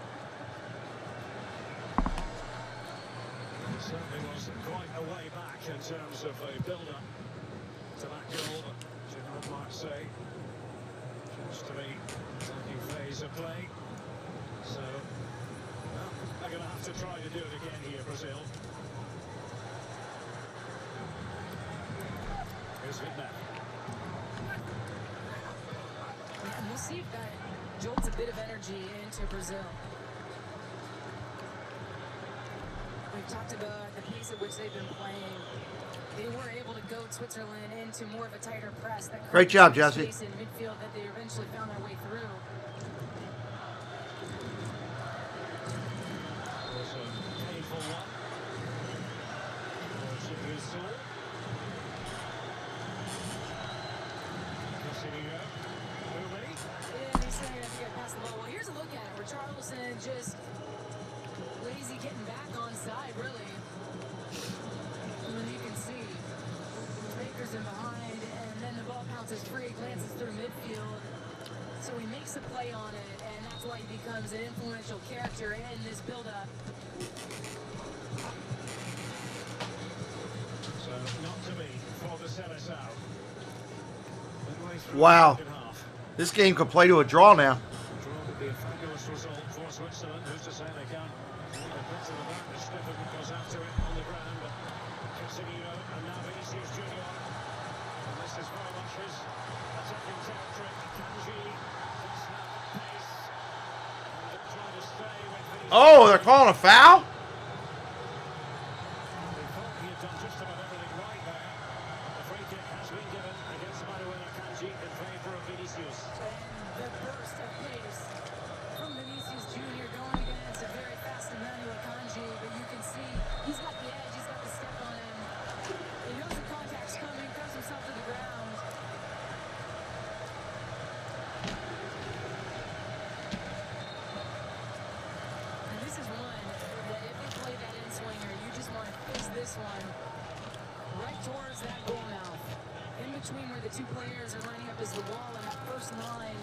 S8: It certainly was quite a way back in terms of a build-up to that goal, but you know what Mark say, seems to be attacking phase of play. So, well, they're going to have to try to do it again here, Brazil. Here's Vidna.
S12: And we'll see if that jolts a bit of energy into Brazil. We've talked about the pace at which they've been playing. They were able to goad Switzerland into more of a tighter press. That
S20: Great job,
S12: created
S20: Jesse.
S12: space in midfield that they eventually found their way through.
S8: Was a painful one.
S12: Yeah, he's saying I think I passed the ball. Well, here's a look at it. Richarlison just lazy getting back on side, really. And you can see Baker's in behind, and then the ball bounces free, glances through midfield. So he makes a play on it, and that's why he becomes an influential character in this build-up.
S8: So not to be for the Seleção.
S20: Wow. This game could play to a draw now.
S8: Draw would be a fabulous result for Switzerland. Who's to say they can't leave a bit of the back? Stefan goes after it on the ground, but Casemiro and now Vinicius Jr. And this is very much his attacking territory. Kanji does have pace and trying to stay with Vinicius.
S20: Oh, they're calling a foul?
S8: They thought he had done just about everything right there. The free kick has been given against Manuela Kanji in favour of Vinicius.
S12: The burst of pace from Vinicius Jr. going against a very fast Emmanuel Kanji, but you can see he's got the edge, he's got the step on him. He knows the contact's coming, throws himself to the ground. And this is one that if they play that in-swinger, you just want to face this one right towards that goal mouth. In between where the two players are lining up is the wall, and that first line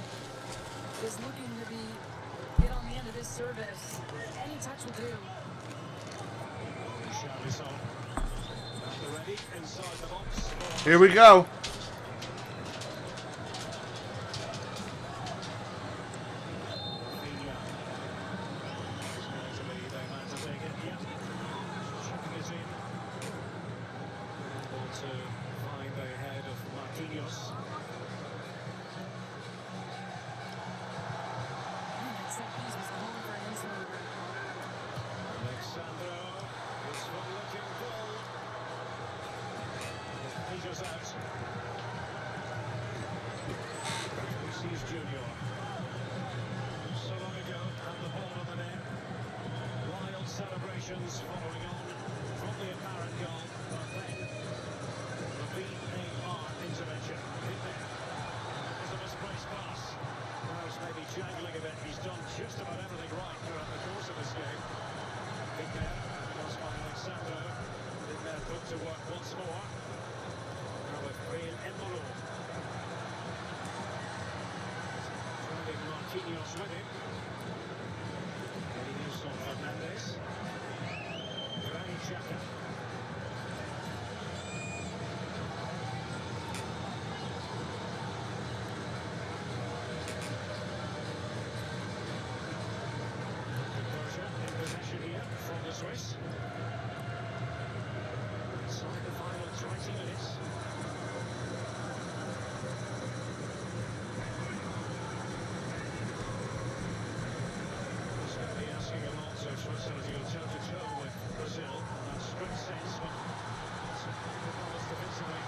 S12: is looking to be hit on the end of this service. Any touch will do.
S8: Charlison at the ready inside the box.
S20: Here we go.
S8: celebrations following on from the apparent goal, but then the VAR intervention. In there. That was a misplaced pass. Now he's maybe jangling a bit. He's done just about everything right throughout the course of this game. In there, crossed by Alexandro. In there, put to work once more. Now with Real Embolo. Driving Marquinhos with him. Nelson Fernandez. Granit Xhaka. In possession here from the Swiss. Inside the final 20 minutes. It's going to be asking a lot of Switzerland to go toe-to-toe with Brazil. That strict sense, but it's almost defensively.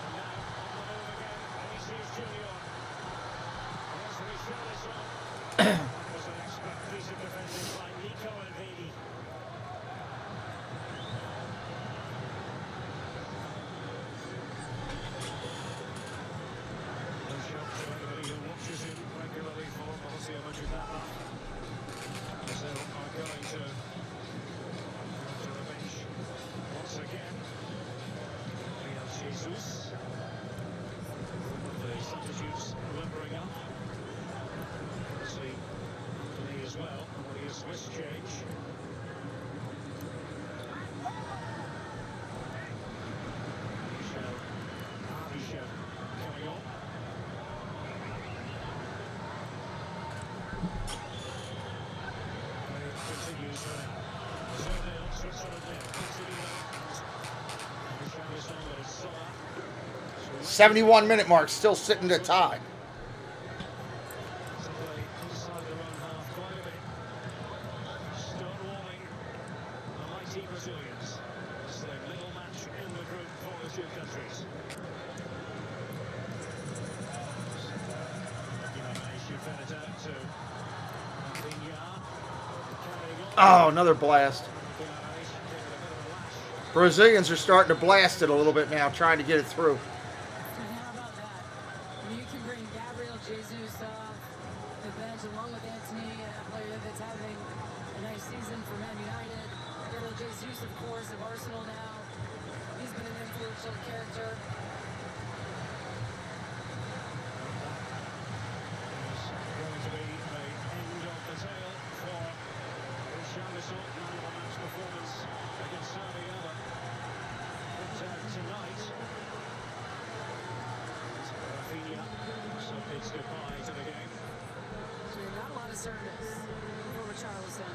S8: And now, on the move again, Vinicius Junior. There's Richarlison. That was an expert piece of defending by Nico Elvedi. No shock to anybody who watches him regularly for Borussia Mönchengladbach. Brazil are going to the bench once again. Gabriel Jesus. The substitutes limbering up. Obviously, Anthony as well. Will be a Swiss change. Michel coming on. Continues for now. 0-0, Switzerland there.
S20: 71-minute mark, still sitting to tie.
S8: Inside their own half quite a bit. Stonewalling the mighty Brazilians. It's their middle match in the group for the two countries. She fed it out to
S20: Oh, another blast. Brazilians are starting to blast it a little bit now, trying to get it through.
S12: And how about that? You can bring Gabriel Jesus off the bench along with Anthony, a player that's having a nice season for Man United. Gabriel Jesus, of course, of Arsenal now. He's been an influential character.
S8: Going to be the end of the tale for Richarlison, man of the match performance against Serbia, but tonight, Rafinha, so bids goodbye to the game.
S12: So not a lot of service for Richarlison.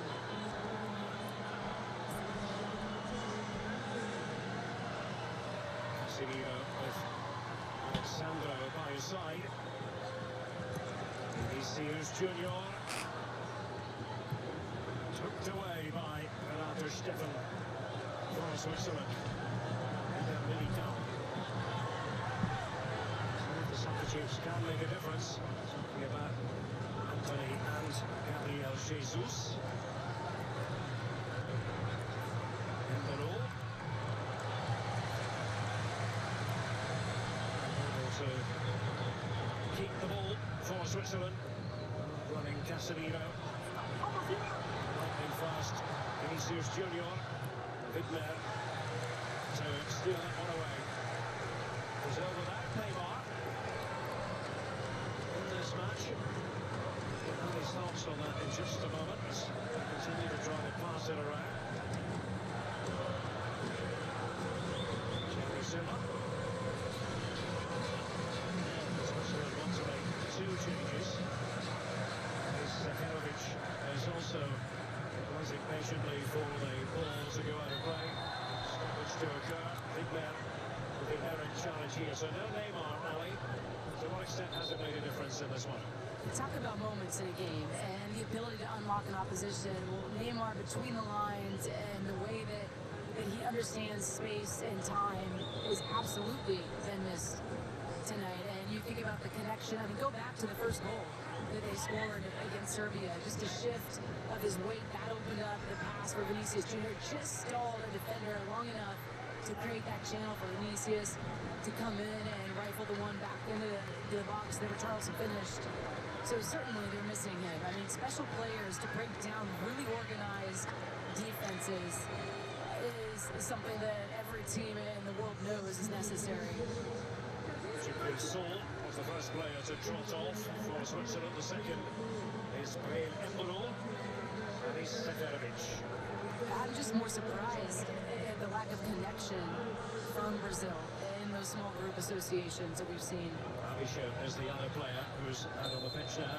S8: Casemiro with Alexandro by his side. Vinicius Junior. Tucked away by Renato Steffen for Switzerland. And then Militao. The substitutes can make a difference. Talking about Anthony and Gabriel Jesus. Embolo. Able to keep the ball for Switzerland. Running Casemiro. Lightning fast. Vinicius Junior. Vidmer to steal that one away. Brazil without Neymar in this match. We'll have his thoughts on that in just a moment. Continue to try to pass it around. Jerry Silva. Switzerland want to make two changes. Zaharovic is also waiting patiently for the ball to go out of play. Stoppage to occur. Vidmer with the inherent challenge here. So no Neymar, Ali. To what extent has it made a difference in this one?
S12: Talk about moments in a game and the ability to unlock an opposition. Well, Neymar between the lines and the way that he understands space and time is absolutely been missed tonight. And you think about the connection. I mean, go back to the first goal. that they scored against Serbia. Just a shift of his weight, that opened up the pass for Vinicius Jr. Just stalled a defender long enough to create that channel for Vinicius to come in and rifle the one back into the box that Richarlison finished. So certainly they're missing him. I mean, special players to break down really organized defenses is something that every team in the world knows is necessary.
S8: Saul was the first player to trot off for Switzerland. The second is Breel Embolo, and he's Seferovic.
S12: I'm just more surprised at the lack of connection from Brazil in those small group associations that we've seen.
S8: Avisha is the other player who's out on the pitch now,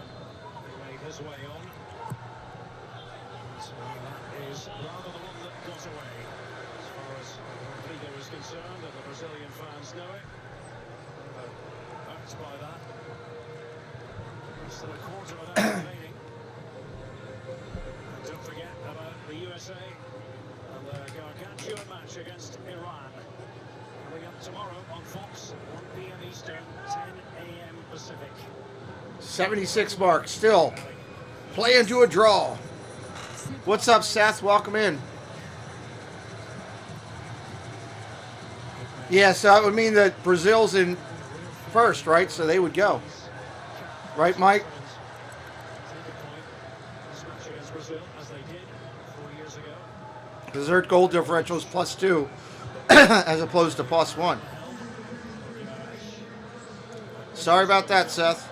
S8: made his way on. So that is rather the one that got away, as far as Rodrigo is concerned, and the Brazilian fans know it. Hurt by that. Still a quarter of an hour remaining. And don't forget about the USA and their gargantuan match against Iran. Coming up tomorrow on Fox, 1 p.m. Eastern, 10 a.m. Pacific.
S20: 76 mark, still playing to a draw. What's up, Seth? Welcome in. Yeah, so that would mean that Brazil's in first, right? So they would go. Right, Mike? Because their goal differential is +2 as opposed to +1. Sorry about that, Seth.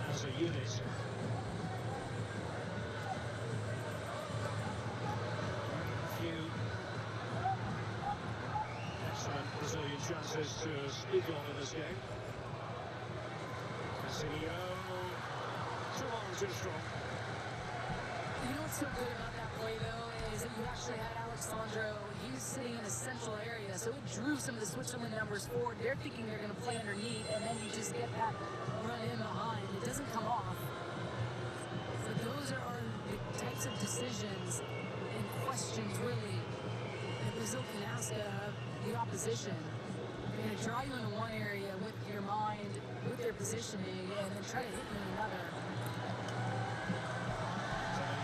S8: As a unit. Few excellent Brazilian chances to speak of in this game. Casillo, too long, too strong.
S12: You know what's so good about that play, though, is that you actually had Alexandro. He was sitting in a central area, so it drew some of the Switzerland numbers forward. They're thinking they're going to play underneath, and then you just get that run in behind. It doesn't come off. So those are the types of decisions and questions, really, that Brazil can ask the opposition. They're going to draw you into one area with your mind, with their positioning, and then try to hit you in another.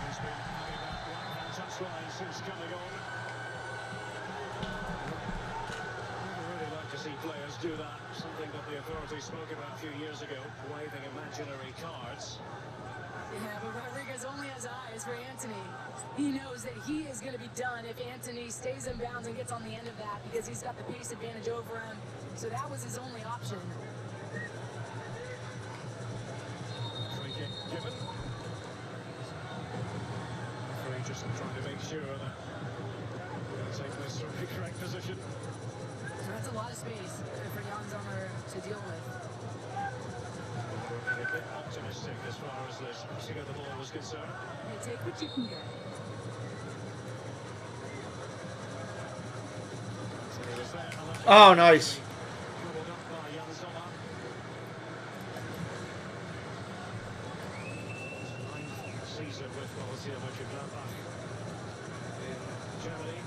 S8: He's been having that right-hand touchline since coming on. To see players do that, something that the authorities spoke about a few years ago, waving imaginary cards.
S12: Yeah, but Rodriguez only has eyes for Anthony. He knows that he is going to be done if Anthony stays in bounds and gets on the end of that because he's got the pace advantage over him. So that was his only option.
S8: Free kick given. Referee just trying to make sure that he'll take this from the correct position.
S12: That's a lot of space for Jan Sommer to deal with.
S8: We're a bit optimistic as far as this passing of the ball was concerned.
S12: You take what you can get.
S20: Oh, nice.
S8: Season with Borussia Mönchengladbach in Germany.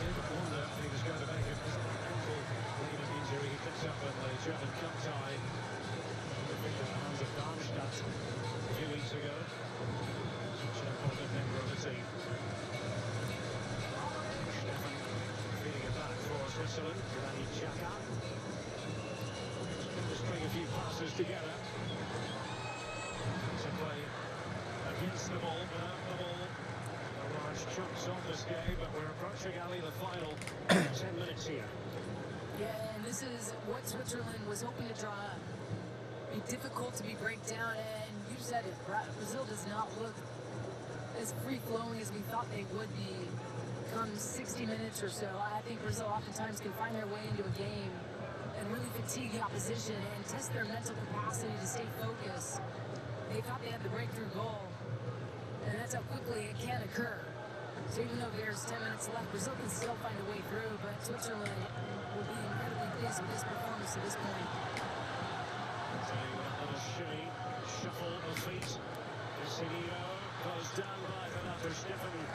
S8: He was going to make an ankle injury. He picks up in the German Cup tie. The hands of Darmstadt a few weeks ago. Such an important member of the team. Stefan feeding it back for Switzerland. Granit Xhaka. Just bring a few passes together. To play against the ball, without the ball. Large chunks of this game, but we're approaching, Ali, the final 10 minutes here.
S12: Yeah, and this is what Switzerland was hoping to draw up. be difficult to be breakdown. And you said it, Brazil does not look as free-flowing as we thought they would be come 60 minutes or so. I think Brazil oftentimes can find their way into a game and really fatigue the opposition and test their mental capacity to stay focused. They thought they had the breakthrough goal, and that's how quickly it can occur. So even though there's 10 minutes left, Brazil can still find a way through, but Switzerland will be incredibly pleased with this performance at this point.
S8: Shuffle of feet. Casillo goes down by Renato Steffen.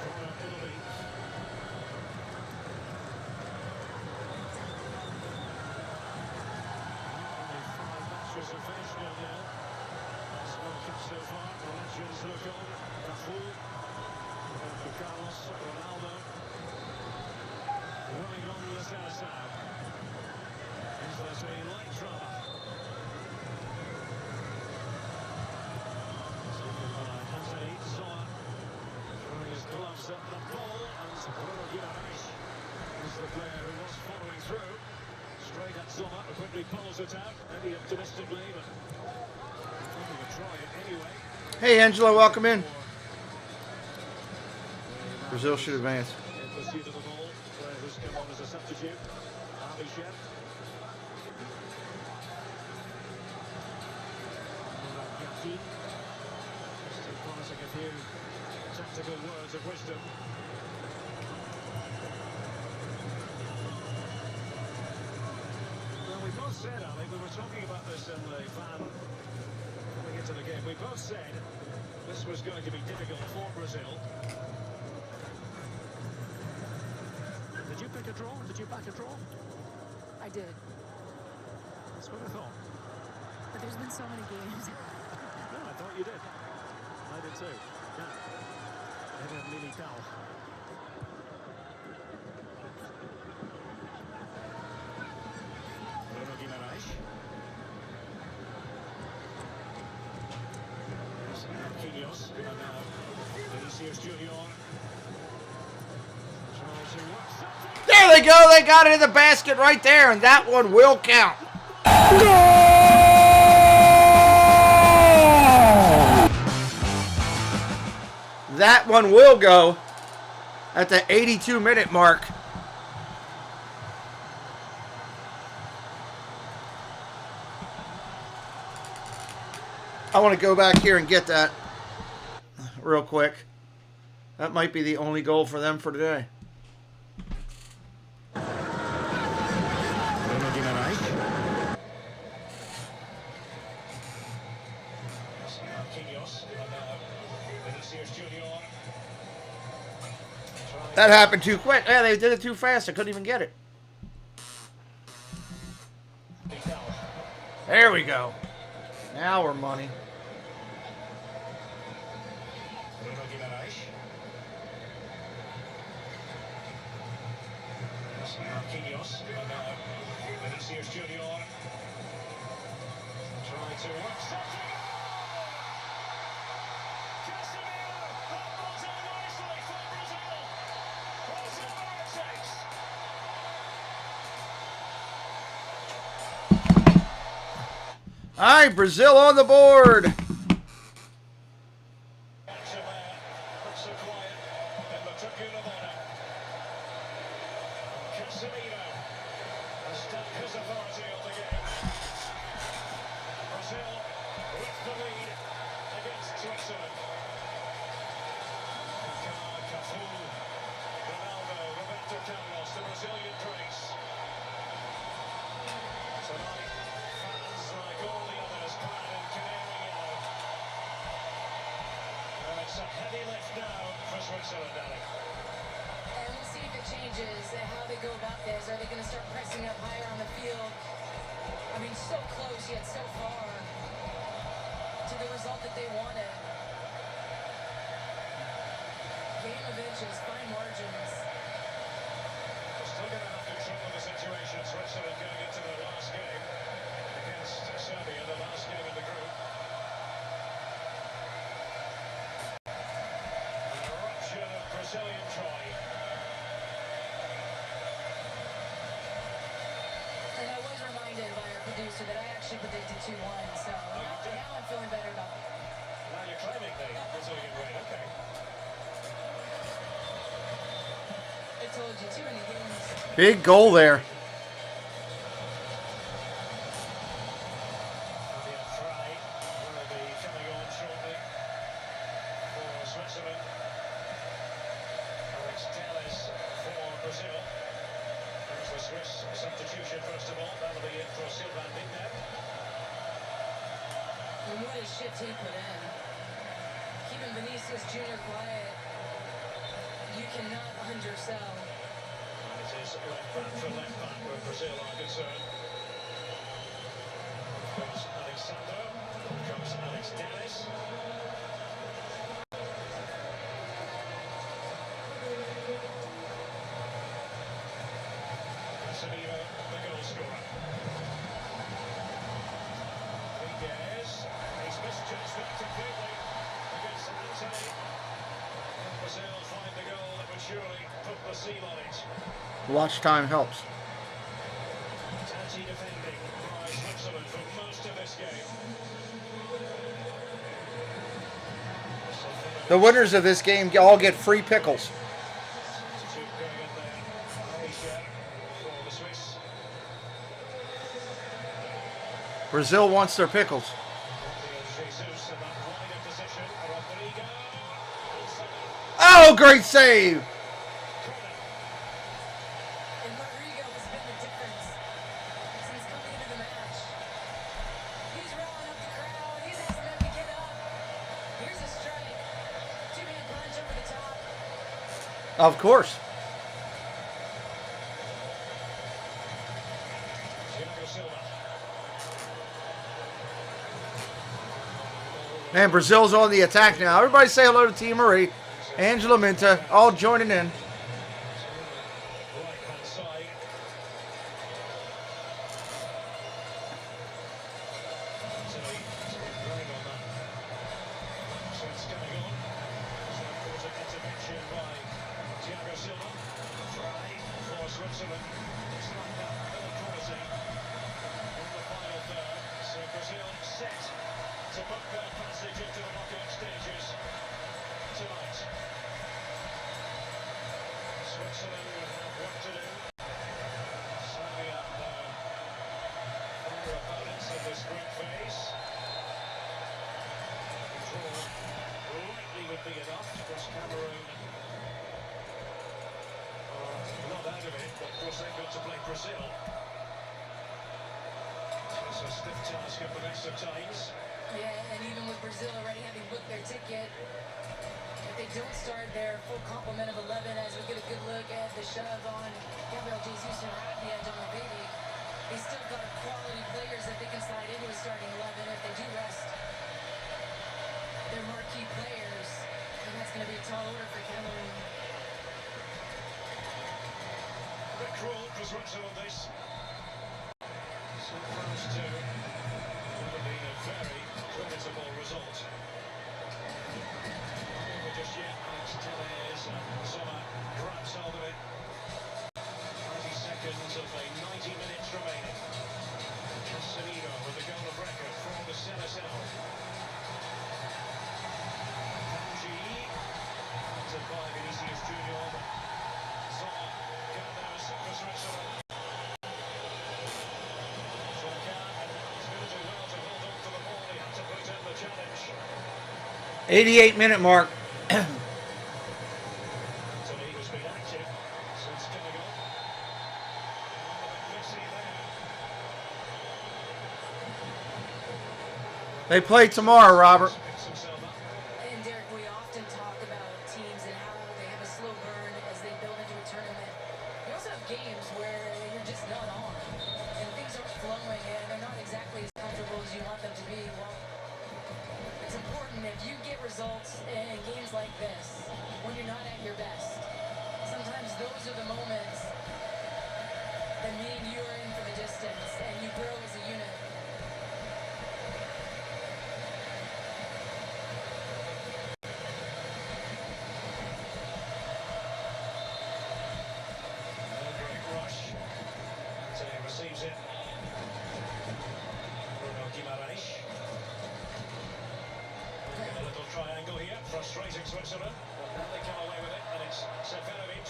S8: Corner Italy. Only 5 matches have finished 0-0. That's World Cup so far. The legends look on. Cafu. Carlos Ronaldo. Running on the Seleção. Is there a light drama? Anthony Zola throwing his gloves at the ball, and Bruno Guimaraes is the player who was following through. Straight at Zola, who quickly pulls it out, maybe optimistically, but I think he would try it anyway.
S20: Hey, Angela, welcome in. Brazil should advance.
S8: In pursuit of the ball, player who's come on as a substitute, Abhishek. Still promising a few tactical words of wisdom. Well, we both said, Ali, we were talking about this in the fan coming into the game. We both said this was going to be difficult for Brazil. Did you pick a draw? Did you back a draw?
S12: I did.
S8: That's what I thought.
S12: But there's been so many games.
S8: No, I thought you did. I did too. Yeah. Maybe Militao. Bruno Guimaraes. Marquinhos. And now Vinicius Junior. Tries to work something.
S20: There they go. They got it in the basket right there, and that one will count. That one will go at the 82-minute mark. I want to go back here and get that real quick. That might be the only goal for them for today. That happened too quick. Yeah, they did it too fast. I couldn't even get it. There we go. Now we're money.
S8: Marquinhos. Vinicius Junior. Trying to work something.
S20: All right, Brazil on the board.
S12: And we'll see if it changes how they go about this. Are they going to start pressing up higher on the field? I mean, so close yet so far to the result that they wanted. Game of inches, fine margins.
S8: Still going to have control of the situation. Switzerland going into the last game against Serbia, the last game in the group. Brazilian try.
S12: And I was actually predicted 2-1, so now I'm feeling better about it.
S8: Now you're claiming the Brazilian way, okay.
S12: I told you, too many games.
S20: Big goal there.
S8: Switzerland. Alex Telles for Brazil. There's the Swiss substitution first of all. That'll be it for Sylvain Binder.
S12: And what a shift he put in. Keeping Vinicius Jr. quiet. You cannot undersell.
S8: And it is left back for left back where Brazil are concerned. Comes Alexandro. Comes Alex Telles. The goal scorer. Figueres. He's misjudged that completely against Antony. Brazil find the goal that would surely put the seal on it.
S20: Watch time helps.
S8: Tanti defending by Switzerland for most of this game.
S20: The winners of this game all get free pickles. Brazil wants their pickles. Oh, great save!
S12: And Rodrigo has been the difference since coming into the match. He's rallying up the crowd. He's asking them to get up. Here's a strike. Two-man punch over the top.
S20: Of course. Man, Brazil's on the attack now. Everybody say hello to Tia Marie, Angela Minta, all joining in.
S12: Yeah, and even with Brazil already having booked their ticket, if they don't start their full complement of 11, as we get a good look at the shove on Gabriel Jesus and Rafinha on Baby, they still got quality players that they can slide into a starting 11 if they do rest their marquee players, and that's going to be a tall order for Cameroon.
S8: The crawl for Switzerland this. So France too. Would have been a very creditable result. But just yet, Alex Telles and Sommer grabs hold of it. 90 seconds of a 90 minutes remaining. Casemiro with the goal of record for the Seleção. Kanji, entered by Vinicius Jr. Sommer gathers for Switzerland.
S20: 88-minute mark. They play tomorrow, Robert.
S12: And Derek, we often talk about teams and how they have a slow burn as they build into a tournament. You also have games where you're just not on, and things aren't flowing, and they're not exactly as comfortable as you want them to be. Well, it's important if you get results in games like this when you're not at your best. Sometimes those are the moments that mean you are in for the distance and you grow as a unit.
S8: Receives it. little triangle here, frustrating Switzerland. But now they come away with it, and it's Seferovic.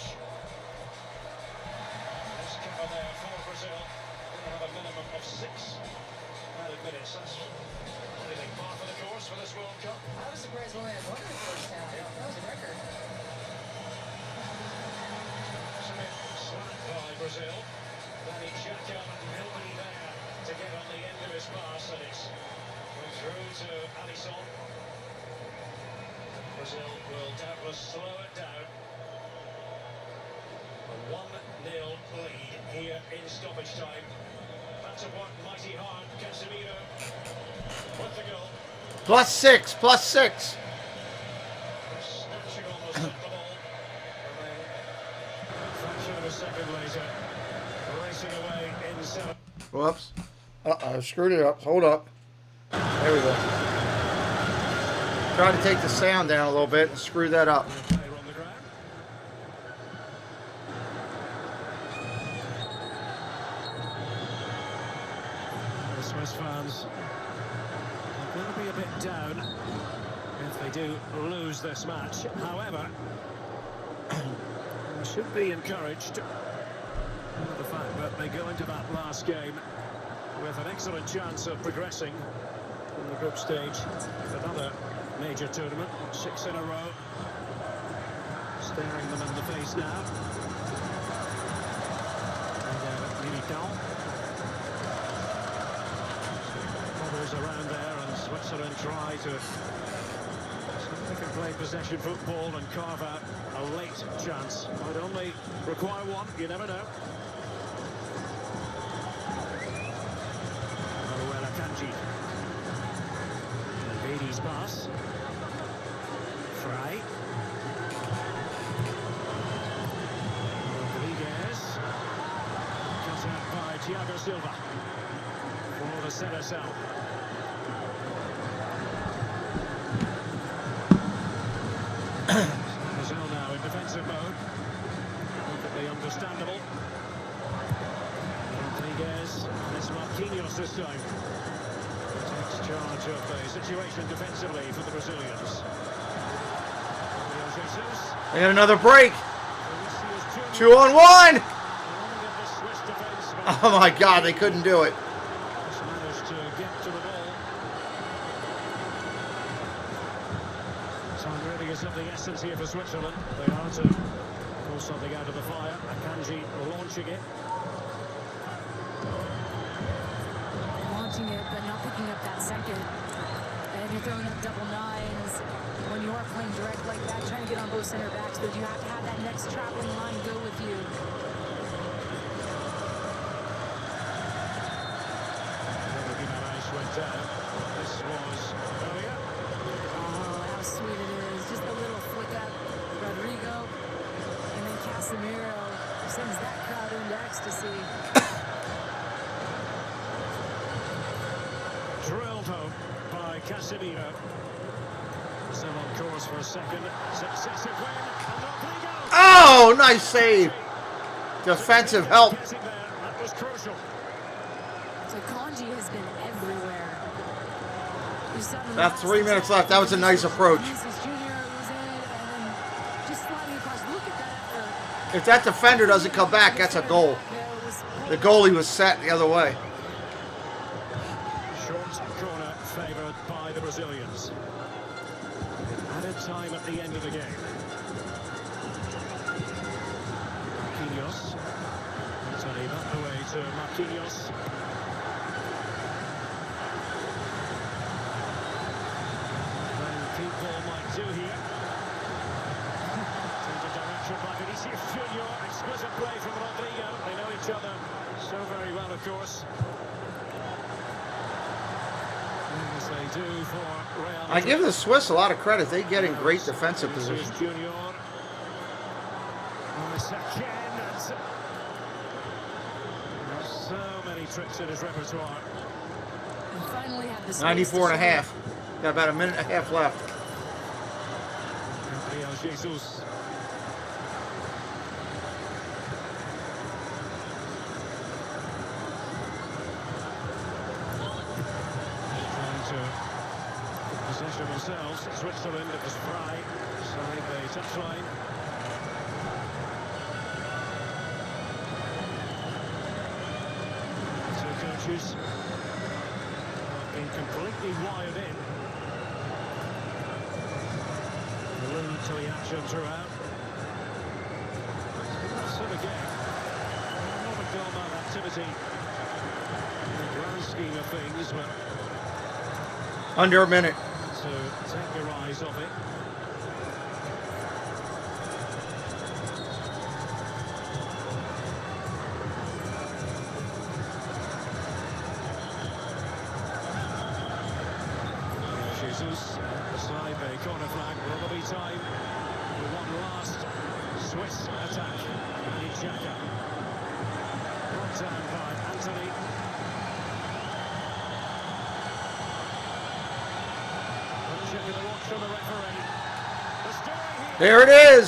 S8: This cover there for Brazil. Going to have a minimum of 6 added minutes. That's anything par for the course for this World Cup.
S12: I was surprised when we had one in the first half. That was a record.
S8: Slapped by Brazil. Danny Xhaka, nobody there to get on the end of his pass, and it's through to Alisson. Brazil will doubtless slow it down. A 1-0 lead here in stoppage time. That's a work mighty hard. Casemiro with the goal.
S20: +6, +6.
S8: Snatching almost at the ball. And then a fraction of a second later, racing away in 7.
S20: Whoops. Uh-oh, screwed it up. Hold up. There we go. Try to take the sound down a little bit and screw that up.
S8: The Swiss fans are going to be a bit down if they do lose this match. However, they should be encouraged by the fact that they go into that last game with an excellent chance of progressing from the group stage. Another major tournament, 6 in a row, staring them in the face now. And bubbles around there, and Switzerland try to see if they can play possession football and carve out a late chance. Might only require one, you never know. Beatty's pass. Frey. Rodriguez. Cut out by Thiago Silva for the Seleção. Brazil now in defensive mode. Perfectly understandable. Rodriguez. It's Marquinhos this time. Takes charge of the situation defensively for the Brazilians.
S20: They got another break. 2-on-1. Oh my God, they couldn't do it.
S8: Managed to get to the ball. Time really is of the essence here for Switzerland. They are to pull something out of the fire. Akanji launching it.
S12: Launching it, but not picking up that second. And you're throwing up double nines. When you are playing direct like that, trying to get on both center backs, but you have to have that next traveling line go with you.
S8: Went down. This was earlier.
S12: Oh, how sweet it is. Just a little flick up. Rodrigo. And then Casemiro sends that crowd into ecstasy.
S8: Drilled home by Casemiro. Still on course for a second. Successive win. And Rodrigo.
S20: Oh, nice save. Defensive help.
S8: That was crucial.
S12: So Kanji has been everywhere.
S20: About 3 minutes left. That was a nice approach. If that defender doesn't come back, that's a goal. The goalie was set the other way.
S8: Short corner favoured by the Brazilians. Added time at the end of the game. Marquinhos. Saliba away to Marquinhos. Futbol might do here. Taken direction by Vinicius Junior. Exquisite play from Rodrigo. They know each other so very well, of course. As they do for Real Madrid.
S20: I give the Swiss a lot of credit. They get in great defensive position.
S8: Junior. So many tricks in his repertoire.
S12: And finally have the
S20: 94.5. Got about a minute and a half left.
S8: Jesus. Trying to put possession themselves. Switzerland, it was Fry. Side the touchline. Two coaches have been completely wired in. Glued to the action throughout. So again, not a goal-man activity in the grand scheme of things, but
S20: under a minute.
S8: to take your eyes off it. Jesus, side the corner flag. Will there be time for one last Swiss attack? Xhaka. Brought down by Anthony. Checking the watch from the referee. The story here.
S20: There it is.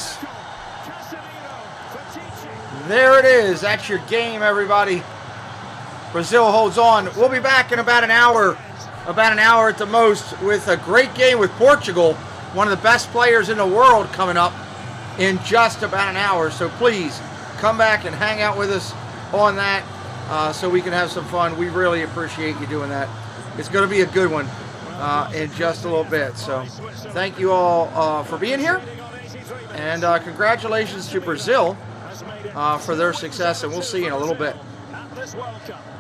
S20: There it is. That's your game, everybody. Brazil holds on. We'll be back in about an hour at the most, with a great game with Portugal, one of the best players in the world, coming up in just about an hour. So please come back and hang out with us on that so we can have some fun. We really appreciate you doing that. It's going to be a good one in just a little bit. So thank you all for being here, and congratulations to Brazil for their success, and we'll see you in a little bit.
S8: At this World Cup.